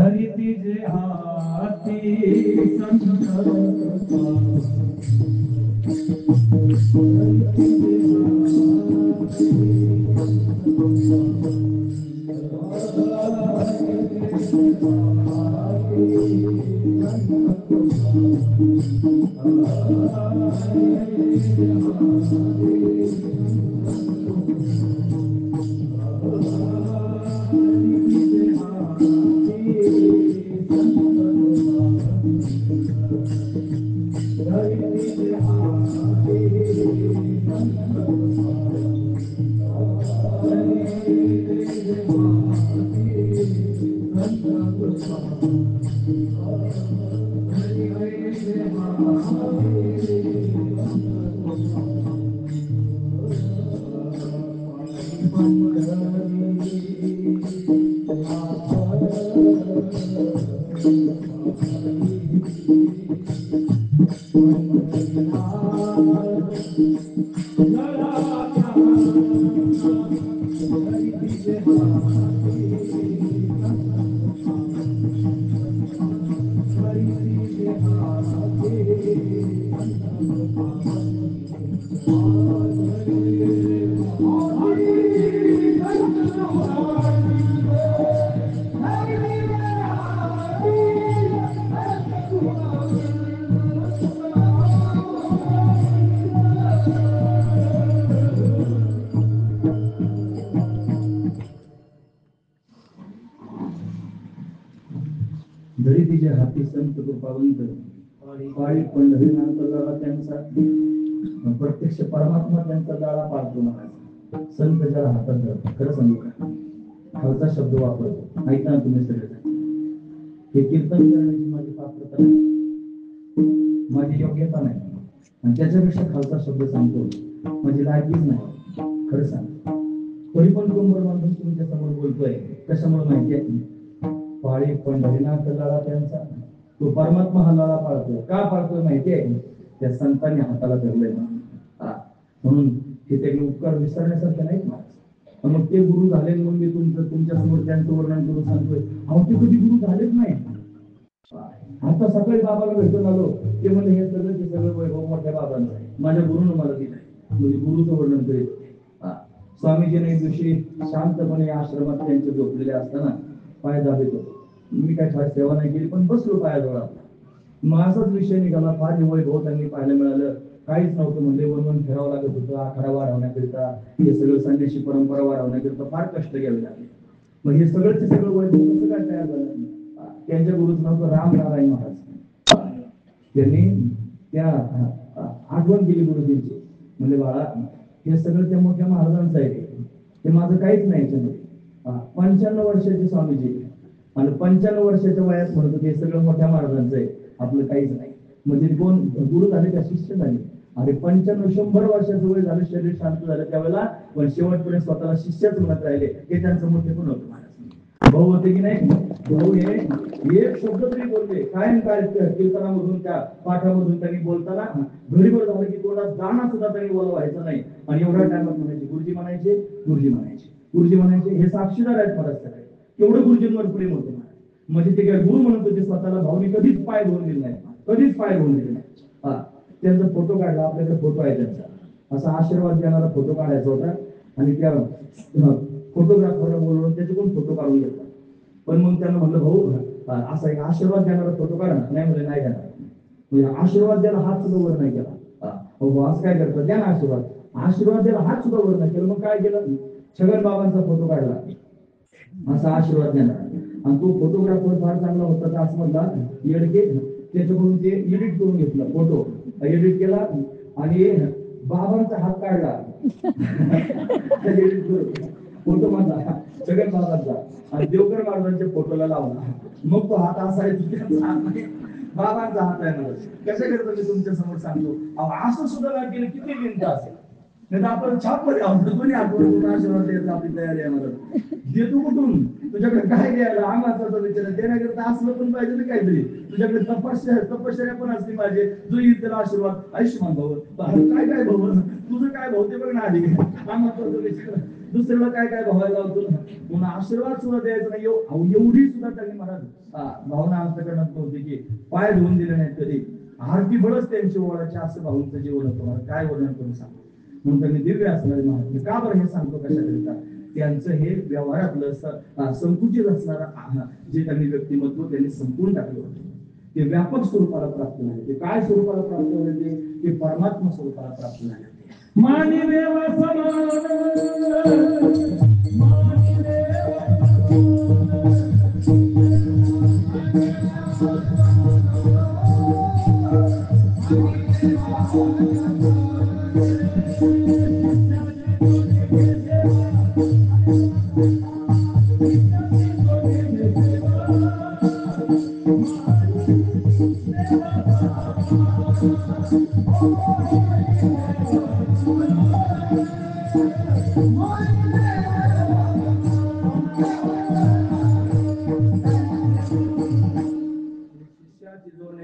धरितीच्या हाती संत कृपावंत पाळी पंढरीनाथ दादा त्यांचा प्रत्यक्ष परमात्मा त्यांचा दाळा पाळतो महाराज. संत ज्याला हातात धरतो, खरं सांगू का, खालचा शब्द वापरतो. ऐका ना तुम्ही सगळे, हे कीर्तन करण्याची माझी पात्रता नाही, माझी योग्यता नाही, आणि त्याच्यापेक्षा खालचा शब्द सांगतो माझी लायकीच नाही. खरं सांगतो, तरी पण कोण बांधून तुमच्या समोर बोलतोय. कशामुळे माहिती आहे, पाळी पंढरीनाथ लळा त्यांचा, तो परमात्मा हा लळा पाळतोय. का पाळतोय माहिती आहे, त्या संतांनी हाताला धरलंय म्हणून. हे ते उपकार विसरण्यासारखे नाहीत ना. मग ते गुरु झाले म्हणून मी तुमच्या समोर त्यांचं वर्णन करून सांगतोय. अहो ते कधी गुरु झालेच नाही. आता सकाळी बाबाला भेटून आलो, ते म्हणजे हे सगळं वैभव मोठ्या बाबांचं आहे, माझ्या गुरुनं मला दिलं आहे. म्हणजे गुरुचं वर्णन करीत होते. स्वामीजीने एक दिवशी शांतपणे आश्रमात त्यांचे झोपलेले असताना पाय दाबीत होतो. मी काय खास सेवा नाही केली, पण बसलो पायाजवळ. मग असाच विषय निघाला. फार वैभव त्यांनी पाहायला मिळालं. काहीच नव्हतं म्हणजे वनवन फिरावं लागत होतं. आखाडा वाढवण्याकरिता, हे सगळं संन्यासी परंपरा वाढवण्याकरिता फार कष्ट घ्यावे लागले. मग हे सगळं वैभव कसं काय तयार झालं. त्यांच्या गुरुचं नाव होतं राम नारायण महाराज. त्यांनी त्या आठवण केली गुरुजींची. म्हणजे बाळा, हे सगळं त्या मोठ्या महाराजांचं आहे, ते माझं काहीच नाही याच्यामध्ये. 95 वर्षाचे स्वामीजी, आणि 95 वर्षाच्या वयात म्हणत होते हे सगळं मोठ्या महाराजांचं आहे, आपलं काहीच नाही. म्हणजे कोण गुरु झाले का शिष्य झाले. आणि 95-100 वर्षाचं वय झालं, शरीर शांत झालं त्यावेळेला, पण शेवटपर्यंत स्वतःला शिष्यच म्हणत राहिले. हे त्यांचं मोठेपण होतं महाराज. भाऊ होते की नाही, भाऊ हे एक शब्द तरी बोलले कायम काय कीर्तनामधून त्या पाठामधून त्यांनी बोलताना घडीभर झालं की तोंडात दाणा सुद्धा त्यांनी बोला व्हायचा नाही. आणि एवढ्या टायमात म्हणायचे गुरुजी म्हणायचे, गुरुजी म्हणायचे, गुरुजी म्हणायचे. हे साक्षीदार आहेत महाराज सगळे. एवढं गुरुजींवर प्रेम होतं महाराज. म्हणजे ते काय गुरु म्हणत होते स्वतःला, भाऊनी कधीच पाय धुवून दिले नाही, कधीच पाय धुवून दिले नाही. हा, त्यांचा फोटो काढला, आपल्याकडे फोटो आहे त्यांचा. असा आशीर्वाद देणारा फोटो काढायचा होता आणि त्या फोटोग्राफरला बोलवून त्याचे पण फोटो काढून घेतला. पण मग त्यांना म्हणलं भाऊ असा एक आशीर्वाद देणारा फोटो काढा. नाही म्हणजे नाही देणार. म्हणजे आशीर्वाद द्यायला हात सुद्धा वर नाही केला. हो आज काय करतात, द्या ना आशीर्वाद. आशीर्वाद द्यायला हात सुद्धा वर नाही केला. मग काय केलं, छगन बाबांचा फोटो काढला, असा आशीर्वाद देणार. आणि तो फोटोग्राफर फार चांगला होता, तर असं म्हणला येडके, त्याच्याकडून ते एडिट करून घेतलं, फोटो एडिट केला आणि बाबांचा हात काढला एडिट करून फोटो माझा छगन बाबांचा आणि देवकर महाराजांच्या फोटोला लावला. मग तो हात असा आहे, बाबांचा हात आहे मला. कसं करतो मी तुमच्या समोर सांगतो. असं सुद्धा नाही केलं किती मिनिटं असेल, नाही तर आपण छाप मध्ये कोणी आपण आशीर्वाद द्यायचा आपली तयारी आहे. मला देतो कुठून, तुझ्याकडे काय द्यायला, आम्हाला विचार देण्याकरता असलं पण पाहिजे ना काहीतरी. तुझ्याकडे तपश्चर्या पण असली पाहिजे. जो येईल त्याला आशीर्वाद आयुष्यमान भाऊ. काय काय भाऊ तुझं काय भाऊ ते बघ ना आधी, आम्हाला विचार दुसऱ्याला काय काय भावायला लावतो. म्हणून आशीर्वाद सुद्धा द्यायचा नाही. एवढी सुद्धा त्यांनी महाराज भावना आमच्याकडनं होती की पाय धुवून दिले नाहीत कधी. आरती बळच त्यांची ओळखची, असं भाऊंचं जीवन होतं. काय वर्णन करून सांगतो. म्हणून त्यांनी दिव्य असणारे महाराज. का बरं हे सांगतो कशाकरिता, त्यांचं हे व्यवहारातलं संकुचित असणारं जे त्यांनी व्यक्तिमत्व त्यांनी संपून टाकलं होतं, ते व्यापक स्वरूपाला प्राप्त झाले. ते काय स्वरूपाला प्राप्त झाले, ते परमात्मा स्वरूपाला प्राप्त झाले. मानी देवा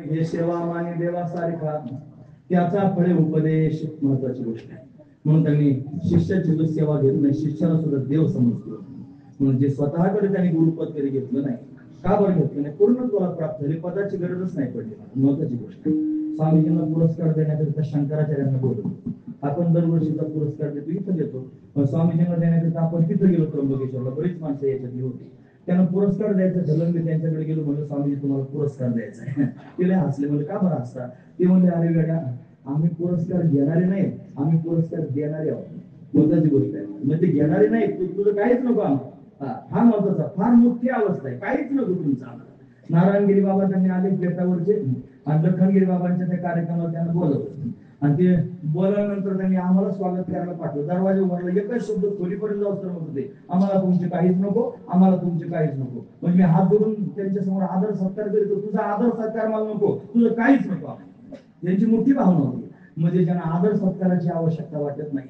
हे सेवा माने देवासारखा त्याचा फळे उपदेश महत्वाची गोष्ट आहे. म्हणून त्यांनी शिष्याची जो सेवा घेत नाही, शिष्याला सुद्धा देव समजतो. म्हणून जे स्वतःकडे त्यांनी गुरुपद कधी घेतलं नाही. का बरं घेतलं नाही, पूर्णत्वाला प्राप्त झाले, पदाची गरजच नाही पडली. महत्वाची गोष्ट आहे. स्वामीजींना पुरस्कार देण्याकरिता शंकराचार्यांना बोलवतो. आपण दरवर्षीचा पुरस्कार देतो, इथं देतो. पण स्वामीजींना देण्याकरिता आपण तिथं गेलो त्र्यंबकेश्वरला, बरीच माणसं याच्यातली होती. त्यांना पुरस्कार द्यायचा झालं, मी त्यांच्याकडे गेलो, म्हणलं स्वामीजी तुम्हाला पुरस्कार द्यायचा आहे. तिला हसले, म्हणजे का बरं हसता. ते म्हणले अरे वेळा आम्ही पुरस्कार घेणारे नाही, आम्ही पुरस्कार देणारे आहोत. महत्वाची गोष्ट आहे. म्हणजे ते घेणारे नाही, तुझं काहीच नको आम्हाला. हा महत्वाचा, फार मोठी अवस्था आहे, काहीच नको तुमचं आम्हाला. नारायणगिरी बाबा त्यांनी आले बेटावरचे आणि लखनगिरी बाबांच्या त्या कार्यक्रमाला त्यांना बोलवलं आणि ते बोलल्यानंतर त्यांनी आम्हाला स्वागत करायला पाठवलं. दरवाजा उघडला, एकच शब्द खोलीपर्यंत जाऊस तर होते, आम्हाला तुमचे काहीच नको, आम्हाला तुमचे काहीच नको. म्हणजे मी हात धरून त्यांच्या समोर आदर सत्कार करीतो, तुझा आदर सत्कार मला नको, तुझं काहीच नको. त्यांची मोठी भावना होती. म्हणजे ज्यांना आदर सत्काराची आवश्यकता वाटत नाही,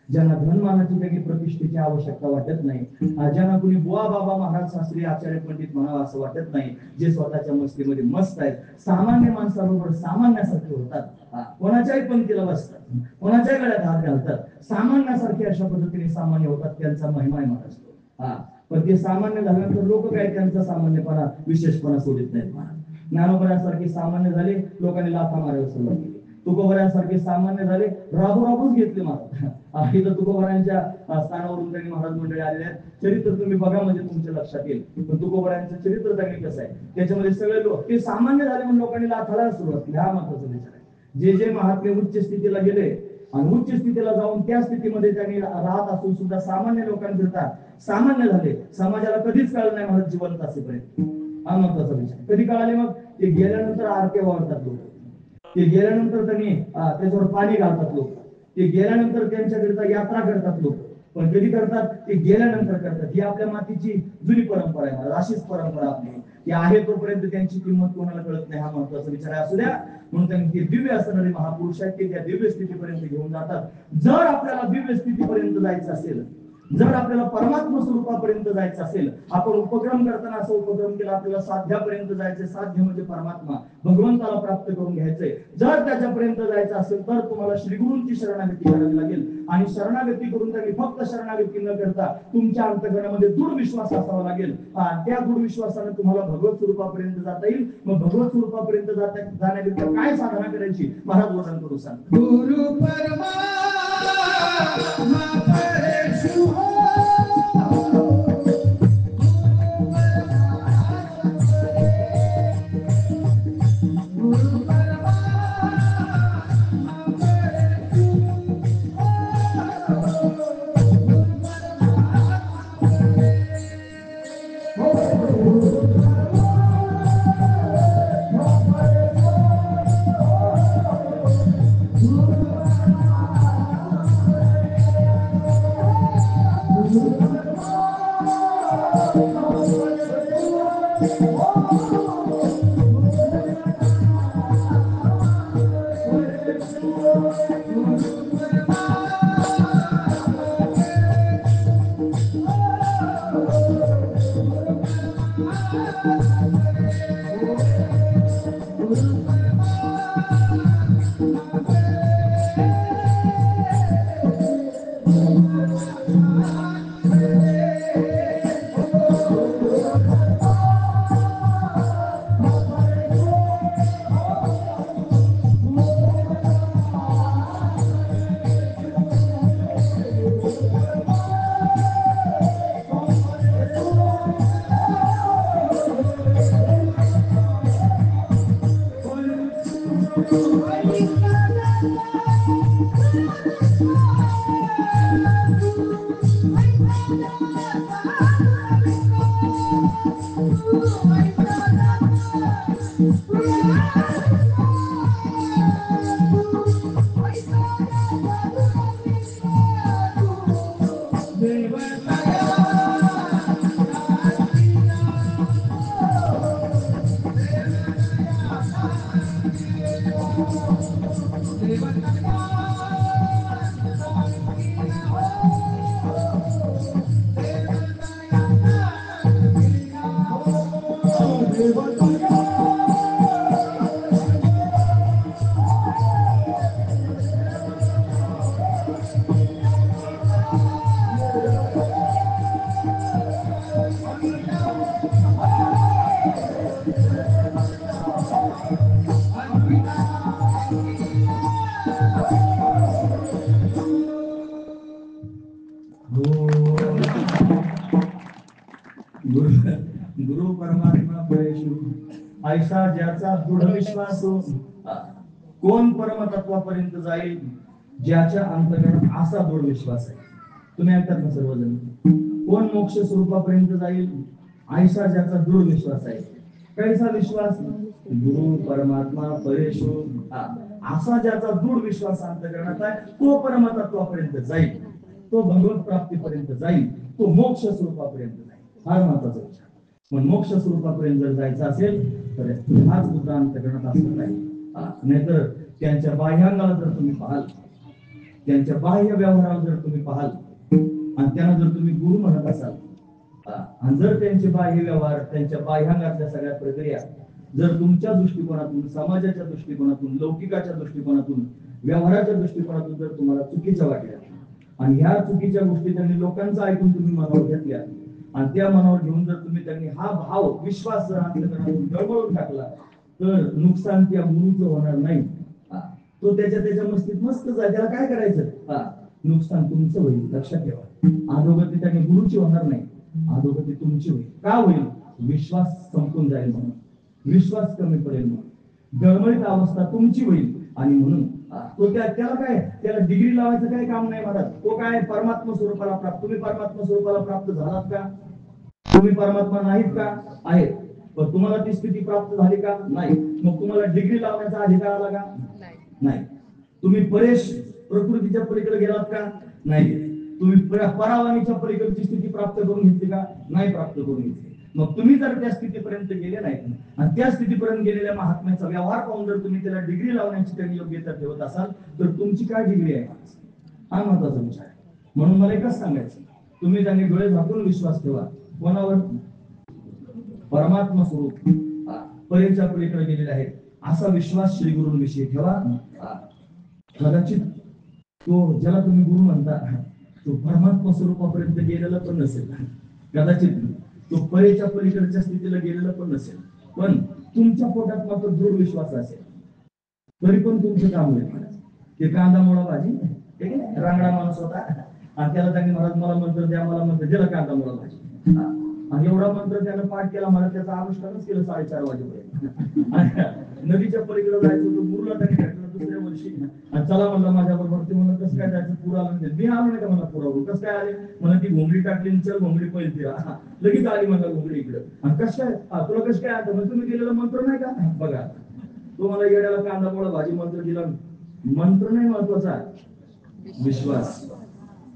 ज्यांना धनमानाची काही प्रतिष्ठेची आवश्यकता वाटत नाही, ज्यांना कुणी बुवा बाबा महाराज शास्त्री आचार्य पंडित म्हणावं असं वाटत नाही, जे स्वतःच्या मस्तीमध्ये मस्त आहेत, सामान्य माणसाबरोबर सामान्यासारखे होतात, कोणाच्याही पंक्तीला बसतात, कोणाच्याही गळ्यात हात घालतात, सामान्यासारखे अशा पद्धतीने सामान्य होतात, त्यांचा महिमा महाराज तो. पण ते सामान्य झाल्यानंतर लोक काय त्यांचा सामान्यपणा विशेषपणा सोडित नाहीत महाराज. ज्ञानोबरासारखे सामान्य झाले, लोकांनी लाथा मारायला सुरुवात केली. तुकोबरासारखे सामान्य झाले, राबून घेतले महाराज. इथं तुकोबरांच्या स्थानावरून त्यांनी महाराज मंडळी आलेले आहेत. चरित्र तुम्ही बघा म्हणजे तुमच्या लक्षात येईल. पण तुकोबरांचं चरित्र त्यांनी कसं आहे, त्याच्यामध्ये सगळे लोक ते सामान्य झाले म्हणून लोकांनी लाथाला सुरुवात केली. हा महत्वाचा विचार आहे. जे जे महात्मे उच्च स्थितीला गेले आणि उच्च स्थितीला जाऊन त्या स्थितीमध्ये त्यांनी राहत असून सुद्धा सामान्य लोकांकरिता सामान्य झाले, समाजाला कधीच कळलं नाही महाराज जिवंत असेपर्यंत. हा महत्वाचा विचार. कधी कळाले मग, ते गेल्यानंतर आरत्या वाढतात लोक, ते गेल्यानंतर त्यांनी त्याच्यावर पाणी घालतात लोक, ते गेल्यानंतर त्यांच्याकरिता यात्रा करतात लोक, पण कधी करतात ते गेल्यानंतर करतात. ही आपल्या मातीची जुनी परंपरा आहे महाराज, अशीच परंपरा आपली की आहे तोपर्यंत त्यांची किंमत कोणाला कळत नाही. हा महत्वाचा विचार आहे. असू द्या, म्हणून त्यांनी ते दिव्य असणारे महापुरुष आहेत ते त्या दिव्य स्थितीपर्यंत घेऊन जातात. जर आपल्याला दिव्य स्थितीपर्यंत जायचं असेल, जर आपल्याला परमात्मा स्वरूपापर्यंत जायचं असेल, आपण उपक्रम करताना असा उपक्रम केला आपल्याला साध्यापर्यंत जायचंय. साध्य म्हणजे परमात्मा, भगवंताला प्राप्त करून घ्यायचंय. जर त्याच्यापर्यंत जायचं असेल तर तुम्हाला श्रीगुरूंची शरणागती करावी लागेल. आणि शरणागती करून त्यांनी फक्त शरणागती न करता तुमच्या अंतःकरणामध्ये दृढ विश्वास असावा लागेल. त्या दृढ विश्वासाने तुम्हाला भगवत स्वरूपापर्यंत जाता येईल. मग भगवत स्वरूपापर्यंत जाण्याकरिता काय साधना करायची महाराज वर्णन करू सांग. गुरु परमा गुरु परमात्मा परेशु ऐसा ज्याचा दृढ विश्वास हो. कोण परमतत्वापर्यंत जाईल? ज्याच्या अंतर्गत असा दृढ विश्वास आहे. तुम्ही ऐकतात ना सर्वजण? कोण मोक्ष स्वरूपापर्यंत जाईल? ऐसा ज्याचा दृढ विश्वास आहे. कैसा विश्वास? गुरु परमात्मा परेशु असा ज्याचा दृढ विश्वास अंतर्गत आहे तो परमतत्वापर्यंत जाईल, तो भगवत प्राप्तीपर्यंत जाईल, तो मोक्ष स्वरूपापर्यंत जाईल. फार महत्वाचा विचार. पण मोक्ष स्वरूपापर्यंत जर जायचं असेल तर हाच मुद्दा अंतःकरणात असला पाहिजे. नाहीतर त्यांच्या बाह्यांगाला जर तुम्ही पाहाल, त्यांच्या बाह्य व्यवहाराला जर तुम्ही पाहाल आणि त्यांना जर तुम्ही गुरु म्हणत असाल आणि जर त्यांचे बाह्य व्यवहार, त्यांच्या बाह्यांगातल्या सगळ्या प्रक्रिया जर तुमच्या दृष्टिकोनातून, समाजाच्या दृष्टिकोनातून, लौकिकाच्या दृष्टिकोनातून, व्यवहाराच्या दृष्टिकोनातून जर तुम्हाला चुकीच्या वाटल्या आणि ह्या चुकीच्या गोष्टी त्यांनी लोकांचं ऐकून तुम्ही मनावर घेतल्या आणि त्या मनावर घेऊन जर तुम्ही त्यांनी हा भाव, विश्वास जर अंतःकरणातून गळबळून टाकला तर नुकसान त्या गुरुचं होणार नाही. तो त्याच्या मस्तीत मस्त जाय. त्याला काय करायचं? नुकसान तुमचं होईल. लक्षात ठेवा, अधोगती त्याने गुरुची होणार नाही, अधोगती तुमची होईल. का होईल? विश्वास संपून जाईल म्हणून, विश्वास कमी पडेल म्हणून, गळमळीत अवस्था तुमची होईल. आणि म्हणून तो त्याला काय, त्याला डिग्री लावायचं काय काम नाही महाराज. तो काय परमात्मा स्वरूपाला प्राप्त. तुम्ही परमात्मा स्वरूपाला प्राप्त झालात का? तुम्ही परमात्मा नाहीत का? आहेत. पण तुम्हाला ती स्थिती प्राप्त झाली का? नाही. मग तुम्हाला डिग्री लावण्याचा अधिकार आला का? नाही. तुम्ही परेश प्रकृतीच्या पलीकडे गेलात का? नाही. तुम्ही परावानीच्या पलीकडची स्थिती प्राप्त करून घेतली का? नाही प्राप्त करून घेतली. मग तुम्ही जर त्या स्थितीपर्यंत गेले नाही आणि त्या स्थितीपर्यंत गेलेल्या महात्म्याचा व्यवहार पाहून जर तुम्ही त्याला डिग्री लावण्याची त्यांनी योग्यता ठेवत असाल तर तुमची काय डिग्री आहे? हा महत्वाचा विचार आहे. म्हणून मला एकच सांगायचं, तुम्ही त्यांनी डोळे झाकून विश्वास ठेवा. कोणावर? परमात्मा स्वरूप परीच्या पलीकडे गेलेले आहेत असा विश्वास श्री गुरूंविषयी ठेवा. कदाचित तो ज्याला तुम्ही गुरु म्हणता तो परमात्मा स्वरूपापर्यंत गेलेला पण नसेल, कदाचित तो परीच्या पलीकडच्या स्थितीला गेलेला पण नसेल, पण तुमच्या पोटात मात्र दृढ विश्वास असेल तरी पण तुमचं काम होईल. ते कांदा मुळा भाजी रांगडा माणूस होता आणि त्याला त्यांनी महाराज मला मंत्र द्या, मला मंत्र दिला कांदा मुळा भाजी, आणि एवढा मंत्र त्यानं पाठ केला, मला त्याचा अनुष्ठानच केलं 4:30 वाजेपर्यंत. नदीच्या पलीकडे जायचं होतं, गुरुला त्यांनी भेटलं दुसऱ्या वर्षी आणि चला म्हणलं माझ्या बरोबर. ते म्हणलं कसं काय जायचं? पूर आलं. मी आलो नाही का मला पुरावर? कसं काय आले? मला ती घोंगडी टाकली, चल घोंगडी पहिली फिरा. लगेच आली मला घोंगडी इकडं. आणि कसं काय तुला कसं काय आता? म्हणजे तुम्ही केलेला मंत्र नाही का? बघा तो मला येड्याला कांदा मुळा भाजी मंत्र दिला. मंत्र नाही महत्वाचा, विश्वास.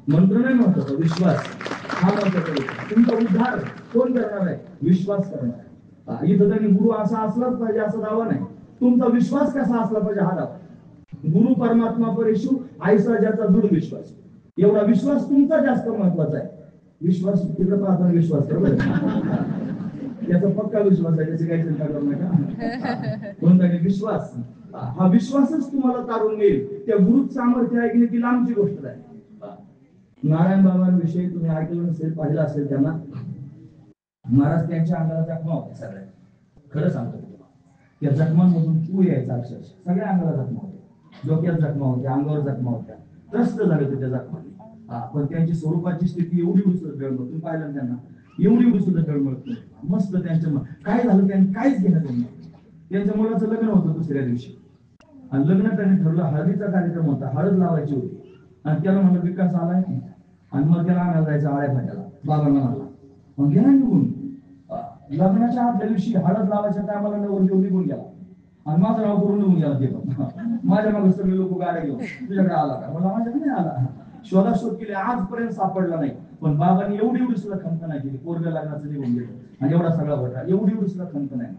मंत्र नाही महत्वाचा, विश्वास हा महत्वाचा. तुमचा उद्धार कोण करणार आहे? विश्वास करणार आहे. इथं त्यांनी गुरु असा असलाच पाहिजे असा दावा नाही, तुमचा विश्वास कसा असला पाहिजे हा दावा. गुरु परमात्मा परेशू आयसा ज्याचा दृढ विश्वास, एवढा विश्वास तुमचा जास्त महत्वाचा आहे. विश्वास तिकडे पाहताना विश्वास बरोबर याचा पक्का विश्वास आहे, त्याची काही चिंता करू नका. कोणता विश्वास? हा विश्वासच तुम्हाला तारून येईल. त्या गुरु सामर्थ्य ऐकणे ती लांबची गोष्ट आहे. नारायण बाबांविषयी तुम्ही ऐकलं नसेल, पाहिलं असेल त्यांना. महाराज त्यांच्या अंगाला जखमा होत्या सगळ्या. खरं सांगतो तुम्हाला, त्या जखमांमधून पू यायचा अक्षरशः. सगळ्या अंगाला जखमा होत्या, डोक्यात जखमा होत्या, अंगावर जखमा होत्या, त्रस्त झाले होते त्या जखमांनी. पण त्यांची स्वरूपाची स्थिती एवढी उचलत डळमळ, तुम्ही पाहिलं त्यांना, एवढी उचलत डळमळ मस्त. त्यांच्या काय झालं त्यांनी काहीच घेणं त्यांनी. त्यांच्या मुलाचं लग्न होतं दुसऱ्या दिवशी आणि लग्न त्यांनी ठरलं, हळदीचा कार्यक्रम होता, हळद लावायची होती. आणि त्याला म्हणलं विकास आलाय आणि मग त्याला आणायला जायचं आळ्या फाट्याला. बाबांना म्हणला मग गेला निघून. लग्नाच्या आदल्या दिवशी हळद लावायच्या टायमाला नवर घेऊन निघून गेला आणि माझं नाव करून निघून गेला. ते पण माझ्या मागे सगळे लोक गाड्या घेऊन तुझ्याकडे आला का? मला माझ्याकडे नाही आला. शोधाशोध केली, आजपर्यंत सापडला नाही. पण बाबांनी एवढी सुद्धा खंत नाही केली. पोरग लग्नाचं निघून गेलं आणि एवढा सगळा भटा, एवढी सुद्धा खंत नाही.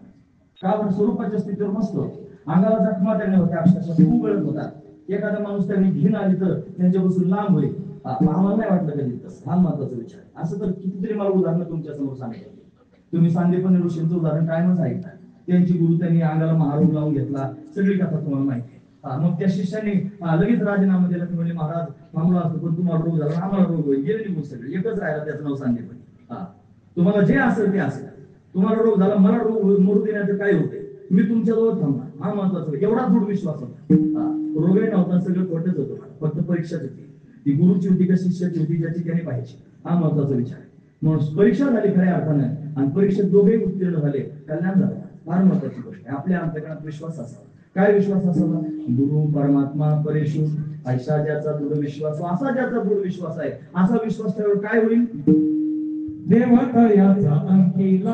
का बरं? स्वरूपाच्या स्थितीवर मस्त अंगाला जखमा त्यांनी होत्या, अक्षरशः खूप गळत होता. एखादा माणूस त्यांनी घेऊन आली तर त्यांच्यापासून लांब होईल. आम्हाला नाही वाटलं कधी तसं. हा महत्वाचा विचार आहे. असं तर कितीतरी मला उदाहरणं तुमच्या समोर सांगितलं. तुम्ही सांदीपनी ऋषींचं उदाहरण कायमच ऐकता. त्यांची गुरु त्यांनी अंगाला महारोग लावून घेतला, सगळी कथा तुम्हाला माहिती आहे. मग त्या शिष्याने लगेच राजीनामा दिला. म्हणजे महाराज थांबला असतो पण तुम्हाला रोग झाला, आम्हाला रोग होईल. गेले निघून सगळे, एकच राहिला त्याचं नाव सांदीपनी. तुम्हाला जे असेल ते असेल. तुम्हाला रोग झाला, मला रोग मरू देण्याचं काय होते, मी तुमच्याजवळ थांबणार. हा महत्वाचा. एवढा दृढ विश्वास होता. रोगही नव्हता, सगळं खोटच होतं, फक्त परीक्षाच होती. ती गुरुची होती का शिष्याची होती, ज्याची त्याने पाहिजे. हा महत्वाचा विचार आहे. म्हणून परीक्षा झाली खऱ्या अर्थाने आणि परीक्षेत दोघेही उत्तीर्ण झाले, कल्याण झालं. फार महत्वाची गोष्ट आहे. आपल्या अंतःकरणात विश्वास असावा. काय विश्वास असावा? गुरु परमात्मा परेशू ऐसा ज्याचा दृढ विश्वास, असा ज्याचा दृढ विश्वास आहे, असा विश्वास त्यावर काय होईल? देवतयाचा अंकिला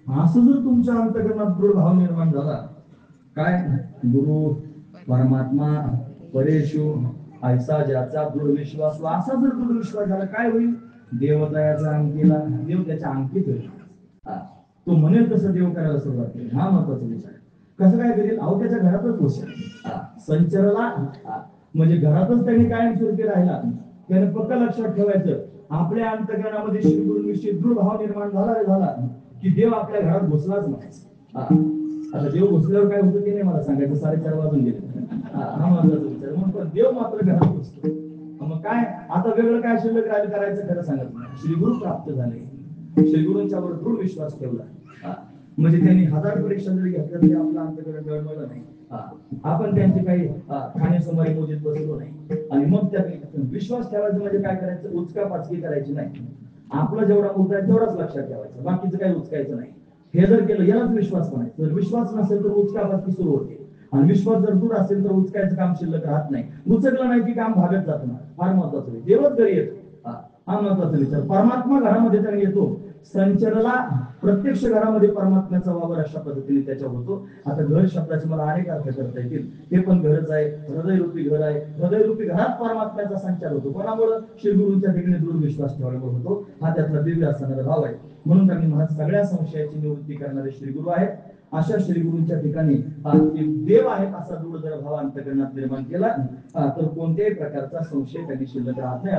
असं जर तुमच्या अंतकरणात दृढ भाव निर्माण झाला, काय गुरु परमात्मा परेशु ऐसा ज्याचा दृढ विश्वास, असा जर दृढ विश्वास झाला, काय होईल? देवतायाचा अंकीला देव त्याच्या अंकित होईल. तो म्हणेल तसं देव करायला सुरुवात केली. हा महत्वाचा विचार. कसं काय करेल? अहो त्याच्या घरातच बसेल. संचरला म्हणजे घरातच त्याने कायमस्वरूपी राहिला. त्याने पक्क लक्षात ठेवायचं, आपल्या अंतकरणामध्ये श्री गुरुविषयी दृढ भाव निर्माण झाला की देव आपल्या घरात घुसलाच म्हणायचं. आता देव घुसल्यावर काय होतं ते नाही मला सांगायचं, 4:30 वाजून गेले. हा महत्वाचा विचार. म्हणून देव मात्र घरात घुसतो. मग काय आता वेगळं काय शिल्लक राहिलं करायचं? खरं सांगत नाही. श्री गुरु प्राप्त झाले, श्री गुरूंच्या वर दृढ विश्वास ठेवला, म्हणजे त्यांनी 1000 परीक्षा जरी घेतल्या तरी आपलं अंतकरण गळमळलं नाही. आपण त्यांचे काही खाण्यासमोर मोजित बसलो नाही. आणि मग त्या विश्वास ठेवायचं म्हणजे काय करायचं? उचका पाचकी करायची नाही. आपला जेवढा मुद्दा आहे तेवढाच लक्षात ठेवायचं, बाकीचं काही उचकायचं नाही. हे जर केलं यालाच विश्वास म्हणायचं. जर विश्वास नसेल तर उचका पाचकी सुरू होते. आणि विश्वास जर दूर असेल तर उचकायचं काम शिल्लक राहत नाही. उचकलं नाही की काम भागत जात नाही. फार महत्वाचं. देवच घरी येतो, हा महत्वाचा विचार. परमात्मा घरामध्ये तर येतो. संचरला प्रत्यक्ष घरामध्ये परमात्म्याचा वावर अशा पद्धतीने त्याच्या होतो. आता घर शब्दाचे मला अनेक अर्थ करता येतील. ते पण घरच आहे, हृदयरूपी घर आहे. हृदयरूपी घरात परमात्म्याचा संचार होतो. कोणामुळे? श्री गुरूंच्या ठिकाणी दृढ विश्वास ठेवल्यामुळे होतो. हा त्यातला दिव्य असणारा भाव आहे. म्हणून त्यांनी मला सगळ्या संशयाची निवृत्ती करणारे श्री गुरु आहेत. अशा श्री गुरूंच्या ठिकाणी देव आहेत असा दृढ जर भाव अंतकरणात निर्माण केला तर कोणत्याही प्रकारचा संशय त्यांनी शिल्लक राहत नाही.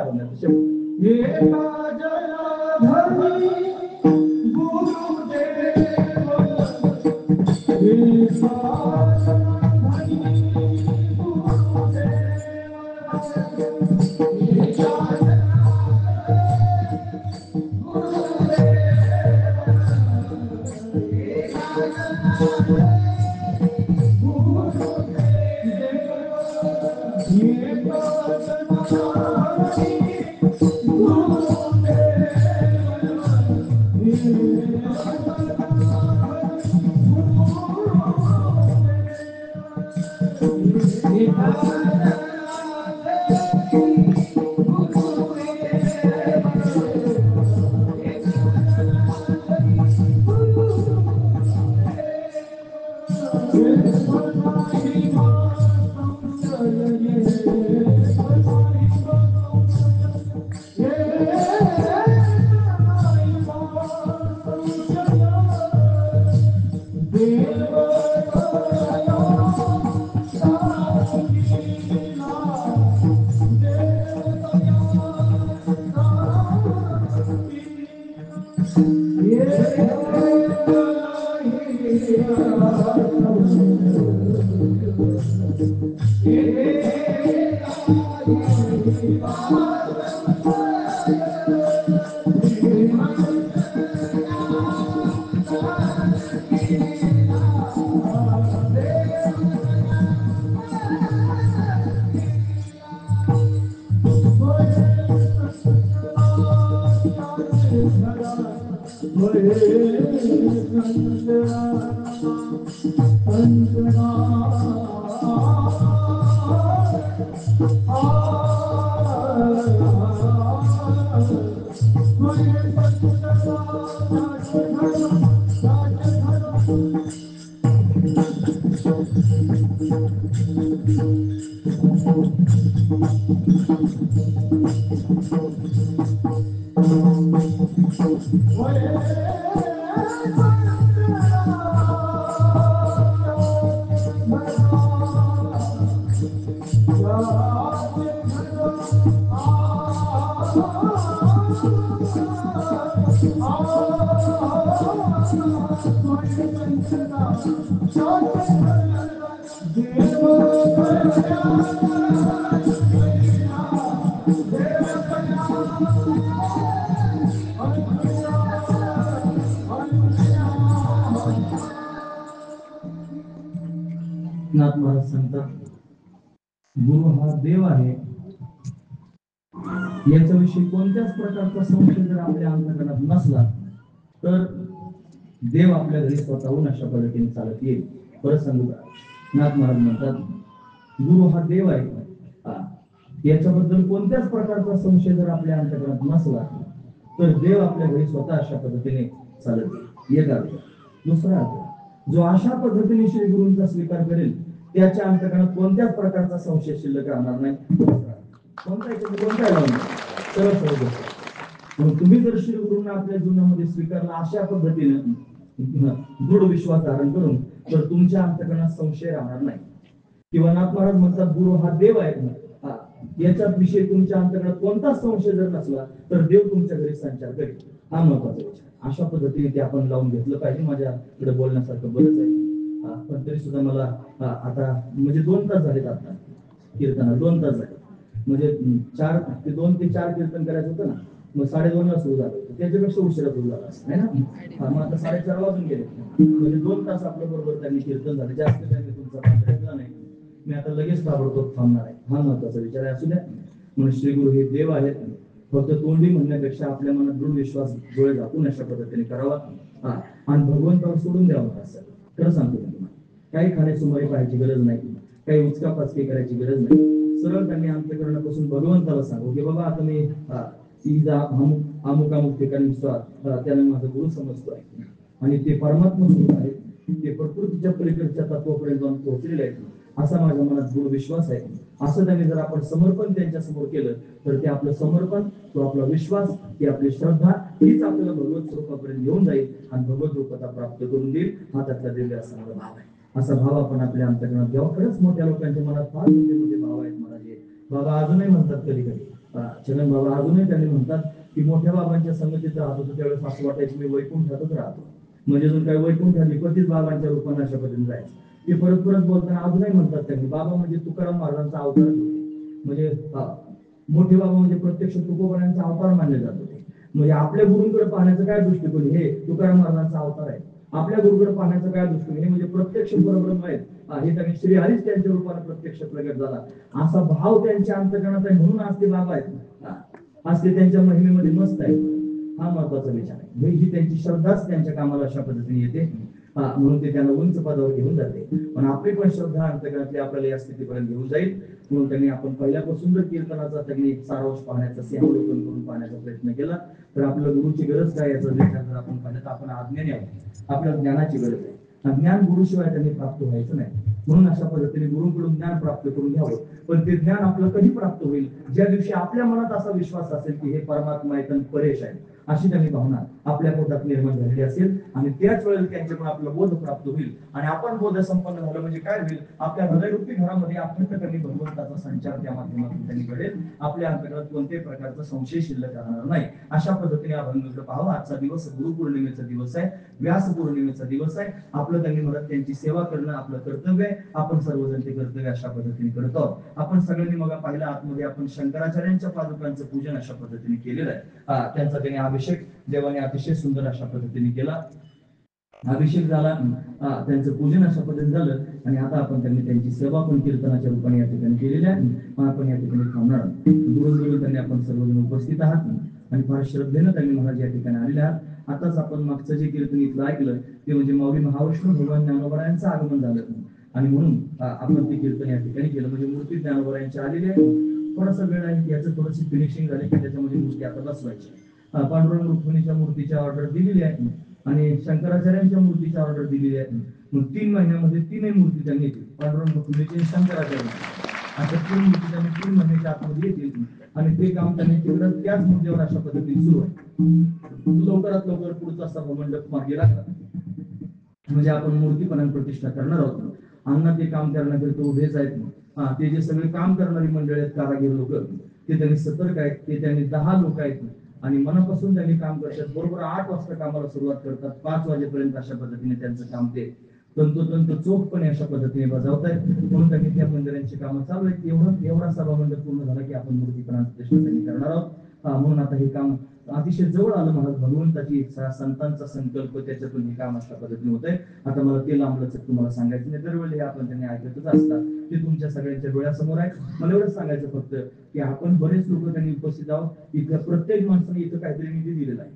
नाथ महाराज सांगतात, गुरु हा देव आहे. याच्याविषयी कोणत्याच प्रकारचा संशय जर आपल्या अंतकरणात नसला तर देव आपल्या घरी स्वतःहून अशा पद्धतीने चालत येईल. परत सांगू का? नाथ महाराज म्हणतात, गुरु हा देव आहे. याच्याबद्दल कोणत्याच प्रकारचा संशय जर आपल्या अंतर्गत नसला तर देव आपल्या घरी स्वतः अशा पद्धतीने चालत येईल. एक अर्थ. दुसरा अर्थ, जो अशा पद्धतीने श्री गुरूंचा स्वीकार करेल त्याच्या अंतर्गत कोणत्याच प्रकारचा संशय शिल्लक राहणार नाही. कोणताही लावून सरळ सरळ गोष्ट. तुम्ही जर श्री गुरूंना आपल्या जीवनामध्ये स्वीकारला अशा पद्धतीने दृढ विश्वास धारण करून तर तुमच्या अंतर्गत संशय राहणार नाही. किंवा नाथ महाराज म्हणतात गुरु हा देव आहे ना, याच्या विषयी तुमच्या अंतर्गत कोणताच संशय जर नसला तर देव तुमच्या घरी संचार करेल. हा महत्वाचा विचार. अशा पद्धतीने ते आपण लावून घेतलं पाहिजे. माझ्याकडे बोलण्यासारखं बरंच आहे, पण तरी सुद्धा मला आता म्हणजे 2 तास झालेत आता कीर्तना, 2 तास झाले. म्हणजे 2 ते 4 कीर्तन करायचं होतं ना, मग 2:30 ला सुरू झालं, त्याच्यापेक्षा उशिरा सुरू झाला असं आहे ना. मग आता 4:30 वाजून गेले, म्हणजे 2 तास आपल्या बरोबर त्यांनी कीर्तन झालं. जास्त काही तुमचा पात्र नाही. मी आता लगेच ताबडतोब थांबणार आहे. हा महत्वाचा विचार आहे. असू द्या. म्हणून श्री गुरु हे देव आहेत. फक्त तोंडी म्हणण्यापेक्षा आपल्या मनात दृढ विश्वास डोळे झाकून अशा पद्धतीने करावा आणि भगवंतावर सोडून द्यावं. असं खरं सांगतो मी तुम्हाला. काही खाण्यासुमारी पाहायची गरज नाही, काही उचकापाचकी करायची गरज नाही. सरळ त्यांनी अंतःकरणापासून भगवंताला सांगू की बाबा आता मी अमुक अमुक ठिकाणी त्याला माझा गुरु समजतो आहे आणि ते परमात्मा स्वरूप आहेत. ते प्रकृतीच्या पलीकडच्या तत्वापर्यंत जाऊन पोहोचलेले आहेत असा माझ्या मनात दृढ विश्वास आहे. असं त्यांनी जर आपण समर्पण त्यांच्या समोर केलं तर ते आपलं समर्पण, तो आपला विश्वास, ती आपली श्रद्धा हीच आपल्याला भगवत स्वरूपापर्यंत घेऊन जाईल आणि भगवत रूपता प्राप्त करून देईल. हा त्यातला दिव्य असा भाव आहे. असा भाव आपण आपल्या अंतःकरणात घ्यावा. खरंच मोठ्या लोकांच्या मनात फार मोठे भाव आहेत. महाराज बाबा अजूनही म्हणतात, कधी कधी चलन बाबा अजूनही त्यांनी म्हणतात की मोठ्या बाबांच्या संगतीत राहत होतो त्यावेळेस असं वाटायचं मी वैकुंठातच राहतो. म्हणजे अजून काही वैकुंठात विपत्तीच बाबांच्या रूपाने अशा पद्धतीने जायचं. ते परत परत बोलताना अजूनही म्हणतात त्यांनी बाबा म्हणजे तुकाराम महाराजांचा अवतार होते. म्हणजे मोठे बाबा म्हणजे प्रत्यक्ष तुकोबांचा अवतार मानले जात होते. म्हणजे आपल्या गुरुंकडे पाहण्याचं काय दृष्टिकोन, हे तुकाराम महाराजांचा अवतार आहे. आपल्या गुरुकडे पाहण्याचं काय दृष्टिकोन, हे म्हणजे प्रत्यक्ष परब्रह्म आहेत. हे त्यांनी श्री हरीच त्यांच्या रूपाने प्रत्यक्ष प्रगट झाला असा भाव त्यांच्या अंतःकरणात आहे. म्हणून आज ते बाबा आहेत. आज ते त्यांच्या महिमेमध्ये मस्त आहे. हा महत्वाचा विचार आहे. ही त्यांची श्रद्धाच त्यांच्या कामाला अशा पद्धतीने येते. म्हणून ते त्यांना उंच पदावर घेऊन जाते. पण आपली पण श्रद्धा अंतःकरणातली आपल्याला या स्थितीपर्यंत घेऊन जाईल. म्हणून त्यांनी आपण पहिल्यापासून जर कीर्तनाचा त्यांनी सारांश पाहण्याचा, सिंहावलोकन करून पाहण्याचा प्रयत्न केला तर आपल्या गुरुची गरज काय याचा विचार जर आपण पाहिलं तर आपण अज्ञानी आहोत. आपल्याला ज्ञानाची गरज आहे. ज्ञान गुरुशिवाय त्यांनी प्राप्त व्हायचं नाही. म्हणून अशा पद्धतीने गुरुकडून ज्ञान प्राप्त करून घ्यावं. पण ते ज्ञान आपलं कधी प्राप्त होईल, ज्या दिवशी आपल्या मनात असा विश्वास असेल की हे परमात्मा आहे, परेश आहे, अशी त्यांनी भावना आपल्या पोटात निर्माण झालेली असेल आणि त्याच वेळेला त्यांच्याकडून आपला बोध प्राप्त होईल. आणि आपण बोध संपन्न झालं म्हणजे काय होईल, आपल्या हृदयरूपी घरामध्ये अखंडपणे भगवंताचा संचार त्या माध्यमातून त्यांनी घडेल. आपल्या अंतर्गत कोणत्याही प्रकारचा संशय शिल्लक राहणार नाही. अशा पद्धतीने अभंग पाहावा. आजचा दिवस गुरुपौर्णिमेचा दिवस आहे, व्यास पौर्णिमेचा दिवस आहे. आपलं त्यांनी म्हणत त्यांची सेवा करणं आपलं कर्तव्य आहे. आपण सर्वजण ते कर्तव्य अशा पद्धतीने करत आहोत. आपण सगळ्यांनी मग पाहिलं आतमध्ये आपण शंकराचार्यांच्या पादुकांचं पूजन अशा पद्धतीने केलेलं आहे. त्यांचा त्यांनी अभिषेक देवाने अतिशय सुंदर अशा पद्धतीने केला. अभिषेक झाला, त्यांचं पूजन अशा पद्धतीने झालं आणि आता आपण त्यांची सेवा पण कीर्तनाच्या रूपाने या ठिकाणी केलेली आहे. आपण या ठिकाणी थांबणार आहोत. दूरून त्यांनी आपण सर्वजण उपस्थित आहात आणि फार श्रद्धेनं त्यांनी महाराज या ठिकाणी आलेले आहात. आताच आपण मागचं जे कीर्तन इथलं ऐकलं ते म्हणजे माऊली महाविष्णू भगवान ज्ञानोबरायांचं आगमन झालं आणि म्हणून आपण ते कीर्तन या ठिकाणी केलं. म्हणजे मूर्ती ज्ञानोबरायांची आलेली आहे. थोडासा वेळ आहे, याचं थोडीशी फिनिशिंग झाली की त्याच्यामध्ये मूर्ती आता बसवायची. पांडुरंग रुक्मिणीच्या मूर्तीच्या ऑर्डर दिलेली आहे आणि शंकराचार्यांच्या मूर्तीच्या ऑर्डर दिलेली आहे. मग 3 महिन्यामध्ये 3 मूर्ती त्यांनी येतील. पांडुरंग रुक्मिणीची, शंकराचार्य अशा 3 मूर्ती त्यांनी 3 महिन्याच्या आतमध्ये येतील आणि ते काम त्यांनी तिकडं त्याच मुद्द्यावर अशा पद्धतीने सुरू आहे. लवकरात लवकर पुढचा सभामंडप मार्गी लागला म्हणजे आपण मूर्तीपणाने प्रतिष्ठा करणार आहोत. अण्णा ते काम करण्याकरिता उभेच आहेत. ते जे सगळे काम करणारी मंडळी आहेत, कारागीर लोक, ते त्यांनी सतर्क आहेत. ते त्यांनी 10 लोक आहेत आणि मनापासून त्यांनी काम करतात. बरोबर 8 वाजता कामाला सुरुवात करतात. 5 वाजेपर्यंत अशा पद्धतीने त्यांचं काम ते तंतोतंत चोखपणे अशा पद्धतीने बजावतायत. म्हणून त्यांनी त्या मंदिरांची कामं चालू आहेत. एवढा सभामंडप पूर्ण झाला की आपण मूर्तीपणा प्रतिष्ठा त्यांनी करणार आहोत. म्हणून आता हे काम अतिशय जवळ आलं. महाराज भगवंताची इच्छा, संतांचा संकल्प, त्याच्यातून हे काम अशा पद्धतीने होत आहे. आता मला ते लांबलच तुम्हाला सांगायचं नाही. दरवेळी आपण त्यांनी ऐकतच असतात. ते तुमच्या सगळ्यांच्या डोळ्यासमोर आहे. मला एवढंच सांगायचं फक्त की आपण बरेच लोक त्यांनी उपस्थित आहोत. इथल्या प्रत्येक माणसाने इथं काहीतरी निधी दिलेला आहे.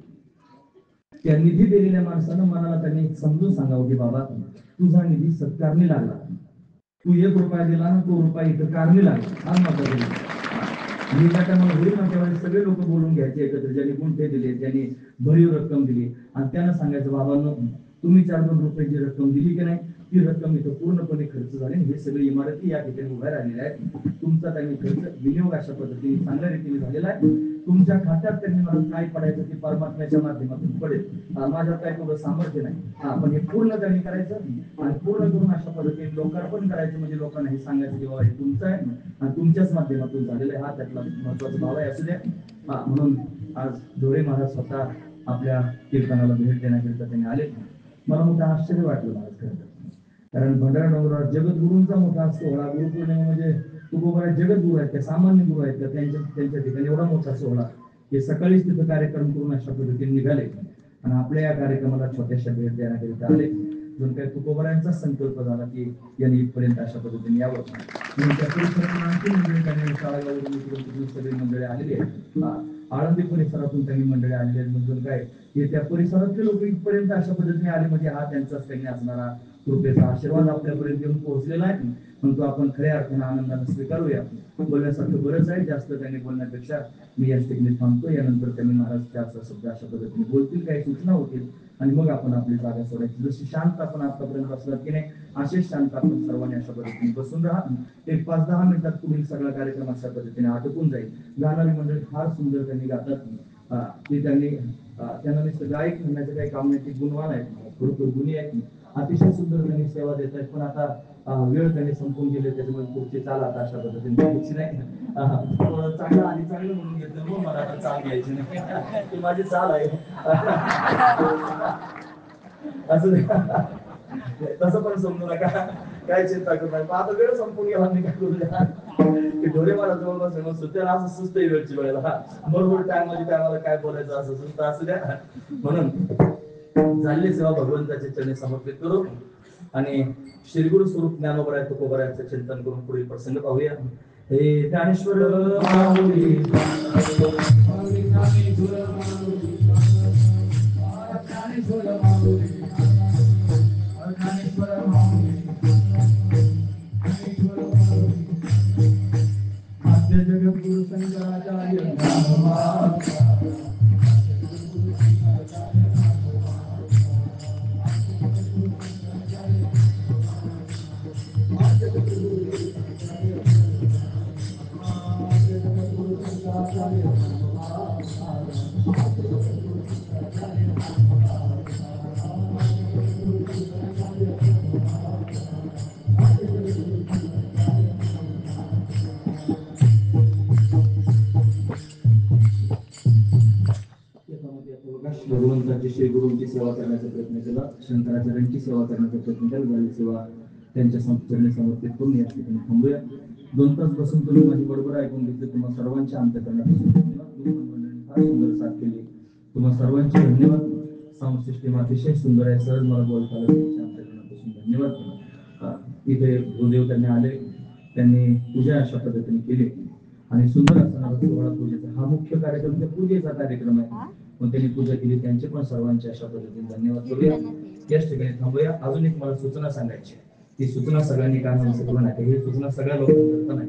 त्या निधी दिलेल्या माणसानं मनाला त्यांनी समजून सांगावं की बाबा तुझा निधी सत्कारणी लागला. तू 1 रुपया दिला ना, तो रुपया इथं कारणी लागला. हा माझा आणि ज्या टायमाला होईल ना त्यावेळेस सगळे लोक बोलून घ्यायचे एकत्र, ज्यांनी गुंठे दिले, ज्यांनी भरीव रक्कम दिली, आणि त्यांना सांगायचं बाबांनो तुम्ही 4-2 रुपयाची रक्कम दिली की नाही, ती रक्कम इथं पूर्णपणे खर्च झाली. हे सगळे इमारती या ठिकाणी उभ्या राहिलेल्या आहेत. तुमचा त्यांनी खर्च विनियोग अशा पद्धतीने चांगल्या रीतीने झालेला आहे. तुमच्या खात्यात त्यांनी मला काय पडायचं ते परमात्म्याच्या माध्यमातून पडेल. माझ्यात काय तेवढं सामर्थ्य नाही, पण हे पूर्ण त्यांनी करायचं आणि पूर्ण करून अशा पद्धतीने लोकार्पण करायचं, म्हणजे लोकांना हे सांगायचं की बाबा हे तुमचं आहे आणि तुमच्याच माध्यमातून झालेलं आहे. हा त्यातला महत्वाचा भाव आहे असू द्या. म्हणून आज ढोरे महाराज स्वतः आपल्या कीर्तनाला भेट देण्याकरिता त्यांनी आले. मला मोठं आश्चर्य वाटलं महाराज खरं तर, कारण भंडारा डोंगरावर जगद्गुरूंचा मोठा सोहळा, गुरुपौर्णिमा म्हणजे तुकोबा जगद्गुरू आहेत, त्या सामान्य गुरु आहेत, त्यांच्या ठिकाणी एवढा मोठा सोहळा हे सकाळीच तिथं कार्यक्रम करून अशा पद्धतीने निघाले आणि आपल्या या कार्यक्रमाला छोट्याशा भेट देण्याकरिता आले. जणू काही तुकोबारांचा संकल्प झाला की यांनी इथपर्यंत अशा पद्धतीने यावं. त्या परिसरातून आणखी मंडळी त्यांनी शाळेवरून सगळी मंडळी आलेली आहेत, आळंदी परिसरातून त्यांनी मंडळी आलेली आहेत. म्हणजे काय हे त्या परिसरातले लोक इथपर्यंत अशा पद्धतीने आले म्हणजे हा त्यांचाच त्यांनी असणारा कृपेचा आशीर्वाद आपल्यापर्यंत येऊन पोहोचलेला आहे. म्हणतो आपण खऱ्या अर्थाने आनंदाने स्वीकारूया. बोलण्यासारखं बरंच आहे, जास्त त्यांनी बोलण्यापेक्षा मी या ठिकाणी थांबतो. यानंतर त्यांनी महाराज त्याचा शब्द अशा पद्धतीने बोलतील, काही सूचना होतील आणि मग आपण आपली जागा सोडायची. जशी शांत आपण आतापर्यंत बसलात की नाही, असेच शांत आपण सर्वांनी अशा पद्धतीने बसून राहा. एक 5-10 मिनिटात पुढील सगळा कार्यक्रम अशा पद्धतीने आटोपून जाईल. गाणारी मंडळी फार सुंदर त्यांनी गातात. ते त्यांना नुसतं गायक म्हणण्याचं काही काम नाही, ते गुणवान आहेत, बरोबर गुणी आहेत, अतिशय सुंदर त्यांनी सेवा देत आहेत. पण आता वेळ त्यांनी संपून गेले, त्याच्यामुळे पुढचे चाल आता अशा पद्धतीने घ्यायची नाही. चांगलं आणि चांगलं म्हणून घेतलं मग मला आता चाल घ्यायची नाही, ती माझी चाल आहे असं तसं पण समजू नका, काय चिंता करू नका. आता वेळ संपून गेला, मी काय करू द्या. ढोरे मला जवळपास सुद्धा असं सुस्त वेळची वेळेला बरोबर टायमाला काय बोलायचं असं सुस्त असू द्या. म्हणून झालेली सेवा भगवंताच्या चरणी समर्पित करू आणि श्री गुरु स्वरूप ज्ञानोबराय तुकोबरायांचं चिंतन करून पुढील प्रसंग पाहूया. हे ज्ञानेश्वर माऊली जगद्गुरु शंकराचार्य भगवंताची श्री गुरूंची सेवा करण्याचा प्रयत्न केला, शंकराचार्यांची सेवा करण्याचा प्रयत्न केला. झाली सेवा त्यांच्या चरणी समर्पित करून या ठिकाणी थांबूया. 2 तास बसून तुम्ही माझी बरोबर ऐकून घेतली. तुम्हाला सर्वांच्या अंतःकरणापासून धन्यवाद. फार सुंदर साथ केली, तुम्हाला सर्वांचे धन्यवाद. साऊंड सिस्टीम अतिशय सुंदर आहे, सहज मला बोलता आलं, तुमच्या अंतःकरणापासून धन्यवाद. इथे गुरुदेव त्यांनी आले, त्यांनी पूजा अशा पद्धतीने केली आणि सुंदर असणारा सोहळा पूजेचा हा मुख्य कार्यक्रम, त्या पूजेचा कार्यक्रम आहे. पण त्यांनी पूजा केली, त्यांचे पण सर्वांचे अशा पद्धतीने धन्यवाद करूया. याच ठिकाणी थांबूया. अजून एक मला सूचना सांगायची, ती सूचना सगळ्यांनी कानावर करू नका. ही सूचना सगळ्या लोकांना नाही,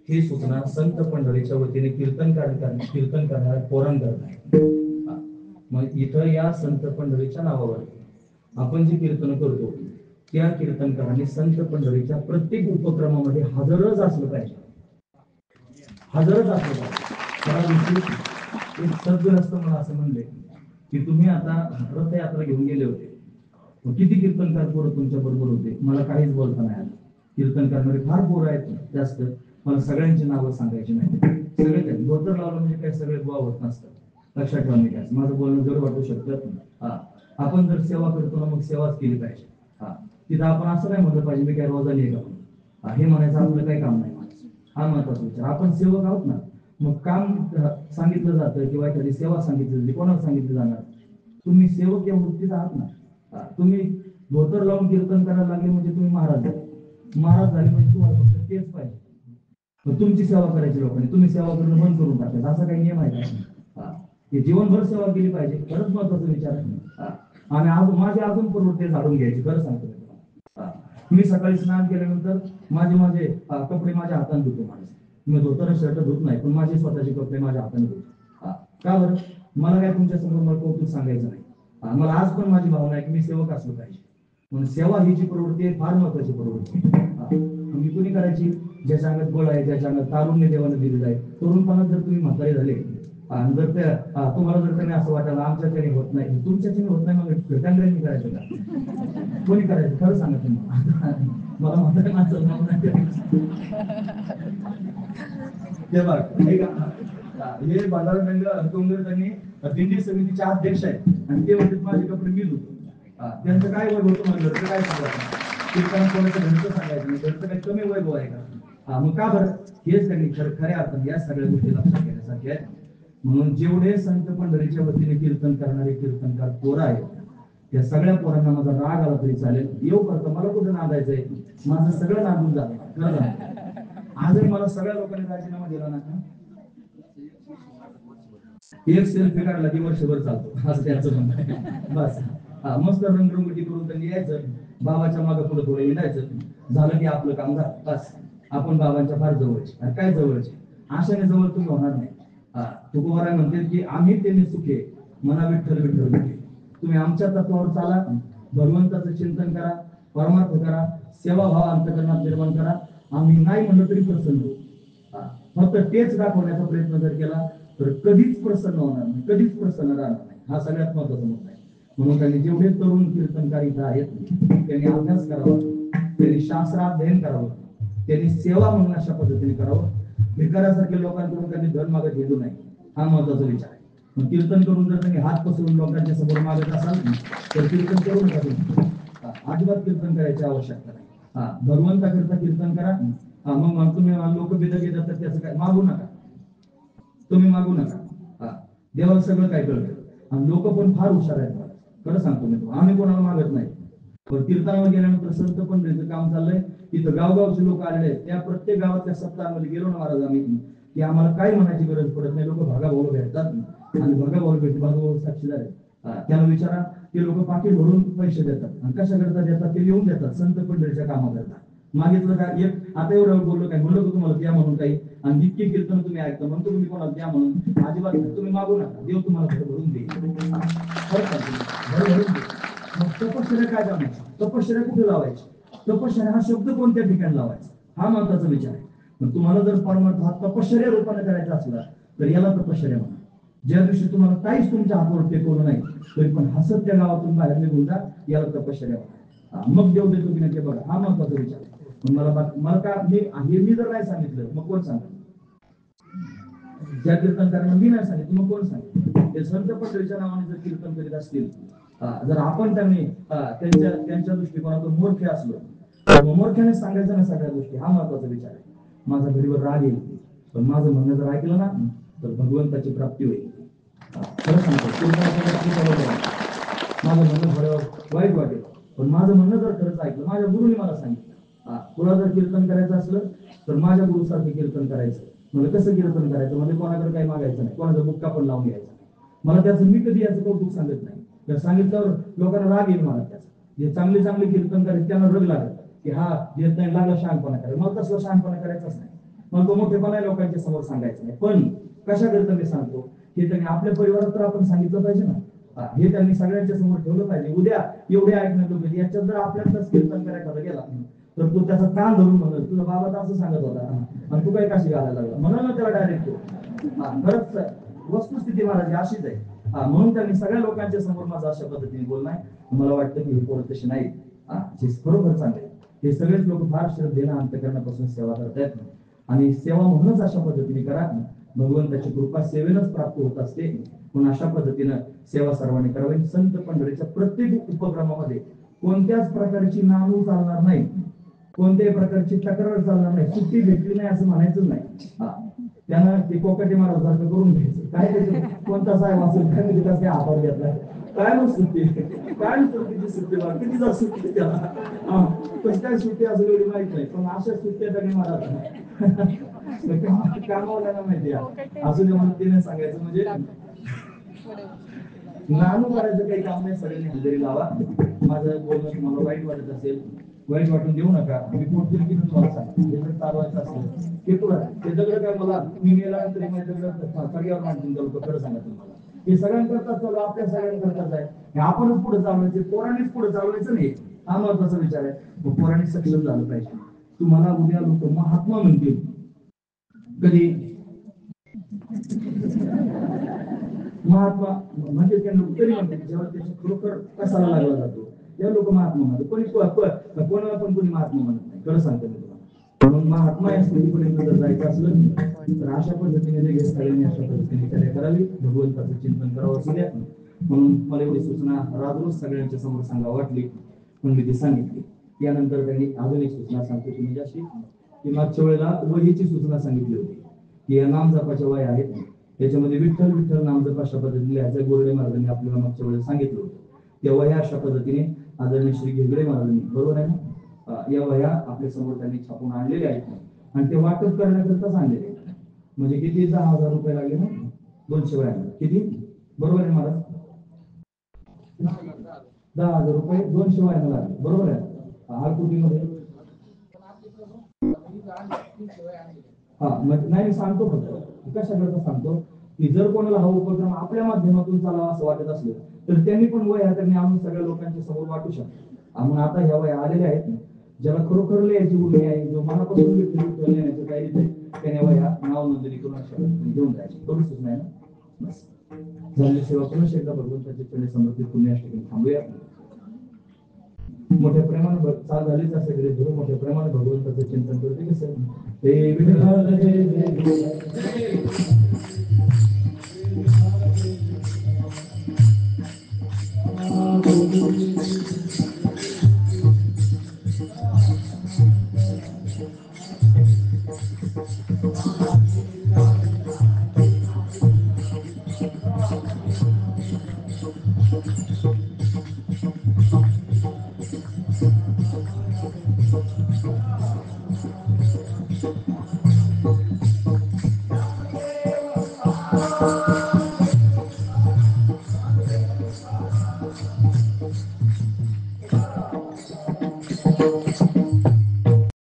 ही सूचना संत मंडळीच्या वतीने कीर्तन करणाऱ्या पोरांकरता आहे. मग इथं या संत मंडळीच्या नावावर आपण जे कीर्तन करतो त्या कीर्तनकारांनी संत मंडळीच्या प्रत्येक उपक्रमामध्ये हजरच असलं पाहिजे, हजरच असलं पाहिजे. एक सद्ग्रस्त मला असं म्हणले की तुम्ही आता रथयात्रा घेऊन गेले होते, किती कीर्तनकार पोरं तुमच्या बरोबर होते, मला काहीच बोलता नाही आलं. कीर्तन करणारे फार पोरं आहेत जास्त, मला सगळ्यांची नावं सांगायची नाही. सगळे काय धोतर लावलं म्हणजे काय सगळे गोवा होत नसतं, लक्षात ठेवा. मी काय माझं बोलणं जर वाटू शकतं. आपण जर सेवा करतो ना, मग सेवाच केली पाहिजे. तिथं आपण असं नाही म्हटलं पाहिजे मी काय रोजाने आहे का, हे म्हणायचं आपलं काही काम नाही. हा महत्वाचा विचार. आपण सेवक आहोत ना, मग काम सांगितलं जातं किंवा एखादी सेवा सांगितली जाते, कोणाला सांगितलं जाणार? तुम्ही सेवक या वृत्तीत आहात ना. तुम्ही धोतर लावून कीर्तन करायला लागले म्हणजे तुम्ही महाराज झाले, महाराज झाले म्हणजे तुम्हाला फक्त तेच पाहिजे. तुमची सेवा करायची लोकांनी, तुम्ही सेवा करणं बंद करून टाकायचं असा काही नियम आहे का? जीवनभर सेवा केली पाहिजे, खरंच महत्वाचा विचार आहे. आणि आज माझे अजून प्रवृत्ती झाडून घ्यायची, खरं सांगतो मी सकाळी स्नान केल्यानंतर माझे कपडे माझ्या हाताने धुतो माणूस. मी धोतर शर्ट धुत नाही, पण माझे स्वतःचे कपडे माझ्या हाताने धुतो. का बरं? मला काय तुमच्या समोर मला कौतुक सांगायचं नाही. मला आज पण माझी भावना आहे की मी सेवक असलो पाहिजे. म्हणून सेवा ही जी प्रवृत्ती आहे फार महत्वाची प्रवृत्ती. तुम्ही कुणी करायची? ज्याच्या अंगात बळ आहे, ज्याच्या अंगात तारुण्य देवानं दिलेलं आहे. तरुणपणात जर तुम्ही म्हातारे झाले आणि जर तुम्हाला जर त्याने असं वाटायला आमच्याच्याने होत नाही, तुमच्याच्याने होत नाही, मग भेटांगऱ्यांनी करायचं का? कोणी करायचं? खरं सांगा तुम्ही. मला म्हातारे माणसं ते बघ हे बाजारात त्यांनी दिंडी समितीचे अध्यक्ष आहेत आणि ते म्हणतात माझे कपडे मी धुतो. त्यांचं काय वैभव तुम्हाला घरचं काय सांगायचं? कीर्तन कोणाचं घरचं सांगायचं नाही, घरचं काही कमी वैभव आहे का? मग का बरं? हेच त्यांनी खऱ्या अर्थाने या सगळ्या गोष्टी लक्षात घेण्यासारख्या आहेत. म्हणून जेवढे संत पंढरीच्या वतीने कीर्तन करणारे कीर्तनकार पोरं आहेत, त्या सगळ्या पोरांना माझा राग आला तरी चालेल, येऊ करतो, मला कुठं नांदायचंय, माझं सगळं नांदून झालं. आजही मला सगळ्या लोकांनी राजीनामा दिला ना, एक सेल्फी काढला की वर्षभर चालतो, असं त्याचं म्हणणं आहे. बस मस्त रंगरंगोटी करून त्यांनी यायचं, बाबाच्या मागं पुढे थोडं हिंडायचं, झालं की आपलं काम झालं. बस आपण बाबांच्या फार जवळचे. आणि काय जवळचे? आशाने जवळ तुम्ही होणार नाही. तुकोबाराय म्हणते की आम्ही त्यांनी सुखे मना विठ्ठल विठ्ठल दुखे. तुम्ही आमच्या तत्वावर चाला, भगवंताचं चिंतन करा, परमार्थ करा, सेवाभाव अंतकरणात निर्माण करा. आम्ही नाही म्हणलं तरी प्रसन्न होऊ. फक्त तेच दाखवण्याचा प्रयत्न जर केला तर कधीच प्रसन्न होणार नाही, कधीच प्रसन्न राहणार नाही. हा सगळ्यात महत्वाचा मुद्दा आहे. म्हणून त्यांनी जेवढे तरुण कीर्तनकार इथं आहेत त्यांनी अभ्यास करावा, त्यांनी शास्त्राध्ययन करावं, त्यांनी सेवा म्हणून अशा पद्धतीने करावं. भिकाऱ्यासारख्या लोकांकडून त्यांनी धन मागत गेलो नाही, हा महत्वाचा विचार आहे. पण कीर्तन करून जर त्यांनी हात पसरून लोकांच्या समोर मागत असाल तर कीर्तन करू नका. अजिबात कीर्तन करायची आवश्यकता नाही. भगवंताकरता कीर्तन करा. मग तुम्ही लोक बिदक येतात तर त्याचं काय मागू नका, तुम्ही मागू नका. देवाला सगळं काय कळतं आणि लोक पण फार हुशार आहेत. खरं सांगतो मी, आम्ही कोणाला मागत नाही. पण कीर्तनावर गेल्यानंतर संत पंढरीचं काम चाललंय, तिथं गावगावचे लोक आलेले आहेत. त्या प्रत्येक गावातल्या सप्ताहामध्ये गेलो ना महाराज आम्ही, की आम्हाला काय म्हणायची गरज पडत नाही. लोक भागाभाऊ भेटतात आणि भागाभाऊ भेटते, भागाभाऊ साक्षीदार आहेत. त्याला विचारा, ते लोक पाकिट भरून पैसे देतात आणि कशा करता देतात ते येऊन देतात संत पंढरीच्या कामा करतात. मागितलं का एक आता एवढं बोललो काय म्हणलं तुम्हाला द्या म्हणून काही, आणि जितके कीर्तन तुम्ही ऐकता म्हणतो तुम्ही कोणाला द्या म्हणून, अजिबात तुम्ही मागू नका, देव तुम्हाला भरून देईल. मग तपश्चर्या काय करणार? तपश्चर्या कुठे लावायची? तपश्चर्या हा शब्द कोणत्या ठिकाणी लावायचा, हा महत्वाचा विचार आहे. पण तुम्हाला जर परमार्थ हा तपश्चर्या रूपाने करायचा असला तर याला तपश्चर्या म्हणा. ज्या दिवशी तुम्हाला काहीच तुमच्या हातावर टेकवलं नाही तरी पण हसत त्या गावातून बाहेर निघून जा, याला तपश्चर्या म्हणा. मग देव देतो की नाही ते बघा, हा महत्वाचा विचार आहे. मला का मी जर नाही सांगितलं मग कोण सांगेल? ज्या कीर्तनकारांना मी नाही सांगितलं मग कोण सांगेल? ते संत पंढरीच्या नावाने जर कीर्तन करीत असतील, जर आपण त्यांनी त्यांच्या दृष्टिकोनातून मूर्ख असलो तर मूर्खाने सांगायचं ना सगळ्या गोष्टी, हा महत्वाचा विचार आहे. माझा घरीवर राग येईल पण माझं म्हणणं जर ऐकलं ना तर भगवंताची प्राप्ती होईल. खरं सांगतो, माझं म्हणणं थोड्या वाईट वाटेल पण माझं म्हणणं जर खरंच ऐकलं, माझ्या गुरुने मला सांगितलं तुला जर कीर्तन करायचं असलं तर माझ्या गुरुसारखं कीर्तन करायचं. म्हणजे कसं कीर्तन करायचं? म्हणजे कोणाकडे काही मागायचं नाही, कोणाचा बुक्का पण लावून घ्यायचा नाही. मला त्याचं मी कधी याचं कौतुक सांगत नाही. जर सांगितल्यावर लोकांना राग येईल मला त्याचा. जे चांगले चांगले कीर्तन करायचे त्यांना रग लागत की हा येत नाही, लागला शहाणपणा करायला. मला तसलं शहाणपणा करायचाच नाही. मग तो मोठेपणा लोकांच्या समोर सांगायचं नाही. पण कशा करता मी सांगतो हे त्यांनी आपल्या परिवारात तर आपण सांगितलं पाहिजे ना, हे त्यांनी सगळ्यांच्या समोर ठेवलं पाहिजे. उद्या एवढे ऐकण्यात लोक याच्यात जर आपल्यालाच कीर्तन करायला गेला तर तू त्याचा कान धरून म्हणत तुझा बाबा तर असं सांगत होता आणि तू काही काशी घालायला लागला म्हणा ना त्याला डायरेक्ट. खरंच वस्तुस्थिती महाराज अशीच आहे. म्हणून त्यांनी सगळ्या लोकांच्या समोर माझं अशा पद्धतीने बोलणं आहे. मला वाटतं की हे पोरं तशी नाही, जे खरोखर चांगले हे सगळेच लोक फार श्रद्धेनं अंतकरणापासून सेवा करतायत आणि सेवा म्हणूनच अशा पद्धतीने करा. भगवंताची कृपा सेवेनच प्राप्त होत असते. म्हणून अशा पद्धतीनं सेवा सर्वांनी करावी. संत पंढरीच्या प्रत्येक उपक्रमामध्ये कोणत्याच प्रकारची नामू चालणार नाही, कोणत्याही प्रकारची तक्रार चालणार नाही. सुट्टी भेटली नाही असं म्हणायचं नाही. त्यांना ते कोकटे महाराज सारखं करून घ्यायचं. काय त्याचं कोणता साहेब असेल काय म्हणजे कसं हातावर घेतला काय मग सुट्टी, काय सुट्टीची सुट्टी किती जा सुट्टी त्याला कशी काय सुट्टी असेल एवढी माहित नाही. पण अशा सुट्ट्या त्यांनी महाराज कामावल्याला माहिती आहे असं जेव्हा तिने सांगायचं. म्हणजे नानू करायचं काही काम नाही. सगळ्यांनी हजेरी लावा. माझं बोलणं तुम्हाला वाईट वाटत असेल वाईट वाटून देऊ नका. मी पोटतील की तुम्हाला सांगतो, हे जर चालवायचं असेल ते पुढं ते दगड काय मला मी मेल्यानंतर माझ्या दगड सगळ्यावर मांडून जाऊ खरं सांगा तुम्हाला. हे सगळ्यांकरता चालू आपल्या सगळ्यांकरताच आहे. हे आपणच पुढे चालवायचे, पोरांनीच पुढे चालवायचं नाही, हा महत्वाचा विचार आहे. पोरांनी सक्षम झालं पाहिजे. तुम्हाला उद्या लोक महात्मा म्हणतील. कधी महात्मा म्हणजे त्यांना तरी म्हणते जेव्हा त्याचा खरोखर कसाला लागला जातो तेव्हा लोक महात्मा म्हणतात. कोणाला पण कोणी महात्मा म्हणत नाही, खरं सांगतो मी तुम्हाला. म्हणून महात्मा या स्थितीपर्यंत जर जायचं असलं तर अशा पद्धतीने लगेच सगळ्यांनी अशा पद्धतीने कार्य करावी, भगवंताचं चिंतन करावं असल्या. म्हणून मला एवढी सूचना राजरोज सगळ्यांच्या समोर सांगावं वाटली म्हणून मी ती सांगितली. यानंतर त्यांनी अजून एक सूचना सांगतो की म्हणजे अशी की मागच्या वेळेला वहीची सूचना सांगितली होती की या नाम जपाच्या वह्या आहेत, त्याच्यामध्ये विठ्ठल विठ्ठल नाम जप अशा पद्धतीने लिहायचं गोरडे महाराजांनी आपल्याला मागच्या वेळेला सांगितलं होतं. त्या वह्या अशा पद्धतीने आदरणीय श्री घेगडे महाराजांनी, बरोबर आहे ना, या वह्या आपल्या समोर त्यांनी छापून आणलेल्या आहेत आणि ते वाटप करण्याकरताच आणलेले आहेत. म्हणजे किती 10,000 रुपये लागले ना 200 वह्यांना, किती बरोबर आहे महाराज? 10,000 रुपये 200 वह्यांना लागले, बरोबर आहे. हारकुटीमध्ये हा नाही सांगतो फक्त कशाकरता सांगतो की जर कोणाला हा उपक्रम आपल्या माध्यमातून चालावा असं वाटत असलं तर त्यांनी पण वह्या त्यांनी आणून सगळ्या लोकांच्या समोर वाटू शकतात. म्हणून आता ह्या वह्या आलेल्या आहेत, ज्याला खरोखर लिहायची उर्मी आहे, जो मनापासून लिहिण्याच्या तयारीत आहे, त्याने वह्या नाव नोंदणी करून अशा पद्धतीने घेऊन जायची. थोडी सूचना आहे ना. बस झालेली सेवा पुन्हा एकदा भगवंताच्या चरणी समर्पित करून या ठिकाणी थांबूया. मोठ्या प्रेमाने चाल झालीच असेल तरी धरून मोठ्या प्रेमाने भगवंताचं चिंतन करते कसं ते Oh